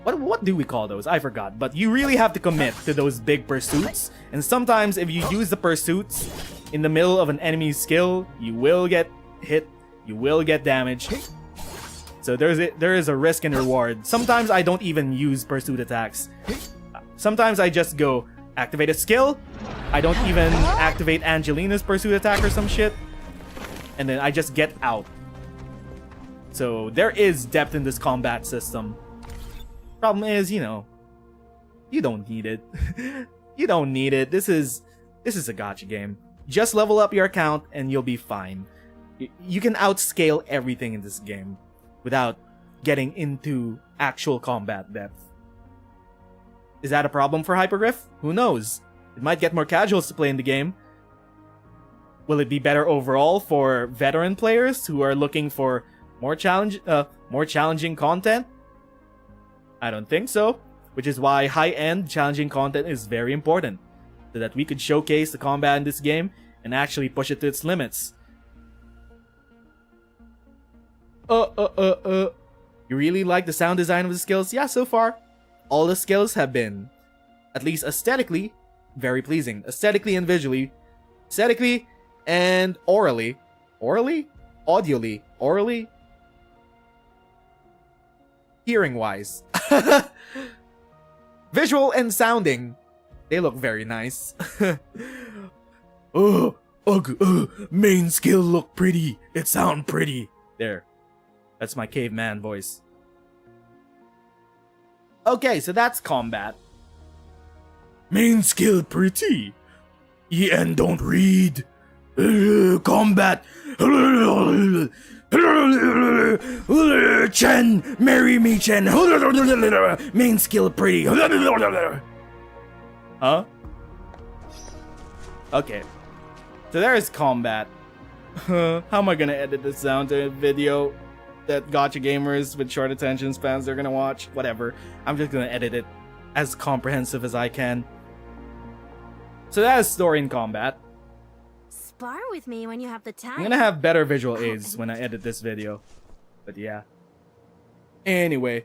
What do we call those? I forgot. But you really have to commit to those big pursuits. And sometimes if you use the pursuits in the middle of an enemy's skill, you will get hit, you will get damaged. So there is a risk and reward. Sometimes I don't even use pursuit attacks. Sometimes I just go activate a skill. I don't even activate Angelina's pursuit attack or some shit. And then I just get out. So there is depth in this combat system. Problem is, you know, you don't need it. You don't need it. This is a gacha game. Just level up your account and you'll be fine. You can outscale everything in this game without getting into actual combat depth. Is that a problem for Hypergriff? Who knows? It might get more casuals to play in the game. Will it be better overall for veteran players who are looking for more challenging content? I don't think so, which is why high-end challenging content is very important, so that we could showcase the combat in this game and actually push it to its limits. You really like the sound design of the skills? Yeah, so far. All the skills have been, at least aesthetically, very pleasing. Aesthetically and visually. Aesthetically and orally. Orally? Audially. Orally? Hearing-wise. Visual and sounding. They look very nice. Main skill look pretty. It sound pretty. There. That's my caveman voice. Okay, so that's combat. Main skill pretty. EN don't read. Combat. Chen, marry me, Chen. Main skill pretty. Huh? Okay. So there is combat. How am I gonna edit this down to a video that gacha gamers with short attention spans are gonna watch? Whatever. I'm just gonna edit it as comprehensive as I can. So that is story and combat. Spar with me when you have the time. I'm gonna have better visual aids when I edit this video. But yeah. Anyway.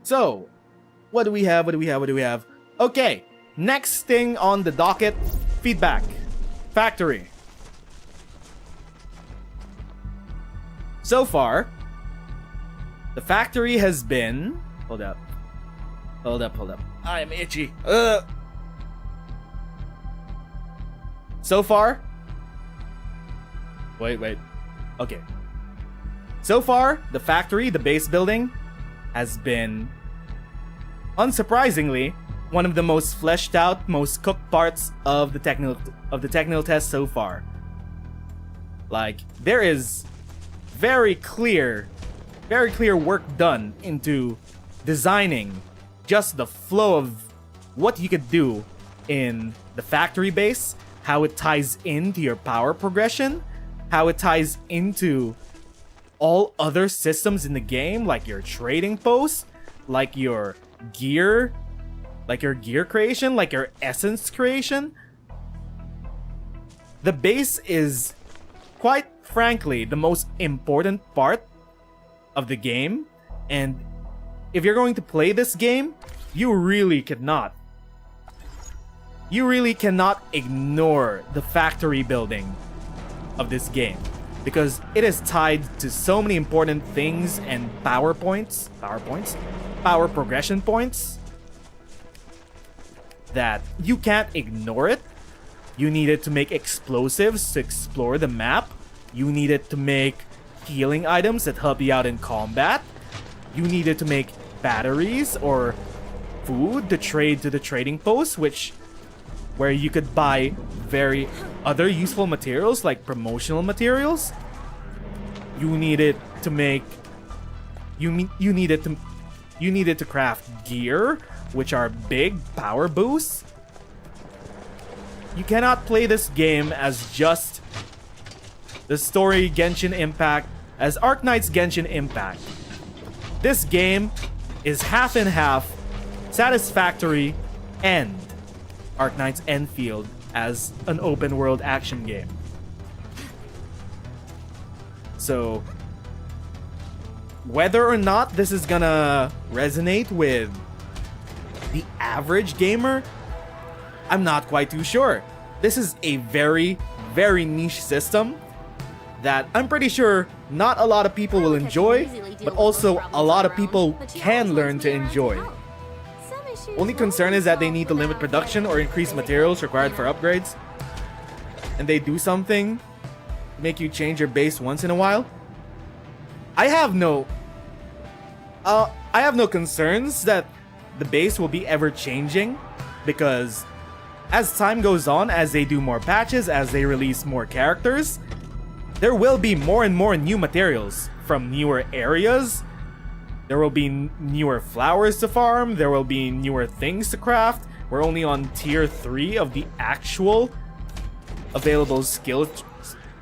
So, what do we have? Okay, next thing on the docket. Feedback. Factory. So far, the factory has been... Hold up. I am itchy. So far... Wait. Okay. So far, the factory, the base building, has been, unsurprisingly, one of the most fleshed out, most cooked parts of the technical test so far. Like, there is very clear work done into designing just the flow of what you could do in the factory base, how it ties into your power progression, how it ties into all other systems in the game, like your trading post, like your gear creation, like your essence creation. The base is, quite frankly, the most important part of the game, and if you're going to play this game, you really cannot ignore the factory building of this game, because it is tied to so many important things and power progression points, that you can't ignore it. You needed to make explosives to explore the map. You needed to make healing items that help you out in combat. You needed to make batteries or food to trade to the trading post, where you could buy other useful materials like promotional materials. You needed to craft gear, which are big power boosts. You cannot play this game as just the story Genshin Impact, as Arknights Genshin Impact. This game is half and half Satisfactory and Arknights Endfield as an open world action game. So, whether or not this is gonna resonate with the average gamer, I'm not quite too sure. This is a very, very niche system that I'm pretty sure not a lot of people will enjoy, but also a lot of people can learn to enjoy. Only concern is that they need to limit production or increase materials required for upgrades. And they do something to make you change your base once in a while. I have no concerns that the base will be ever changing, because as time goes on, as they do more patches, as they release more characters, there will be more and more new materials from newer areas. There will be newer flowers to farm. There will be newer things to craft. We're only on tier 3 of the actual available skill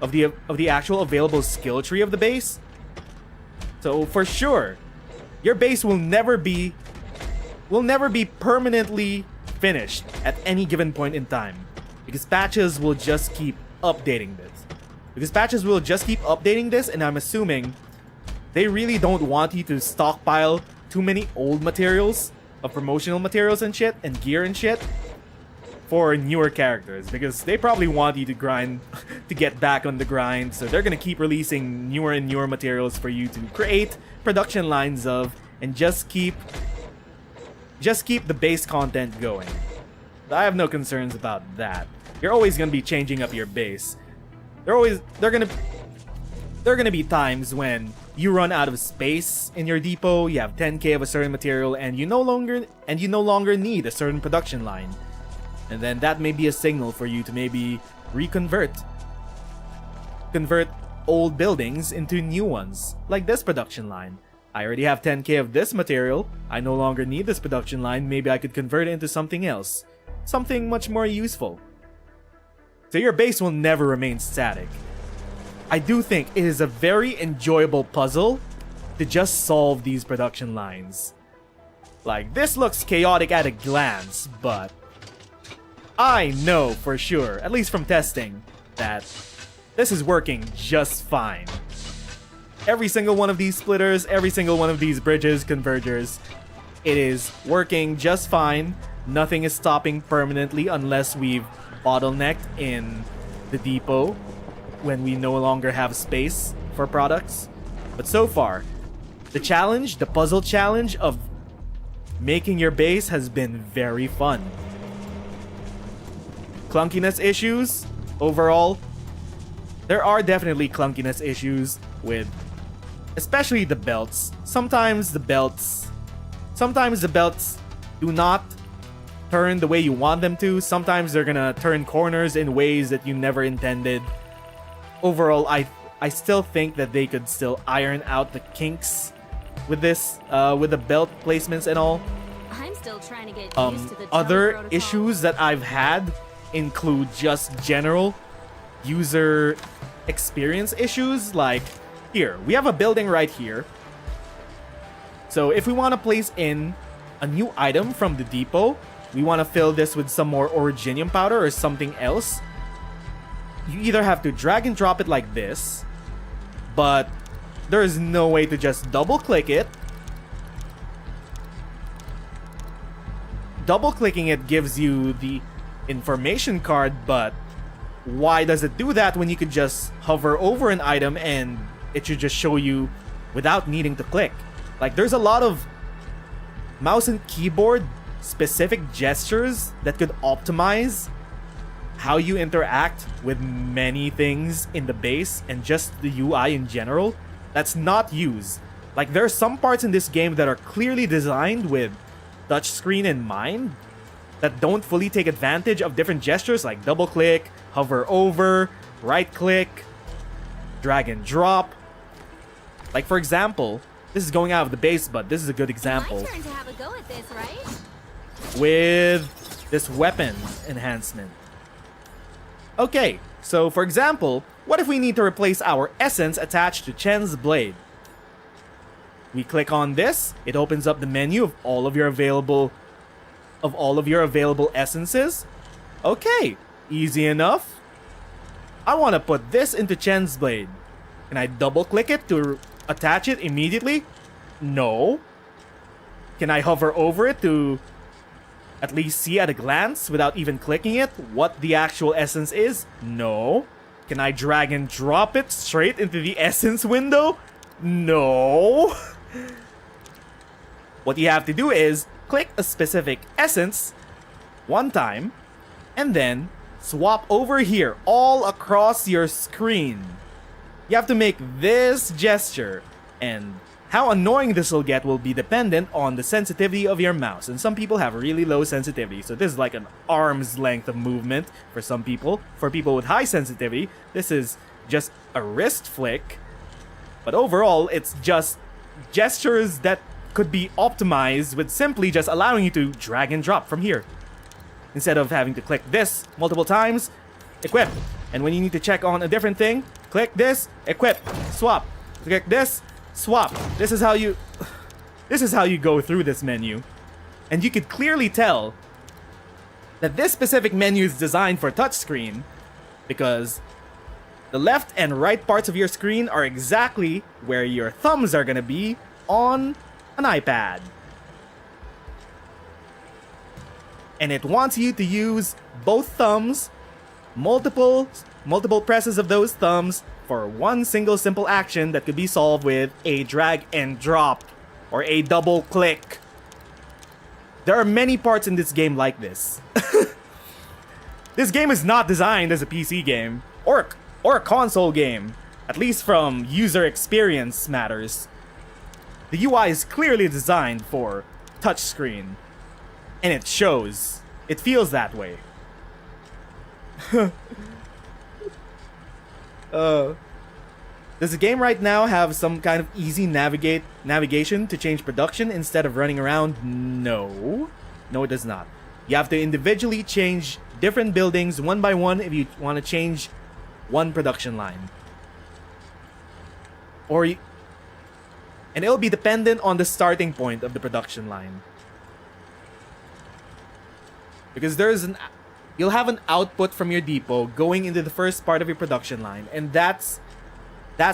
of the actual available skill tree of the base. So for sure, your base will never be permanently finished at any given point in time, because patches will just keep updating this. And I'm assuming they really don't want you to stockpile too many old materials of promotional materials and shit and gear and shit for newer characters, because they probably want you to grind to get back on the grind. So they're gonna keep releasing newer and newer materials for you to create production lines of, and just keep the base content going. I have no concerns about that. You're always gonna be changing up your base. They're gonna be times when you run out of space in your depot, you have 10k of a certain material, and you no longer need a certain production line. And then that may be a signal for you to maybe convert old buildings into new ones, like this production line. I already have 10k of this material, I no longer need this production line, maybe I could convert it into something else. Something much more useful. So your base will never remain static. I do think it is a very enjoyable puzzle to just solve these production lines. Like, this looks chaotic at a glance, but I know for sure, at least from testing, that this is working just fine. Every single one of these splitters, every single one of these bridges, convergers, it is working just fine. Nothing is stopping permanently unless we've bottlenecked in the depot when we no longer have space for products. But so far, the puzzle challenge of making your base has been very fun. Clunkiness issues, overall, there are definitely clunkiness issues with especially the belts. Sometimes the belts do not turn the way you want them to. Sometimes they're gonna turn corners in ways that you never intended. Overall, I still think that they could still iron out the kinks with this, with the belt placements and all. I'm still trying to get used to the Other protocol. issues that I've had include just general user experience issues. Like, here, we have a building right here. So if we want to place in a new item from the depot, we want to fill this with some more originium powder or something else, you either have to drag and drop it like this, but there is no way to just double click it. Double clicking it gives you the information card, but why does it do that when you could just hover over an item and it should just show you without needing to click? Like, there's a lot of mouse and keyboard specific gestures that could optimize how you interact with many things in the base and just the UI in general that's not used. Like, there are some parts in this game that are clearly designed with touchscreen in mind that don't fully take advantage of different gestures like double click, hover over, right click, drag and drop. Like, for example, this is going out of the base, but this is a good example My turn to have a go at this, right? with this weapon enhancement. Okay, so for example, what if we need to replace our essence attached to Chen's blade? We click on this, it opens up the menu of all of your available essences. Okay, Easy enough. I want to put this into Chen's blade. Can I double click it to attach it immediately? No. Can I hover over it to at least see at a glance without even clicking it what the actual essence is? No. Can I drag and drop it straight into the essence window? No. What you have to do is click a specific essence one time and then swap over here all across your screen. You have to make this gesture, and how annoying this will get will be dependent on the sensitivity of your mouse, and some people have really low sensitivity, so this is like an arm's length of movement for some people. For people with high sensitivity, this is just a wrist flick, but overall it's just gestures that could be optimized with simply just allowing you to drag and drop from here. Instead of having to click this multiple times, equip. And when you need to check on a different thing, click this, equip, swap. Click this, swap. This is how you go through this menu. And you could clearly tell that this specific menu is designed for touchscreen because the left and right parts of your screen are exactly where your thumbs are gonna be on an iPad. And it wants you to use both thumbs, multiple presses of those thumbs for one single simple action that could be solved with a drag and drop or a double click. There are many parts in this game like this. This game is not designed as a PC game or a console game, at least from user experience matters. The UI is clearly designed for touchscreen. And it shows. It feels that way. Does the game right now have some kind of easy navigation to change production instead of running around? No. No, it does not. You have to individually change different buildings one by one if you want to change one production line. And it'll be dependent on the starting point of the production line. Because you'll have an output from your depot going into the first part of your production line, and that's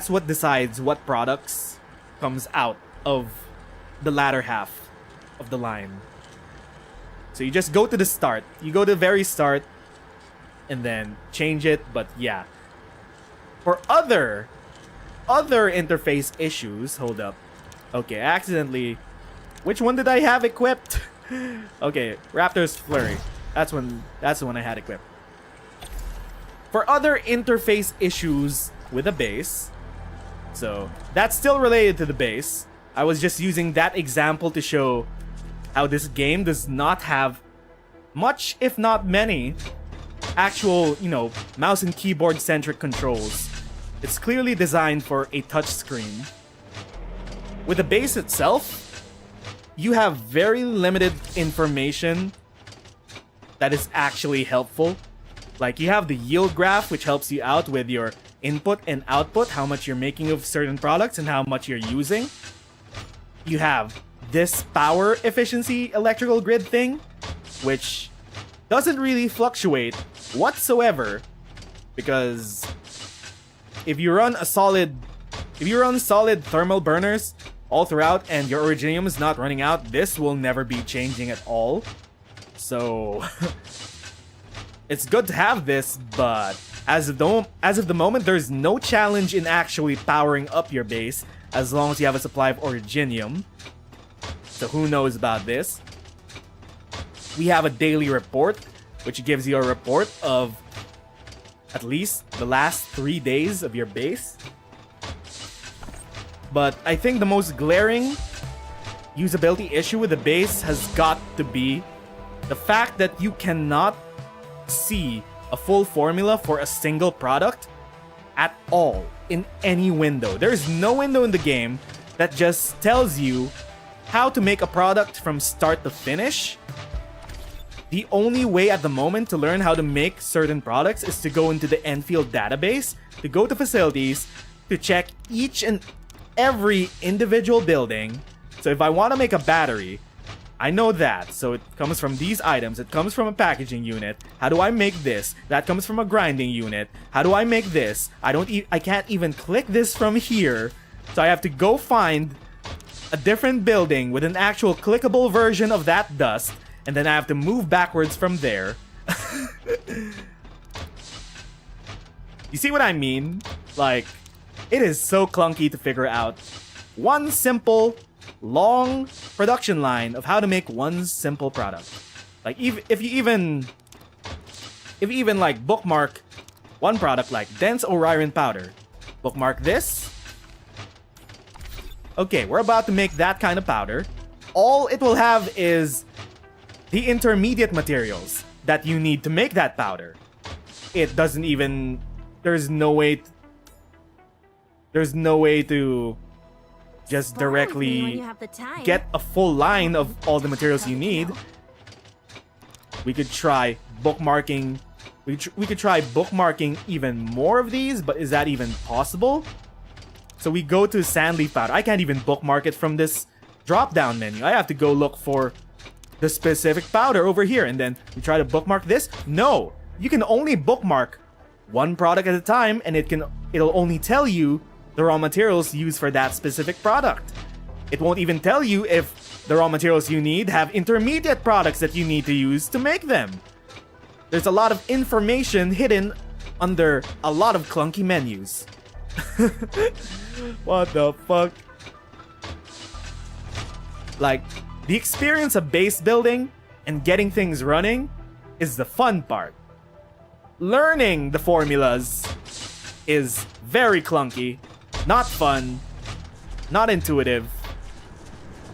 what decides what products comes out of the latter half of the line. So you just go to the start. You go to the very start and then change it, but yeah. For other interface issues, hold up. Okay, accidentally. Which one did I have equipped? Okay, Raptor's Flurry. That's the one I had equipped. For other interface issues with a base, so that's still related to the base. I was just using that example to show how this game does not have much, if not many, actual, mouse and keyboard centric controls. It's clearly designed for a touchscreen. With the base itself, you have very limited information that is actually helpful. Like, you have the yield graph, which helps you out with your input and output, how much you're making of certain products and how much you're using. You have this power efficiency electrical grid thing, which doesn't really fluctuate whatsoever, because if you run solid thermal burners all throughout and your originium is not running out, this will never be changing at all. So it's good to have this, but as of the moment, there's no challenge in actually powering up your base as long as you have a supply of originium. So who knows about this? We have a daily report, which gives you a report of at least the last 3 days of your base. But I think the most glaring usability issue with the base has got to be the fact that you cannot see a full formula for a single product at all in any window. There is no window in the game that just tells you how to make a product from start to finish. The only way at the moment to learn how to make certain products is to go into the Endfield database, to go to facilities, to check each and every individual building. So if I want to make a battery, I know that. So it comes from these items. It comes from a packaging unit. How do I make this? That comes from a grinding unit. How do I make this? I can't even click this from here. So I have to go find a different building with an actual clickable version of that dust, and then I have to move backwards from there. You see what I mean? Like, it is so clunky to figure out one simple, long production line of how to make one simple product. Like, if you even like bookmark one product like dense Orion powder, bookmark this. Okay, we're about to make that kind of powder. All it will have is the intermediate materials that you need to make that powder. It doesn't even... There's no way to just directly get a full line of all the materials you need. We could try bookmarking. We could try bookmarking even more of these, but is that even possible? So we go to sandleaf powder. I can't even bookmark it from this drop-down menu. I have to go look for the specific powder over here, and then we try to bookmark this. No, you can only bookmark one product at a time, and it'll only tell you the raw materials used for that specific product. It won't even tell you if the raw materials you need have intermediate products that you need to use to make them. There's a lot of information hidden under a lot of clunky menus. What the fuck? Like, the experience of base building and getting things running is the fun part. Learning the formulas is very clunky, not fun, not intuitive.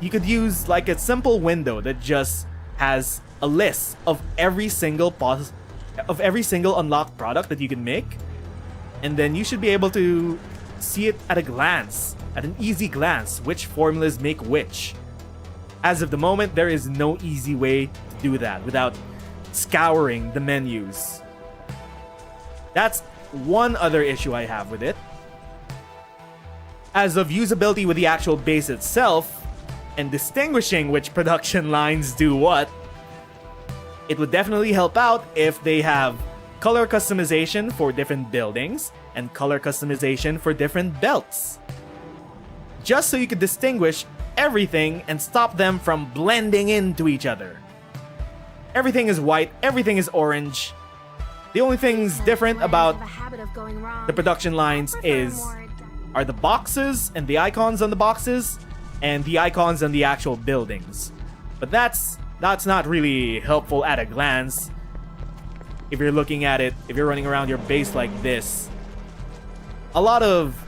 You could use like a simple window that just has a list of every single unlocked product that you can make, and then you should be able to see it at a glance, at an easy glance, which formulas make which. As of the moment, there is no easy way to do that without scouring the menus. That's one other issue I have with it. As of usability with the actual base itself, and distinguishing which production lines do what, it would definitely help out if they have color customization for different buildings and color customization for different belts. Just so you could distinguish everything and stop them from blending into each other. Everything is white, everything is orange. The only things different about the production lines are the boxes and the icons on the boxes and the icons on the actual buildings. But that's not really helpful at a glance. If you're looking at it, if you're running around your base like this, a lot of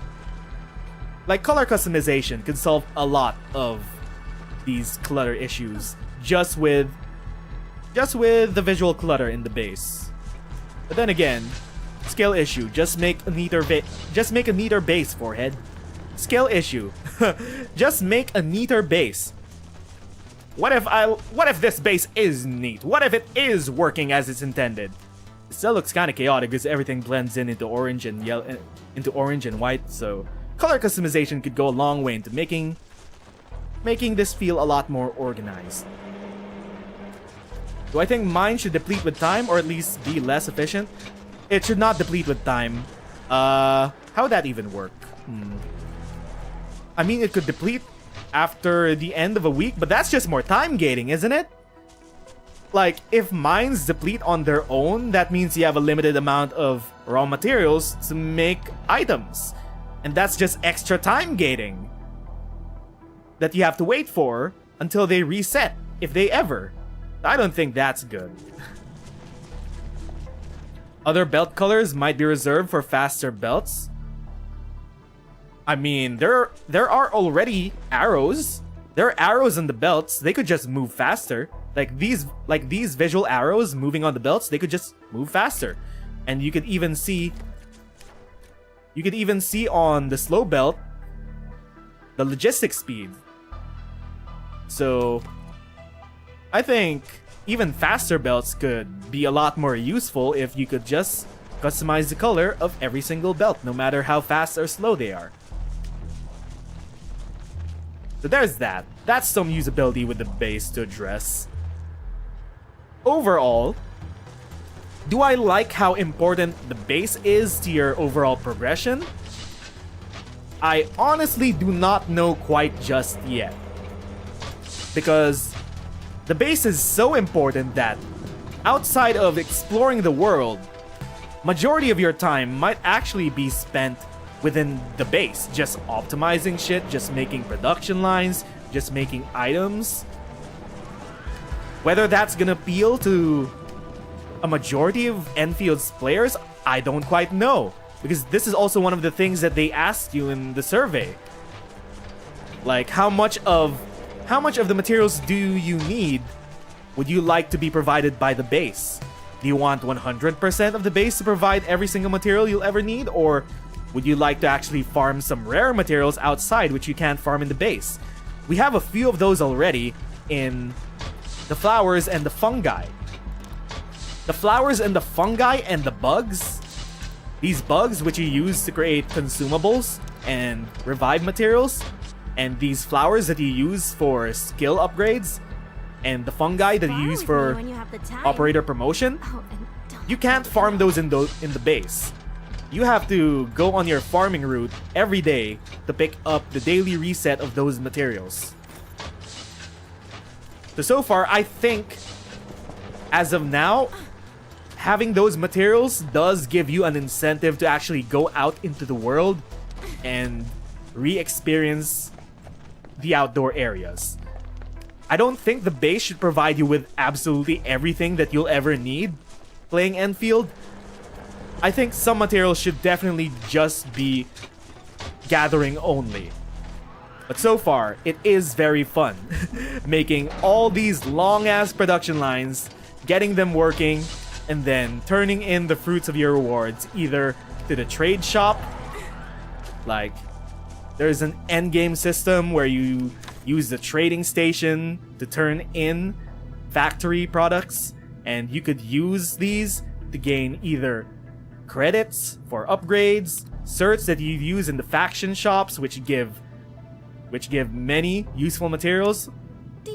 like color customization can solve a lot of these clutter issues just with the visual clutter in the base. But then again, scale issue. Just make a neater base, forehead. Scale issue. Just make a neater base. What if this base is neat? What if it is working as it's intended? It still looks kind of chaotic because everything blends into orange and yellow, into orange and white. So color customization could go a long way into making this feel a lot more organized. Do I think mine should deplete with time, or at least be less efficient? It should not deplete with time. How would that even work? I mean, it could deplete after the end of a week, but that's just more time gating, isn't it? Like, if mines deplete on their own, that means you have a limited amount of raw materials to make items. And that's just extra time gating that you have to wait for until they reset, if they ever. I don't think that's good. Other belt colors might be reserved for faster belts. I mean, there are already arrows. There are arrows on the belts. They could just move faster. Like these visual arrows moving on the belts, they could just move faster. And you could even see on the slow belt the logistics speed. So I think even faster belts could be a lot more useful if you could just customize the color of every single belt, no matter how fast or slow they are. So there's that. That's some usability with the base to address. Overall, do I like how important the base is to your overall progression? I honestly do not know quite just yet. Because the base is so important that outside of exploring the world, majority of your time might actually be spent within the base, just optimizing shit, just making production lines, just making items. Whether that's gonna appeal to a majority of Enfield's players, I don't quite know. Because this is also one of the things that they asked you in the survey. Like, how much of the materials do you need would you like to be provided by the base? Do you want 100% of the base to provide every single material you'll ever need? Or would you like to actually farm some rare materials outside which you can't farm in the base? We have a few of those already in the flowers and the fungi. The flowers and the fungi and the bugs, these bugs which you use to create consumables and revive materials, and these flowers that you use for skill upgrades, and the fungi that you use for operator promotion, you can't farm those in the base. You have to go on your farming route every day to pick up the daily reset of those materials. So far, I think, as of now, having those materials does give you an incentive to actually go out into the world and re-experience the outdoor areas. I don't think the base should provide you with absolutely everything that you'll ever need playing Endfield. I think some materials should definitely just be gathering only. But so far, it is very fun. Making all these long-ass production lines, getting them working, and then turning in the fruits of your rewards either to the trade shop, like there's an endgame system where you use the trading station to turn in factory products, and you could use these to gain either credits for upgrades, certs that you use in the faction shops, which give many useful materials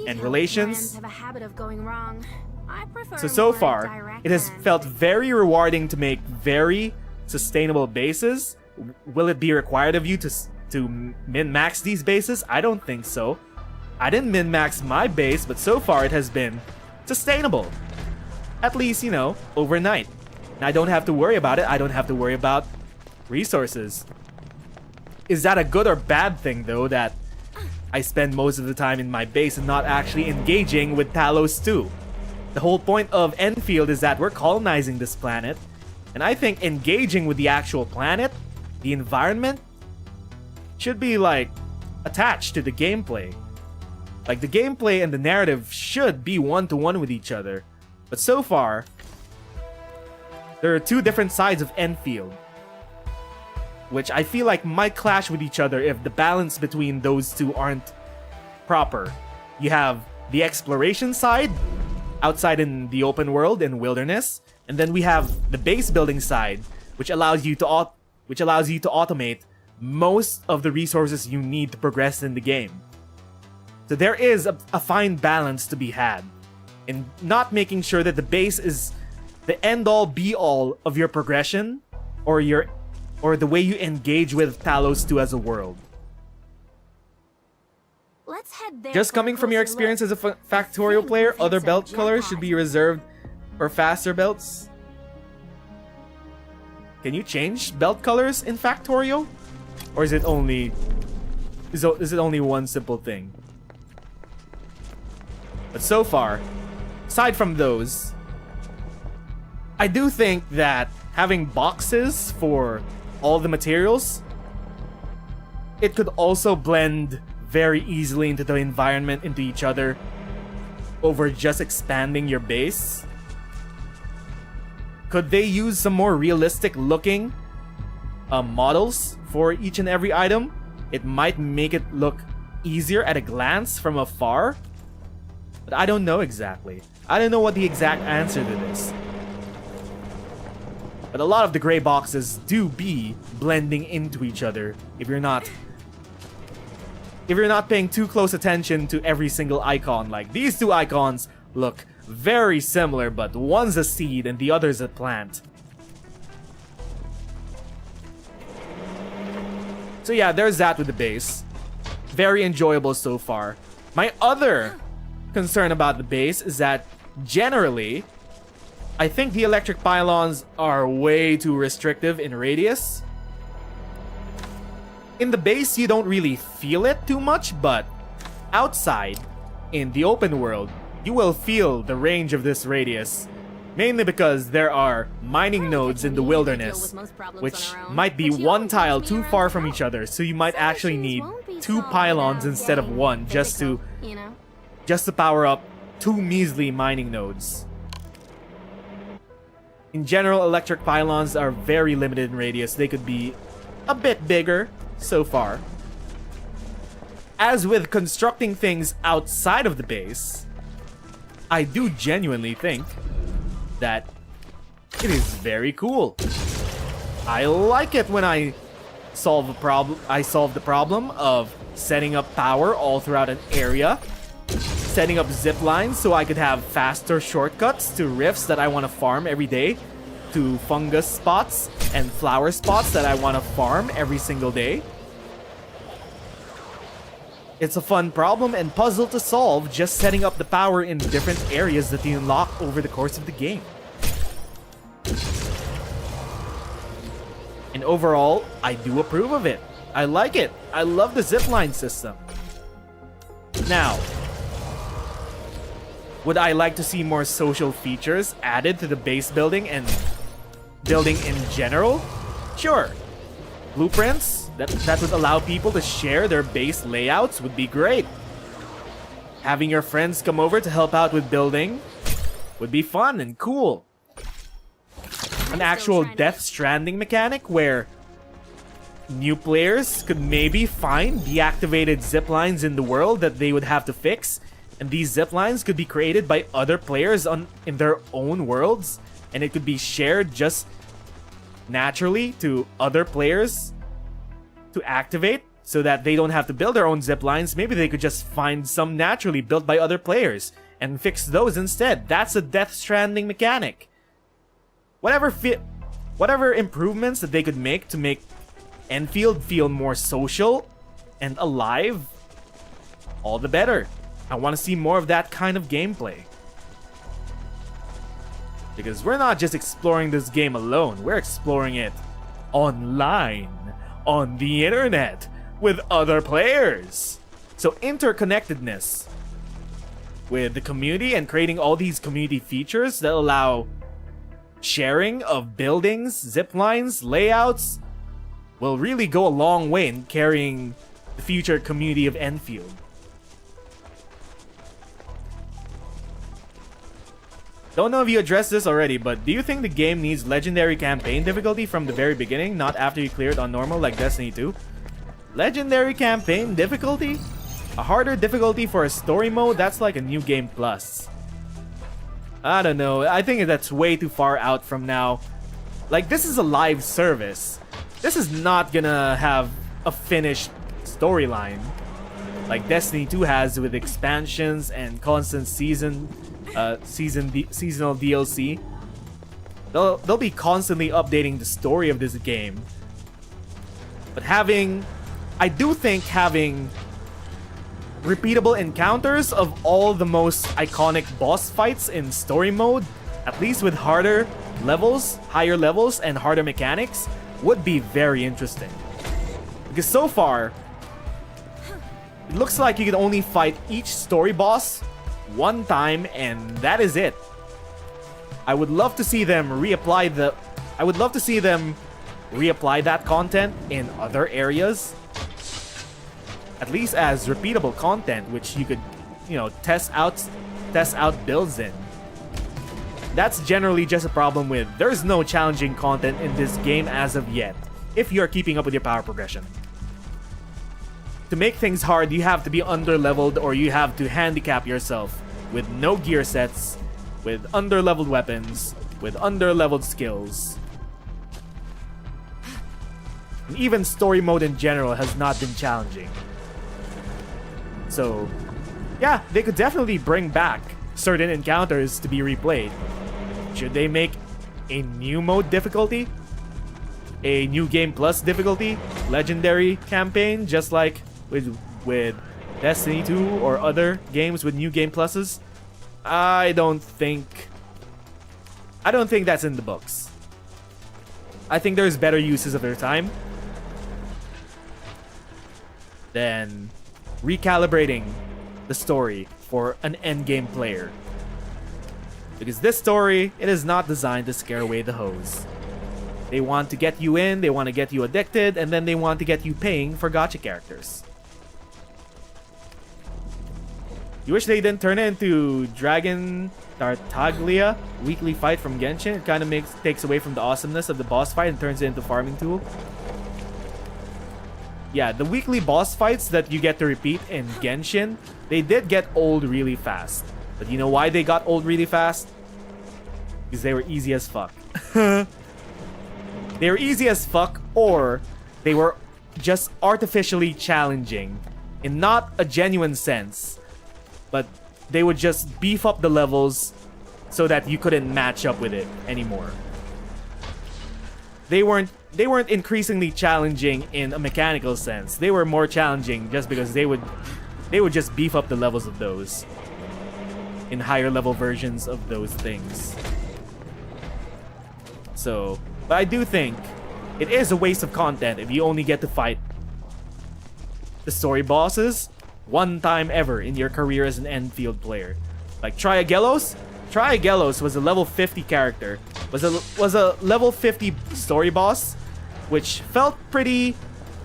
and relations. Have a habit of going wrong. I prefer So more far, direct it has felt answers. very rewarding to make very sustainable bases. Will it be required of you to min-max these bases? I don't think so. I didn't min-max my base, but so far it has been sustainable. At least, overnight. And I don't have to worry about it. I don't have to worry about resources. Is that a good or bad thing, though, that I spend most of the time in my base and not actually engaging with Talos 2? The whole point of Endfield is that we're colonizing this planet, and I think engaging with the actual planet, the environment, should be, attached to the gameplay. Like, the gameplay and the narrative should be one-to-one with each other. But so far, there are two different sides of Endfield, which I feel like might clash with each other if the balance between those two aren't proper. You have the exploration side, outside in the open world and wilderness, and then we have the base building side, which allows you to automate most of the resources you need to progress in the game. So there is a fine balance to be had in not making sure that the base is the end-all be-all of your progression or the way you engage with Talos 2 as a world. Let's head there Just for a coming from your closer experience look. as a Factorial player, Think other it's a belt colors should jetpack. be reserved for faster belts. Can you change belt colors in Factorial? Or is it only one simple thing? But so far, aside from those, I do think that having boxes for all the materials, it could also blend very easily into the environment, into each other, over just expanding your base. Could they use some more realistic looking models for each and every item? It might make it look easier at a glance from afar, but I don't know exactly. I don't know what the exact answer to this. But a lot of the gray boxes do be blending into each other if you're not if you're not paying too close attention to every single icon. Like, these two icons look very similar, but one's a seed and the other's a plant. So yeah, there's that with the base. Very enjoyable so far. My other concern about the base is that generally, I think the electric pylons are way too restrictive in radius. In the base, you don't really feel it too much, but outside, in the open world, you will feel the range of this radius. Mainly because there are mining nodes in the wilderness, which might be one tile too far from each other, so you might actually need two pylons instead of one just to power up two measly mining nodes. In general, electric pylons are very limited in radius. They could be a bit bigger so far. As with constructing things outside of the base, I do genuinely think that it is very cool. I like it when I solve the problem of setting up power all throughout an area, setting up zip lines so I could have faster shortcuts to rifts that I want to farm every day, to fungus spots and flower spots that I want to farm every single day. It's a fun problem and puzzle to solve, just setting up the power in different areas that you unlock over the course of the game. And overall, I do approve of it. I like it. I love the zipline system. Now, would I like to see more social features added to the base building and building in general? Sure. Blueprints that would allow people to share their base layouts would be great. Having your friends come over to help out with building would be fun and cool. An actual Death Stranding mechanic where new players could maybe find deactivated ziplines in the world that they would have to fix, and these ziplines could be created by other players in their own worlds, and it could be shared just naturally to other players to activate so that they don't have to build their own ziplines. Maybe they could just find some naturally built by other players and fix those instead. That's a Death Stranding mechanic. Whatever improvements that they could make to make Endfield feel more social and alive, all the better. I want to see more of that kind of gameplay. Because we're not just exploring this game alone, we're exploring it online, on the internet, with other players. So interconnectedness with the community and creating all these community features that allow sharing of buildings, zip lines, layouts will really go a long way in carrying the future community of Endfield. Don't know if you addressed this already, but do you think the game needs legendary campaign difficulty from the very beginning, not after you clear it on normal like Destiny 2? Legendary campaign difficulty? A harder difficulty for a story mode? That's like a new game plus. I don't know. I think that's way too far out from now. Like, this is a live service. This is not gonna have a finished storyline like Destiny 2 has with expansions and constant seasonal DLC. They'll be constantly updating the story of this game. But I do think having repeatable encounters of all the most iconic boss fights in story mode, at least with higher levels, and harder mechanics, would be very interesting. Because so far, it looks like you can only fight each story boss one time, and that is it. I would love to see them reapply that content in other areas. At least as repeatable content, which you could, test out builds in. That's generally just a problem with there's no challenging content in this game as of yet, if you're keeping up with your power progression. To make things hard, you have to be under-leveled or you have to handicap yourself with no gear sets, with under-leveled weapons, with under-leveled skills. And even story mode in general has not been challenging. So, yeah, they could definitely bring back certain encounters to be replayed. Should they make a new mode difficulty? A new game plus difficulty? Legendary campaign, just like with Destiny 2 or other games with new game pluses? I don't think that's in the books. I think there's better uses of their time than recalibrating the story for an endgame player. Because this story, it is not designed to scare away the hoes. They want to get you in, they want to get you addicted, and then they want to get you paying for gacha characters. You wish they didn't turn it into Dragon Tartaglia weekly fight from Genshin? It kind of takes away from the awesomeness of the boss fight and turns it into farming tool. Yeah, the weekly boss fights that you get to repeat in Genshin, they did get old really fast. But you know why they got old really fast? Because they were easy as fuck. They were easy as fuck, or they were just artificially challenging in not a genuine sense, but they would just beef up the levels so that you couldn't match up with it anymore. They weren't increasingly challenging in a mechanical sense. They were more challenging just because they would just beef up the levels of those in higher level versions of those things. So, but I do think it is a waste of content if you only get to fight the story bosses one time ever in your career as an Endfield player. Like Triagelos was a level 50 character, was a level 50 story boss, which felt pretty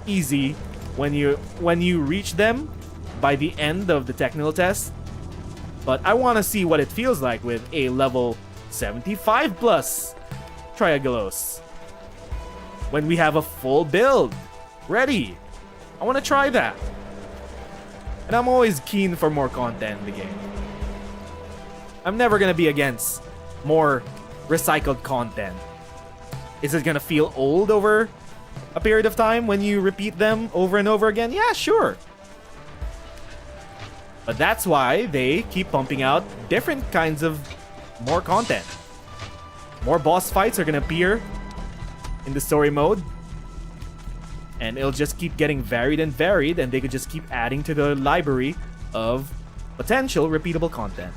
easy when you reach them by the end of the technical test. But I want to see what it feels like with a level 75 plus Triagelos when we have a full build ready. I want to try that. And I'm always keen for more content in the game. I'm never gonna be against more recycled content. Is it gonna feel old over a period of time when you repeat them over and over again? Yeah, sure. But that's why they keep pumping out different kinds of more content. More boss fights are gonna appear in the story mode. And it'll just keep getting varied, and they could just keep adding to the library of potential repeatable content.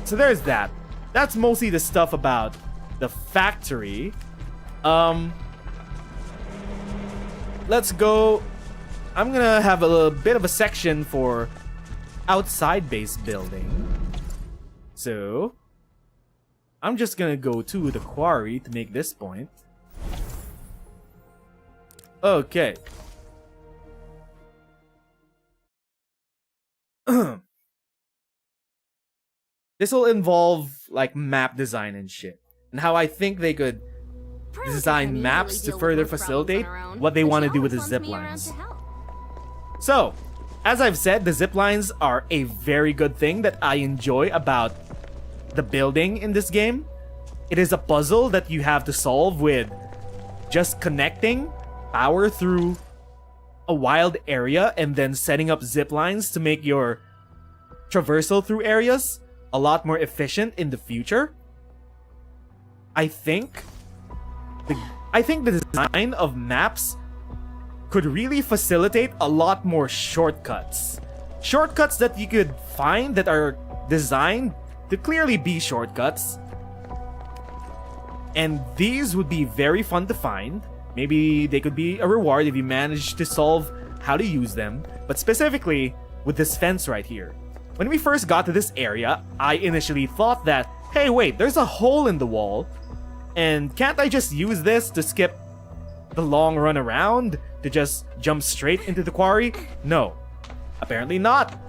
So there's that. That's mostly the stuff about the factory. Let's go. I'm gonna have a little bit of a section for outside base building. So I'm just gonna go to the quarry to make this point. Okay. This will involve like map design and shit, and how I think they could design maps to further facilitate what they want to do with the zip lines. So, as I've said, the zip lines are a very good thing that I enjoy about the building in this game. It is a puzzle that you have to solve with just connecting power through a wild area and then setting up zip lines to make your traversal through areas a lot more efficient in the future. I think the design of maps could really facilitate a lot more shortcuts. Shortcuts that you could find that are designed to clearly be shortcuts. And these would be very fun to find. Maybe they could be a reward if you manage to solve how to use them. But specifically with this fence right here. When we first got to this area, I initially thought that, hey wait, there's a hole in the wall. And can't I just use this to skip the long run around? To just jump straight into the quarry? No. Apparently not.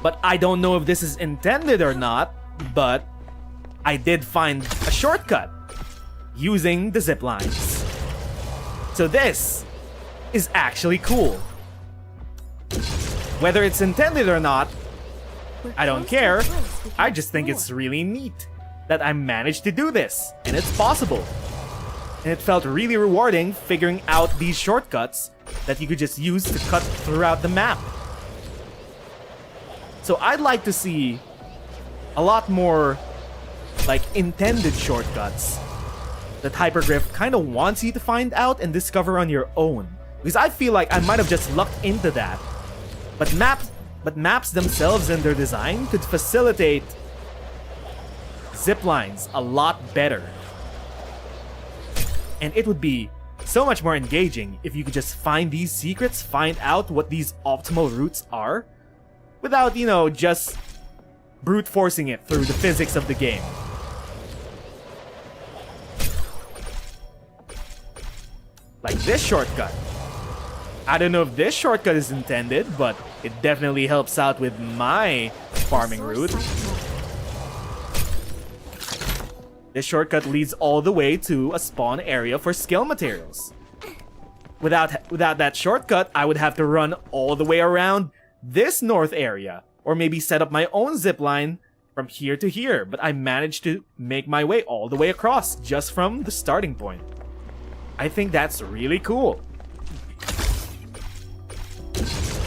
But I don't know if this is intended or not. But I did find a shortcut using the zip lines. So this is actually cool. Whether it's intended or not, I don't care. I just think it's really neat that I managed to do this, and it's possible. And it felt really rewarding figuring out these shortcuts that you could just use to cut throughout the map. So I'd like to see a lot more like intended shortcuts that Hypergriff kind of wants you to find out and discover on your own. Because I feel like I might have just lucked into that. But maps themselves and their design could facilitate ziplines a lot better. And it would be so much more engaging if you could just find these secrets, find out what these optimal routes are, without, you know, just brute forcing it through the physics of the game. Like this shortcut. I don't know if this shortcut is intended, but it definitely helps out with my farming route. This shortcut leads all the way to a spawn area for skill materials. Without that shortcut, I would have to run all the way around this north area, or maybe set up my own zipline from here to here, but I managed to make my way all the way across just from the starting point. I think that's really cool.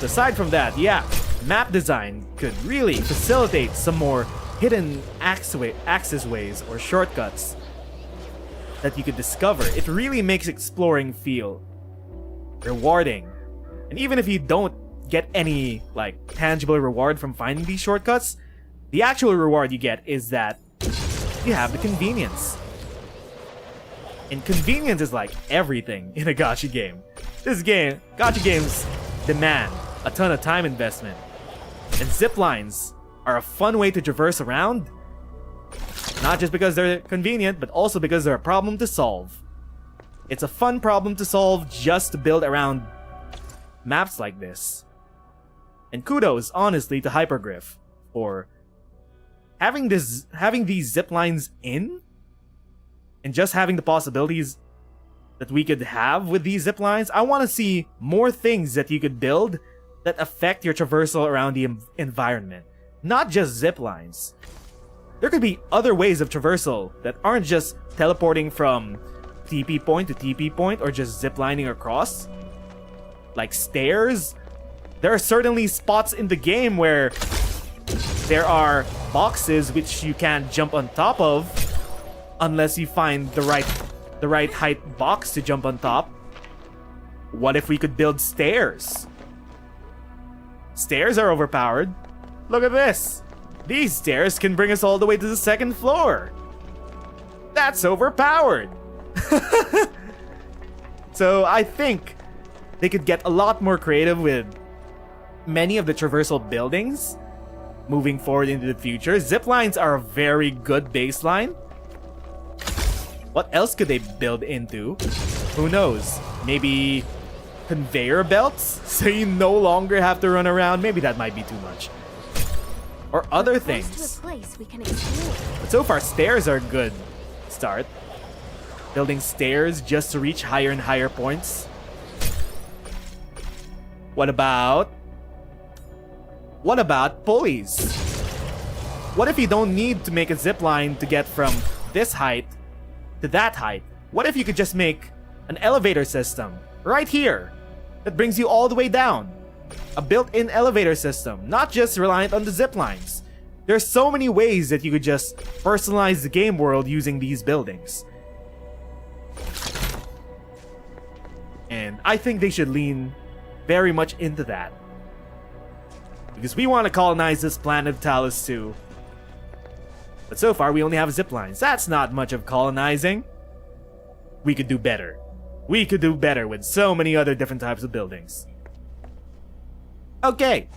Aside from that, yeah, map design could really facilitate some more hidden access ways or shortcuts that you could discover. It really makes exploring feel rewarding. And even if you don't get any like tangible reward from finding these shortcuts, the actual reward you get is that you have the convenience. And convenience is like everything in a gacha game. Gacha games demand a ton of time investment. And ziplines are a fun way to traverse around. Not just because they're convenient, but also because they're a problem to solve. It's a fun problem to solve just to build around maps like this. And kudos, honestly, to Hypergriff for having these ziplines in, and just having the possibilities that we could have with these ziplines. I want to see more things that you could build that affect your traversal around the environment. Not just ziplines. There could be other ways of traversal that aren't just teleporting from TP point to TP point or just ziplining across. Like stairs. There are certainly spots in the game where there are boxes which you can't jump on top of unless you find the right height box to jump on top. What if we could build stairs? Stairs are overpowered. Look at this. These stairs can bring us all the way to the second floor. That's overpowered. So I think they could get a lot more creative with many of the traversal buildings moving forward into the future. Ziplines are a very good baseline. What else could they build into? Who knows? Maybe conveyor belts? So you no longer have to run around. Maybe that might be too much. Or other things. To a place we can explore. But so far, stairs are a good start. Building stairs just to reach higher and higher points. What about pulleys? What if you don't need to make a zipline to get from this height to that height? What if you could just make an elevator system right here that brings you all the way down? A built-in elevator system, not just reliant on the ziplines. There's so many ways that you could just personalize the game world using these buildings. And I think they should lean very much into that. Because we want to colonize this planet of Talos too. But so far we only have ziplines. That's not much of colonizing. We could do better. We could do better with so many other different types of buildings. Okay.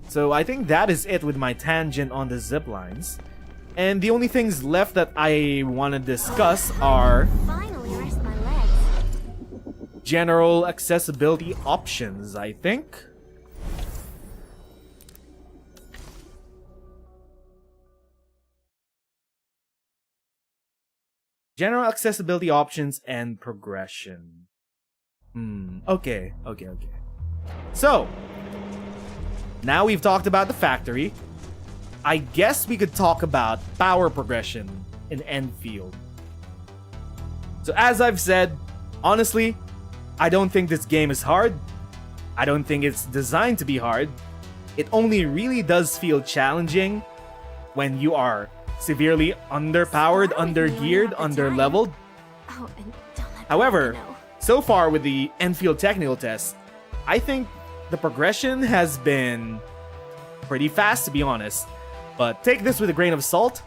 So I think that is it with my tangent on the ziplines. And the only things left that I want to discuss are Finally rest my legs. general accessibility options, I think. General accessibility options and progression. Okay. So, now we've talked about the factory. I guess we could talk about power progression in Endfield. So as I've said, honestly, I don't think this game is hard. I don't think it's designed to be hard. It only really does feel challenging when you are severely underpowered, undergeared, underleveled. Oh, and don't let However, Poppy know. so far with the Endfield technical test, I think the progression has been pretty fast, to be honest. But take this with a grain of salt.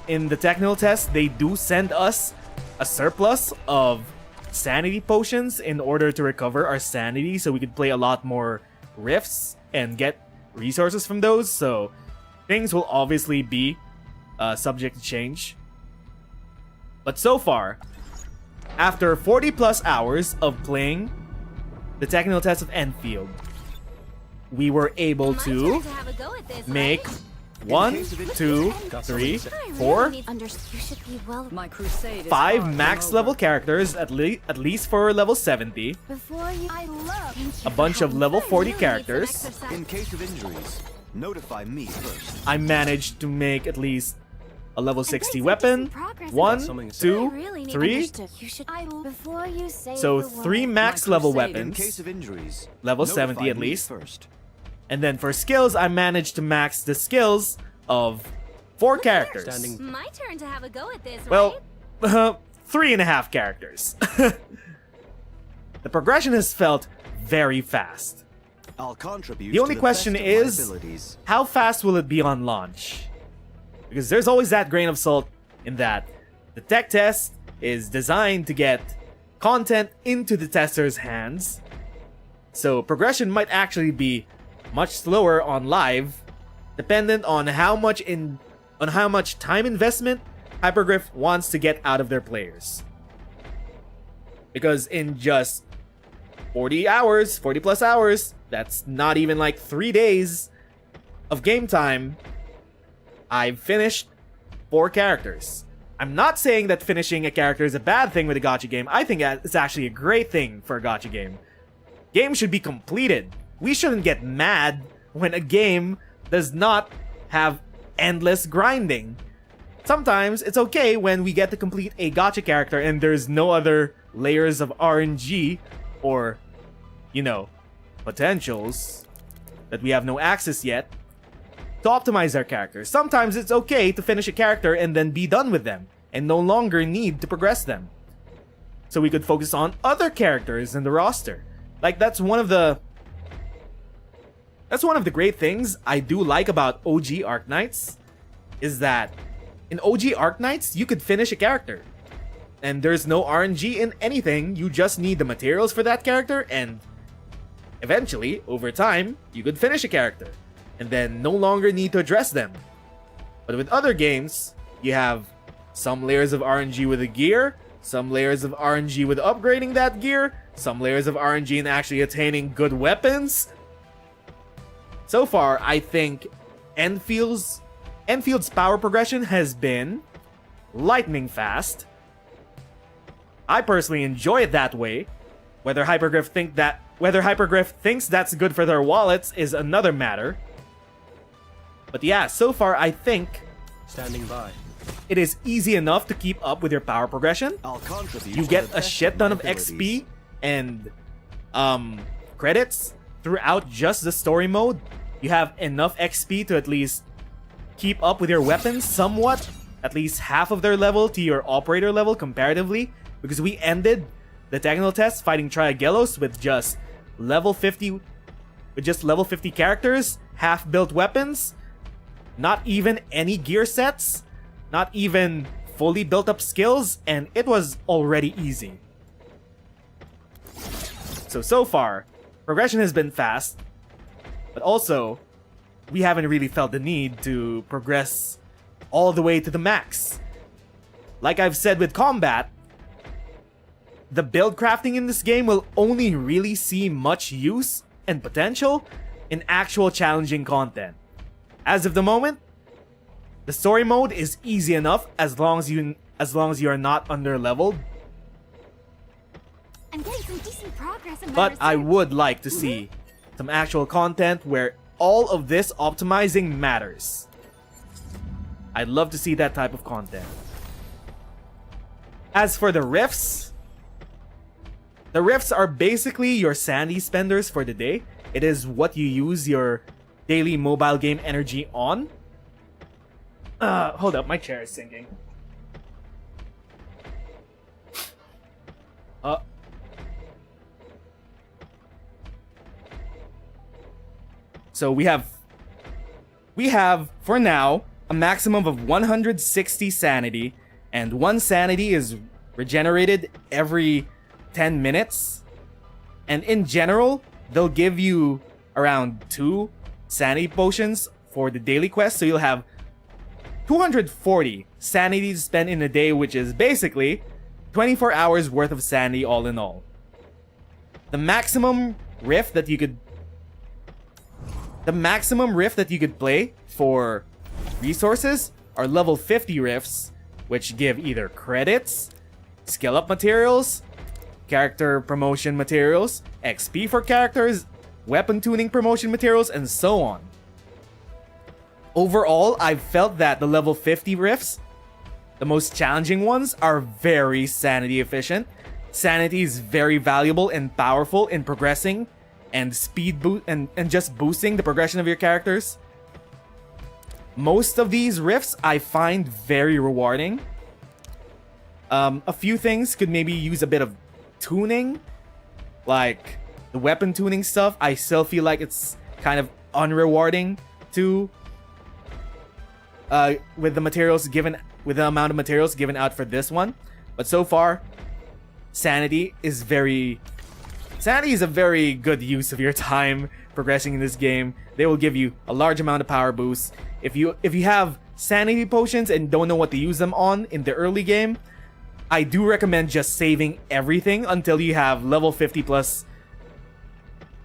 In the technical test, they do send us a surplus of sanity potions in order to recover our sanity so we could play a lot more rifts and get resources from those. So things will obviously be subject to change. But so far, after 40 plus hours of playing the technical test of Endfield, we were able to make 1, 2, 3, 4, You should be well My crusade is 5 far max from level over. characters, at least for level 70, before you. I love a bunch of level 40 characters. In case of injuries, notify me first. I managed to make at least a level 60 weapon. 1, 2, 3. Before you say So the word. 3 max level crusade In weapons. case of injuries, Level notify 70 at me least. First. And then for skills, I managed to max the skills of 4 characters. My turn to have a go at this, Well, 3.5 characters. The progression has felt very fast. I'll contribute. The only to question best of my is, abilities. how fast will it be on launch? Because there's always that grain of salt in that the tech test is designed to get content into the tester's hands. So progression might actually be much slower on live, dependent on how much time investment Hypergriff wants to get out of their players. Because in just 40 hours, 40 plus hours, that's not even like 3 days of game time, I've finished 4 characters. I'm not saying that finishing a character is a bad thing with a gacha game. I think that it's actually a great thing for a gacha game. Games should be completed. We shouldn't get mad when a game does not have endless grinding. Sometimes it's okay when we get to complete a gacha character and there's no other layers of RNG or, potentials that we have no access yet to optimize our characters. Sometimes it's okay to finish a character and then be done with them and no longer need to progress them. So we could focus on other characters in the roster. Like that's one of the great things I do like about OG Arknights is that in OG Arknights you could finish a character. And there's no RNG in anything, you just need the materials for that character and eventually, over time, you could finish a character and then no longer need to address them. But with other games, you have some layers of RNG with the gear, some layers of RNG with upgrading that gear, some layers of RNG in actually attaining good weapons. So far, I think Enfield's power progression has been lightning fast. I personally enjoy it that way. Whether Hypergriff thinks that's good for their wallets is another matter. But yeah, so far I think Standing by. it is easy enough to keep up with your power progression. I'll contribute. You to get the a best shit of ton my of abilities. XP and credits throughout just the story mode. You have enough XP to at least keep up with your weapons somewhat, at least half of their level to your operator level comparatively, because we ended the technical test fighting Triagelos with just level 50 characters, half built weapons, not even any gear sets, not even fully built up skills, and it was already easy. So far, progression has been fast, but also, we haven't really felt the need to progress all the way to the max. Like I've said with combat, the build crafting in this game will only really see much use and potential in actual challenging content. As of the moment, the story mode is easy enough as long as you are not under leveled. I'm getting some decent progress in my But I research. would like to see some actual content where all of this optimizing matters. I'd love to see that type of content. As for the rifts are basically your sanity spenders for the day. It is what you use your daily mobile game energy on. Hold up, my chair is sinking. So we have for now a maximum of 160 sanity, and 1 sanity is regenerated every 10 minutes. And in general, they'll give you around 2 sanity potions for the daily quest, so you'll have 240 sanity to spend in a day, which is basically 24 hours worth of sanity all in all. The maximum rift that you could play for resources are level 50 rifts, which give either credits, skill up materials, character promotion materials, XP for characters, weapon tuning promotion materials, and so on. Overall, I've felt that the level 50 rifts, the most challenging ones, are very sanity efficient. Sanity is very valuable and powerful in progressing and and just boosting the progression of your characters. Most of these rifts I find very rewarding. A few things could maybe use a bit of tuning, like the weapon tuning stuff. I still feel like it's kind of unrewarding to with the amount of materials given out for this one. But so far, sanity is a very good use of your time progressing in this game. They will give you a large amount of power boosts. If you have sanity potions and don't know what to use them on in the early game, I do recommend just saving everything until you have level 50 plus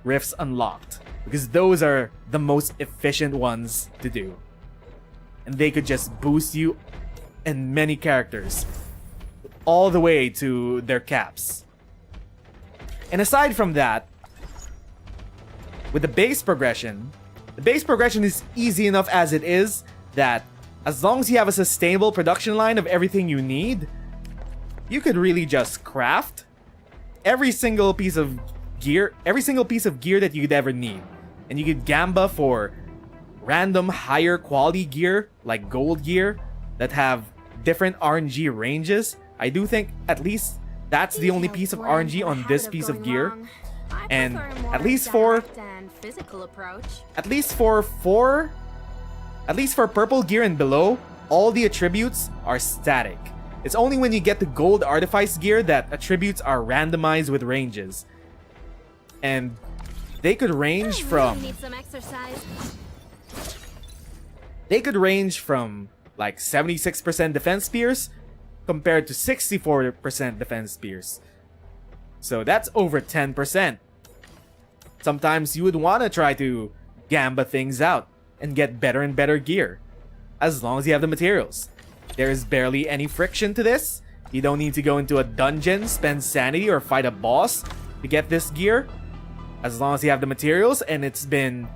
rifts unlocked, because those are the most efficient ones to do. And they could just boost you and many characters all the way to their caps. And aside from that, with the base progression is easy enough as it is, that as long as you have a sustainable production line of everything you need, you could really just craft every single piece of gear that you could ever need. And you could gamba for random higher quality gear, like gold gear, that have different RNG ranges. I do think at least that's the only piece of RNG on this piece of gear. And at least for purple gear and below, all the attributes are static. It's only when you get the gold artifice gear that attributes are randomized with ranges. And they could range from like 76% defense spears compared to 64% defense spears. So that's over 10%. Sometimes you would want to try to gamba things out and get better and better gear, as long as you have the materials. There is barely any friction to this. You don't need to go into a dungeon, spend sanity, or fight a boss to get this gear. As long as you have the materials and it's been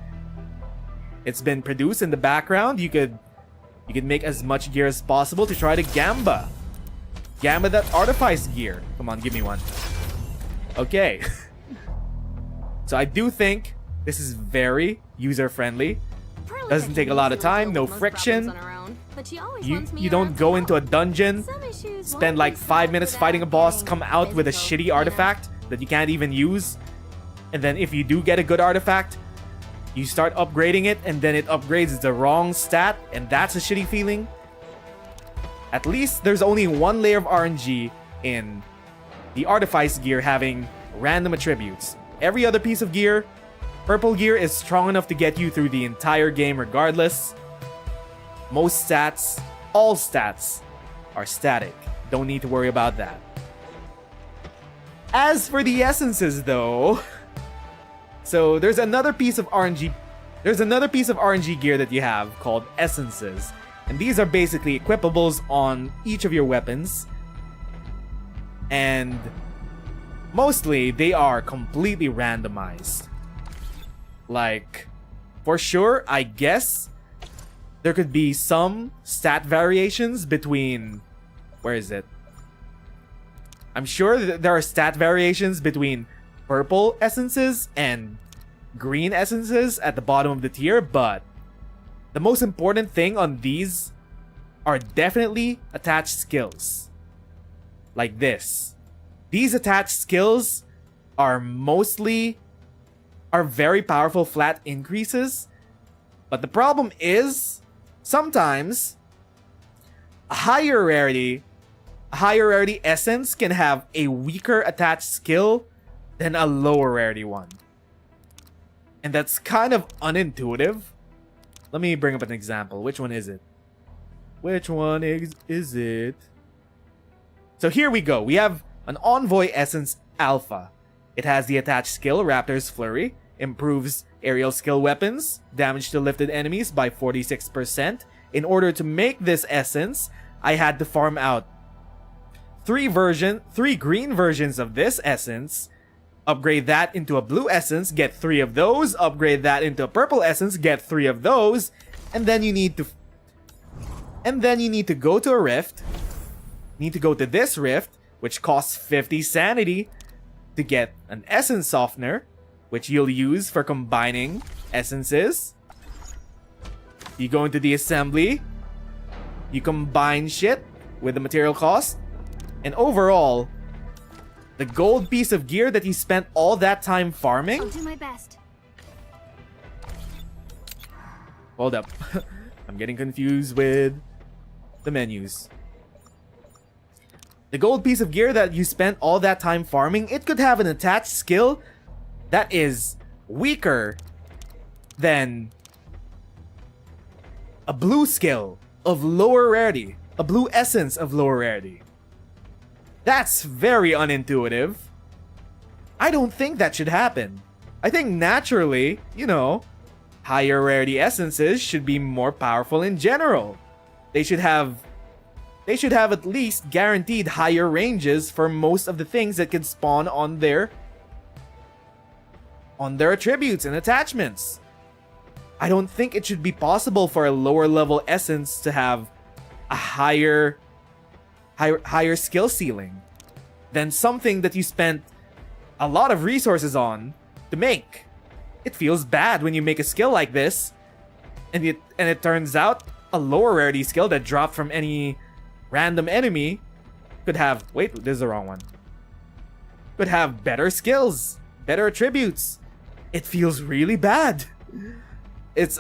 produced in the background, you could make as much gear as possible to try to gamba that artifice gear. Come on, give me one. Okay. So I do think this is very user-friendly. Doesn't take a lot of time, no friction. You don't go into a dungeon, spend like 5 minutes fighting a boss, come out with a shitty artifact that you can't even use. And then if you do get a good artifact, you start upgrading it, and then it upgrades the wrong stat, and that's a shitty feeling. At least there's only one layer of RNG in the artifice gear having random attributes. Every other piece of gear, purple gear, is strong enough to get you through the entire game regardless. Most stats, all stats, are static. Don't need to worry about that. As for the essences though, so there's another piece of RNG gear that you have called essences. And these are basically equipables on each of your weapons. And mostly they are completely randomized. Like, for sure, I guess there could be some stat variations between, where is it? I'm sure that there are stat variations between purple essences and green essences at the bottom of the tier, but the most important thing on these are definitely attached skills. Like this. These attached skills are very powerful flat increases, but the problem is sometimes a higher rarity essence can have a weaker attached skill than a lower rarity one. And that's kind of unintuitive. Let me bring up an example. Which one is it? Which one is it? So here we go. We have an Envoy Essence Alpha. It has the attached skill Raptor's Flurry, improves aerial skill weapons, damage to lifted enemies by 46%. In order to make this essence, I had to farm out three green versions of this essence, upgrade that into a blue essence, get 3 of those, upgrade that into a purple essence, get 3 of those, and then you need to go to a rift. You need to go to this rift, which costs 50 sanity to get an essence softener, which you'll use for combining essences. You go into the assembly, you combine shit with the material cost, and overall, the gold piece of gear that you spent all that time farming. I'll do my best. Hold up. I'm getting confused with the menus. The gold piece of gear that you spent all that time farming, it could have an attached skill that is weaker than a blue skill of lower rarity, a blue essence of lower rarity. That's very unintuitive. I don't think that should happen. I think naturally, higher rarity essences should be more powerful in general. They should have at least guaranteed higher ranges for most of the things that can spawn on their attributes and attachments. I don't think it should be possible for a lower level essence to have a higher skill ceiling than something that you spent a lot of resources on to make. It feels bad when you make a skill like this and it turns out a lower rarity skill that dropped from any random enemy could have, wait, this is the wrong one, could have better skills, better attributes. It feels really bad. It's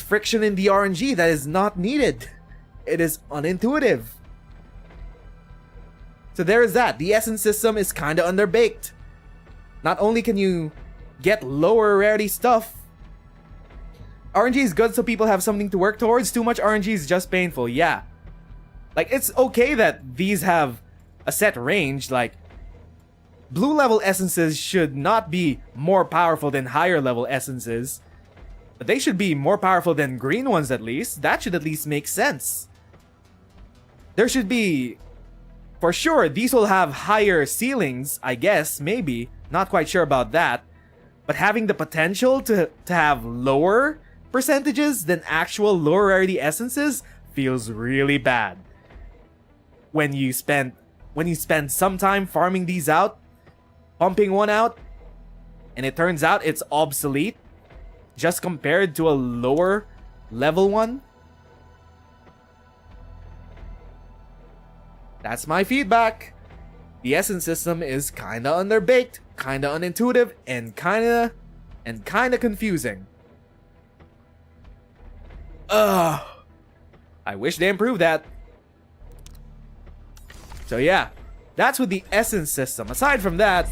friction in the RNG that is not needed. It is unintuitive. So there is that. The essence system is kinda underbaked. Not only can you get lower rarity stuff, RNG is good so people have something to work towards. Too much RNG is just painful, yeah. Like, it's okay that these have a set range, like, blue level essences should not be more powerful than higher level essences. But they should be more powerful than green ones at least. That should at least make sense. There should be... For sure, these will have higher ceilings, I guess, maybe. Not quite sure about that. But having the potential to have lower percentages than actual lower rarity essences feels really bad. When you spend some time farming these out, pumping one out, and it turns out it's obsolete, just compared to a lower level one. That's my feedback. The essence system is kinda underbaked, kinda unintuitive, and kinda confusing. I wish they improved that. So yeah, that's with the essence system. Aside from that,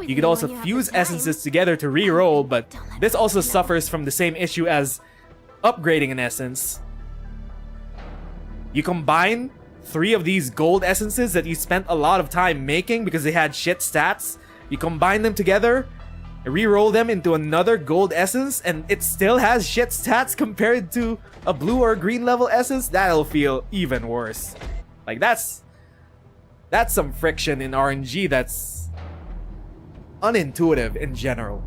you could also fuse essences together to re-roll, but this also suffers from the same issue as upgrading an essence. You combine 3 of these gold essences that you spent a lot of time making because they had shit stats. You combine them together, re-roll them into another gold essence, and it still has shit stats compared to a blue or green level essence. That'll feel even worse. Like, that's some friction in RNG that's unintuitive in general.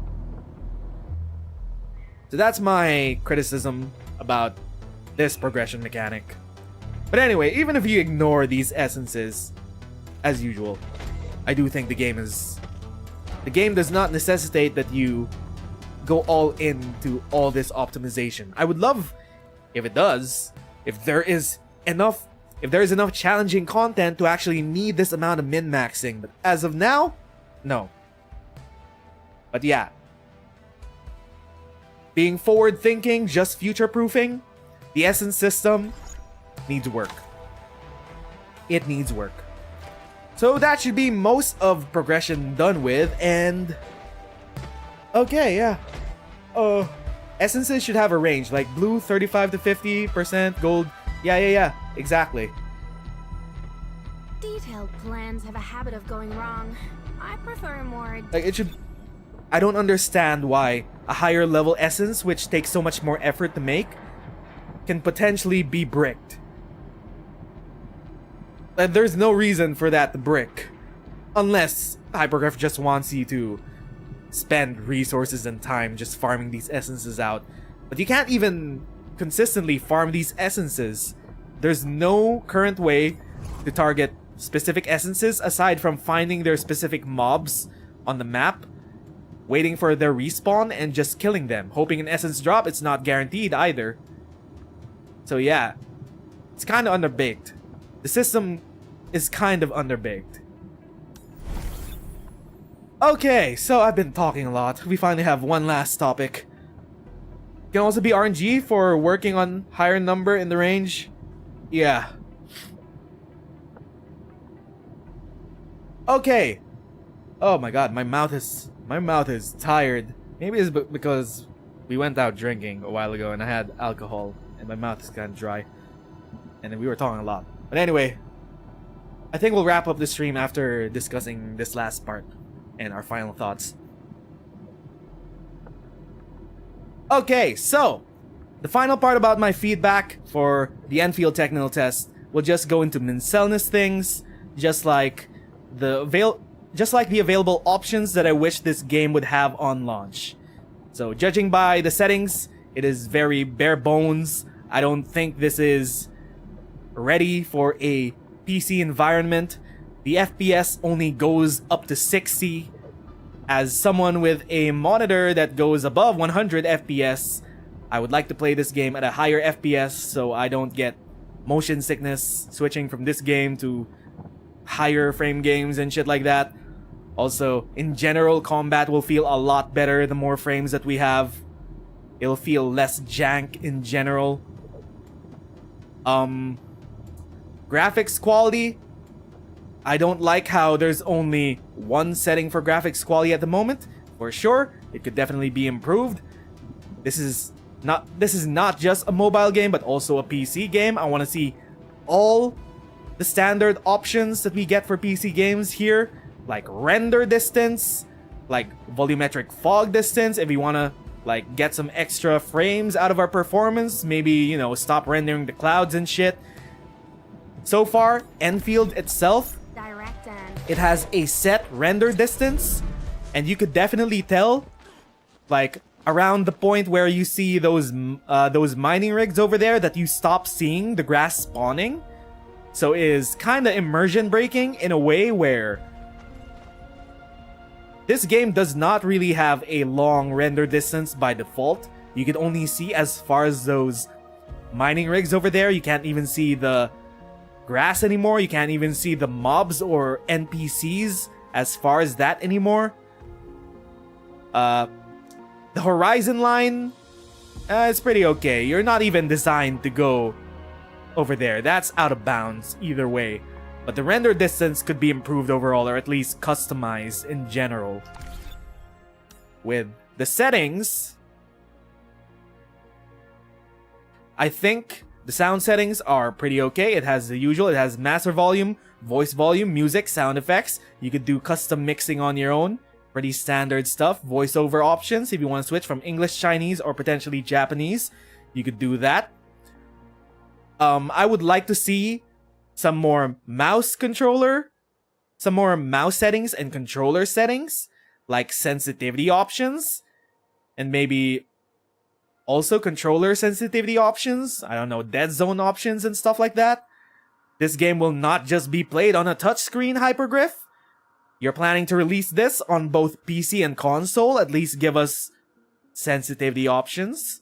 So that's my criticism about this progression mechanic. But anyway, even if you ignore these essences, as usual, I do think the game does not necessitate that you go all into all this optimization. I would love if it does, if there is enough challenging content to actually need this amount of min-maxing, but as of now, no. But yeah, being forward-thinking, just future-proofing, the essence system needs work. It needs work. So that should be most of progression done with, and okay, yeah. Essences should have a range, like blue 35 to 50%, gold. Yeah, exactly. Detailed plans have a habit of going wrong. I prefer more. Like it should. I don't understand why a higher level essence, which takes so much more effort to make, can potentially be bricked. And there's no reason for that to brick, unless Hypergraph just wants you to spend resources and time just farming these essences out. But you can't even consistently farm these essences. There's no current way to target specific essences aside from finding their specific mobs on the map, waiting for their respawn, and just killing them, hoping an essence drop. It's not guaranteed either. So yeah, it's kind of underbaked. The system is kind of underbaked. Okay, so I've been talking a lot. We finally have one last topic. Can also be RNG for working on higher number in the range. Yeah. Okay. Oh my god, my mouth is tired. Maybe it's because we went out drinking a while ago and I had alcohol and my mouth is kind of dry. And then we were talking a lot. But anyway, I think we'll wrap up the stream after discussing this last part and our final thoughts. Okay, so the final part about my feedback for the Endfield technical test will just go into miscellaneous things, just like the available options that I wish this game would have on launch. So judging by the settings, it is very bare bones. I don't think this is ready for a PC environment. The FPS only goes up to 60. As someone with a monitor that goes above 100 FPS, I would like to play this game at a higher FPS so I don't get motion sickness switching from this game to higher frame games and shit like that. Also, in general, combat will feel a lot better the more frames that we have. It'll feel less jank in general. Graphics quality, I don't like how there's only one setting for graphics quality at the moment. For sure, it could definitely be improved. This is not just a mobile game, but also a PC game. I want to see all the standard options that we get for PC games here, like render distance, like volumetric fog distance. If we want to like get some extra frames out of our performance, maybe, you know, stop rendering the clouds and shit. So far, Endfield itself, it has a set render distance, and you could definitely tell, like, around the point where you see those mining rigs over there, that you stop seeing the grass spawning. So it is kind of immersion breaking in a way where this game does not really have a long render distance by default. You can only see as far as those mining rigs over there. You can't even see the grass anymore. You can't even see the mobs or NPCs as far as that anymore. The horizon line, it's pretty okay. You're not even designed to go over there. That's out of bounds either way. But the render distance could be improved overall, or at least customized in general. With the settings, I think the sound settings are pretty okay. It has the usual. It has master volume, voice volume, music, sound effects. You could do custom mixing on your own. Pretty standard stuff. Voiceover options. If you want to switch from English, Chinese, or potentially Japanese, you could do that. I would like to see some more mouse settings and controller settings, like sensitivity options, and maybe also controller sensitivity options. I don't know, dead zone options and stuff like that. this game will not just be played on a touchscreen, Hypergriff. You're planning to release this on both PC and console, at least give us sensitivity options.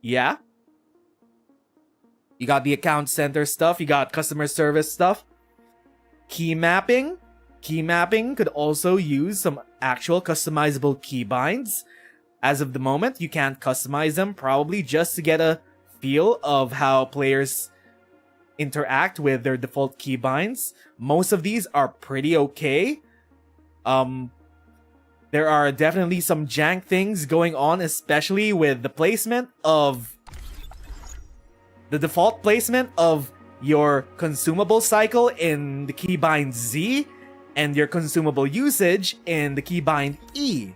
Yeah. You got the account center stuff, you got customer service stuff. Key mapping. Key mapping could also use some actual customizable keybinds. As of the moment, you can't customize them, probably just to get a feel of how players interact with their default keybinds. Most of these are pretty okay. There are definitely some jank things going on, especially with the placement of the default placement of your consumable cycle in the keybind Z and your consumable usage in the keybind E.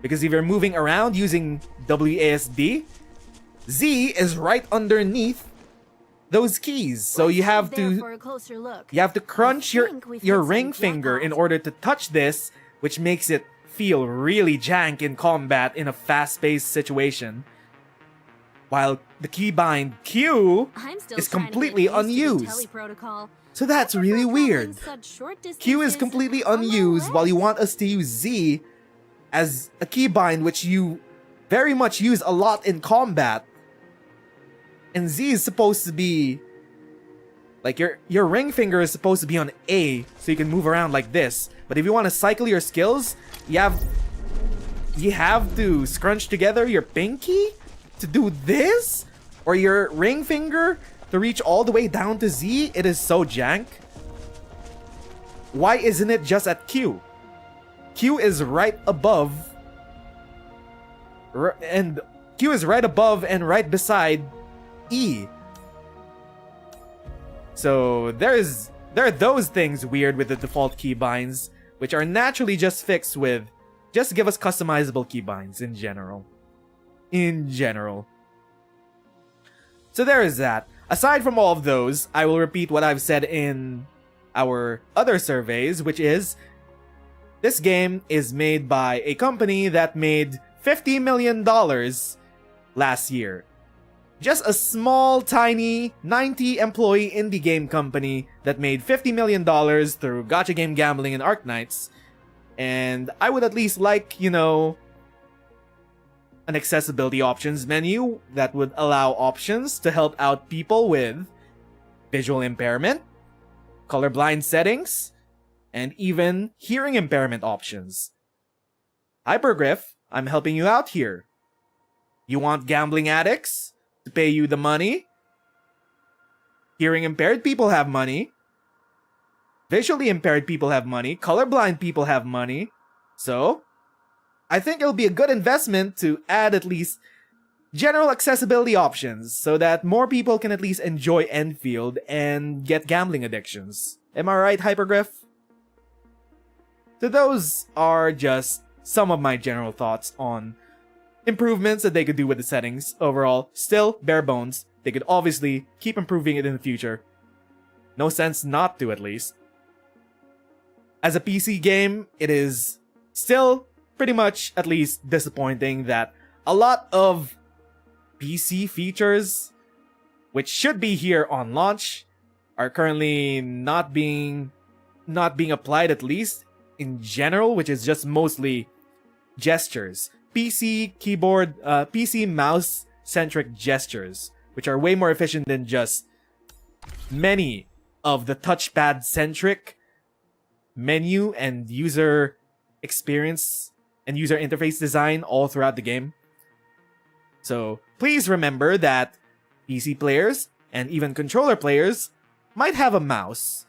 Because if you're moving around using WASD, Z is right underneath those keys. So you have to crunch your ring finger in order to touch this, which makes it feel really jank in combat in a fast-paced situation. While the keybind Q is completely unused. So that's really weird. Q is completely unused while you want us to use Z as a keybind which you very much use a lot in combat. And Z is supposed to be like your ring finger is supposed to be on A so you can move around like this. But if you want to cycle your skills, you have to scrunch together your pinky to do this, or your ring finger to reach all the way down to Z. It is so jank. Why isn't it just at Q? Q is right above, and Q is right above and right beside E. So there are those things weird with the default keybinds, which are naturally just fixed with just give us customizable keybinds in general. So there is that. Aside from all of those, I will repeat what I've said in our other surveys, which is this game is made by a company that made $50 million last year. Just a small, tiny, 90-employee indie game company that made $50 million through gacha game gambling and Arknights. And I would at least like, an accessibility options menu that would allow options to help out people with visual impairment, colorblind settings, and even hearing impairment options. Hypergriff, I'm helping you out here. You want gambling addicts to pay you the money? Hearing impaired people have money. Visually impaired people have money. Colorblind people have money. So, I think it'll be a good investment to add at least general accessibility options so that more people can at least enjoy Endfield and get gambling addictions. Am I right, Hypergriff? So those are just some of my general thoughts on improvements that they could do with the settings. Overall, still bare bones. They could obviously keep improving it in the future. No sense not to, at least. As a PC game, it is still pretty much at least disappointing that a lot of PC features which should be here on launch are currently not being applied, at least in general, which is just mostly gestures. PC keyboard, PC mouse centric gestures, which are way more efficient than just many of the touchpad centric menu and user experience and user interface design all throughout the game. So please remember that PC players and even controller players might have a mouse,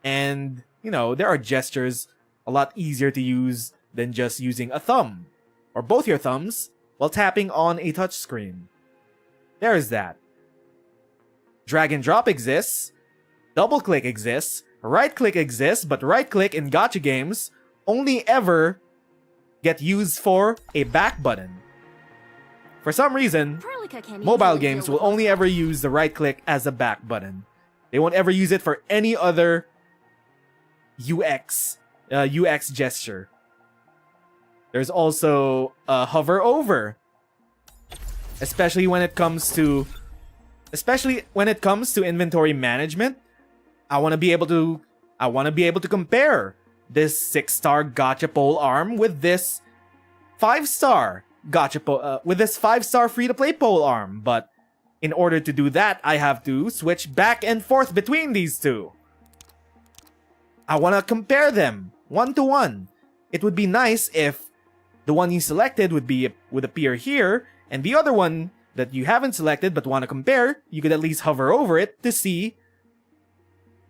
and there are gestures a lot easier to use than just using a thumb or both your thumbs while tapping on a touchscreen. There's that. Drag and drop exists, double click exists, right click exists, but right click in gacha games only ever get used for a back button. For some reason, mobile games will only ever use the right click as a back button. They won't ever use it for any other UX gesture. There's also a hover over, especially when it comes to inventory management. I want to be able to compare this 6-star gacha pole arm with this 5-star with this 5-star free-to-play pole arm. But in order to do that, I have to switch back and forth between these two. I want to compare them 1-to-1. It would be nice if the one you selected would appear here, and the other one that you haven't selected but want to compare, you could at least hover over it to see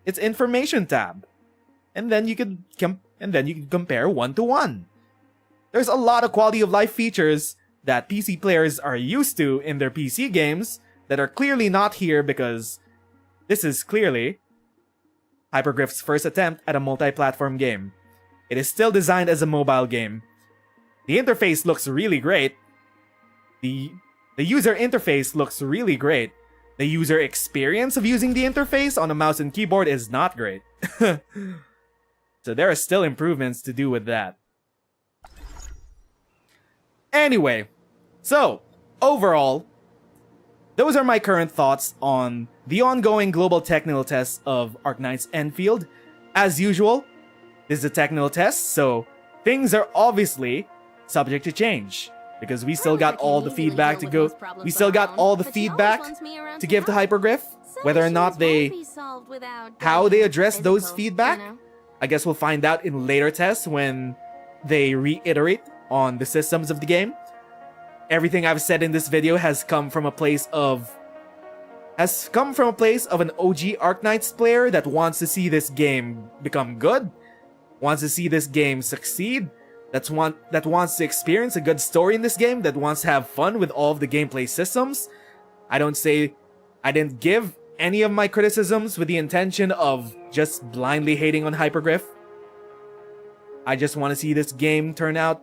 its information tab. And then you could compare 1-to-1. There's a lot of quality of life features that PC players are used to in their PC games that are clearly not here because this is clearly Hypergriff's first attempt at a multi-platform game. It is still designed as a mobile game. The interface looks really great. The user interface looks really great. The user experience of using the interface on a mouse and keyboard is not great. So there are still improvements to do with that. Anyway, so overall, those are my current thoughts on the ongoing global technical test of Arknights Endfield. As usual, this is a technical test, so things are obviously subject to change. Because we still got all the feedback to go. We still got all the feedback to give to Hypergriff. Whether or not how they address those feedback, I guess we'll find out in later tests when they reiterate on the systems of the game. Everything I've said in this video has come from a place of an OG Arknights player that wants to see this game become good, wants to see this game succeed, that wants to experience a good story in this game, that wants to have fun with all of the gameplay systems. I didn't give any of my criticisms with the intention of just blindly hating on Hypergriff. I just want to see this game turn out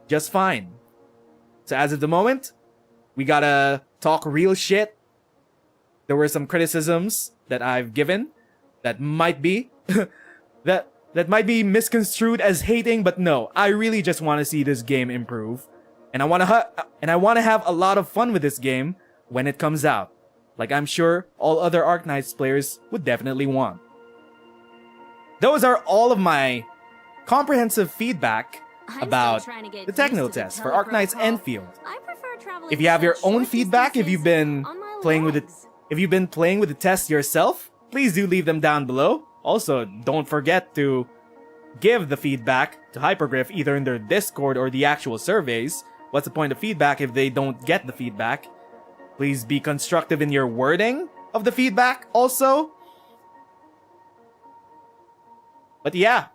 just fine. So as of the moment, we gotta talk real shit. There were some criticisms that I've given that might be that might be misconstrued as hating, but no, I really just want to see this game improve, and I want to have a lot of fun with this game when it comes out, like I'm sure all other Arknights players would definitely want. Those are all of my comprehensive feedback about the technical test for Arknights Endfield. If you have your own feedback, if you've been playing with the test yourself, please do leave them down below. Also, don't forget to give the feedback to Hypergriff either in their Discord or the actual surveys. What's the point of feedback if they don't get the feedback? Please be constructive in your wording of the feedback also. But yeah,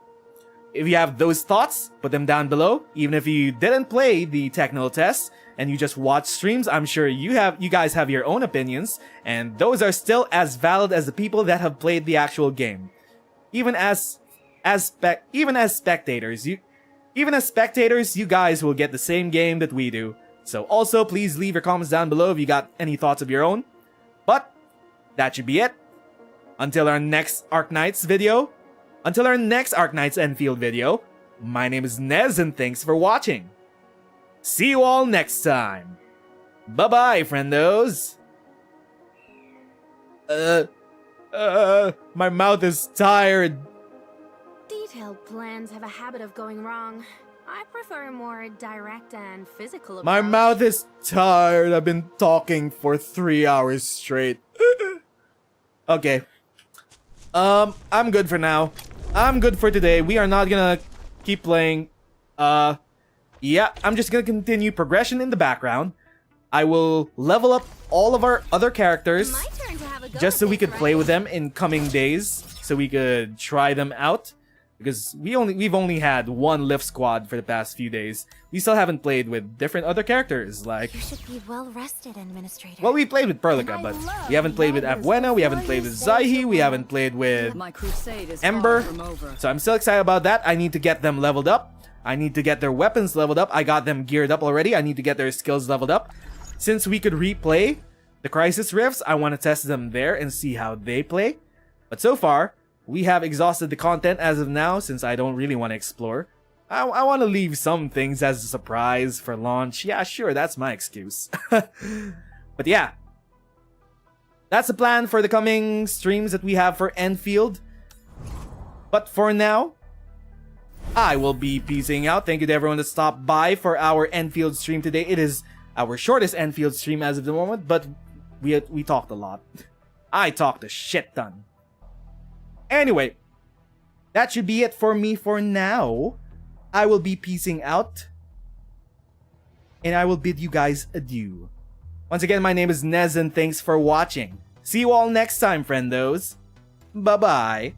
if you have those thoughts, put them down below. Even if you didn't play the technical test and you just watch streams, I'm sure you guys have your own opinions, and those are still as valid as the people that have played the actual game. Even as spectators, you guys will get the same game that we do. So also, please leave your comments down below if you got any thoughts of your own. But that should be it. Until our next Arknights Endfield video, my name is Nez and thanks for watching. See you all next time. Bye-bye, friendos. My mouth is tired. Detailed plans have a habit of going wrong. I prefer a more direct and physical approach. My mouth is tired. I've been talking for 3 hours straight. Okay. I'm good for now. I'm good for today. We are not gonna keep playing. Yeah, I'm just gonna continue progression in the background. I will level up all of our other characters My turn to have a go just at so we this, could play right? with them in coming days, so we could try them out. Because we've only had one lift squad for the past few days. We still haven't played with different other characters, like... You should be well rested, Administrator. Well, we played with Perlica, but we haven't played with Abuena, we haven't played with Zaihi, we haven't played with My crusade is Ember. far from over. So I'm still excited about that. I need to get them leveled up. I need to get their weapons leveled up. I got them geared up already. I need to get their skills leveled up. Since we could replay the Crisis Rifts, I want to test them there and see how they play. But so far, we have exhausted the content as of now, since I don't really want to explore. I want to leave some things as a surprise for launch. Yeah, sure, that's my excuse. But yeah. that's the plan for the coming streams that we have for Endfield. But for now, I will be peacing out. Thank you to everyone that stopped by for our Endfield stream today. It is our shortest Endfield stream as of the moment, but we talked a lot. I talked a shit ton. Anyway, that should be it for me for now. I will be peacing out, and I will bid you guys adieu. Once again, my name is Nez, and thanks for watching. See you all next time, friendos. Bye-bye.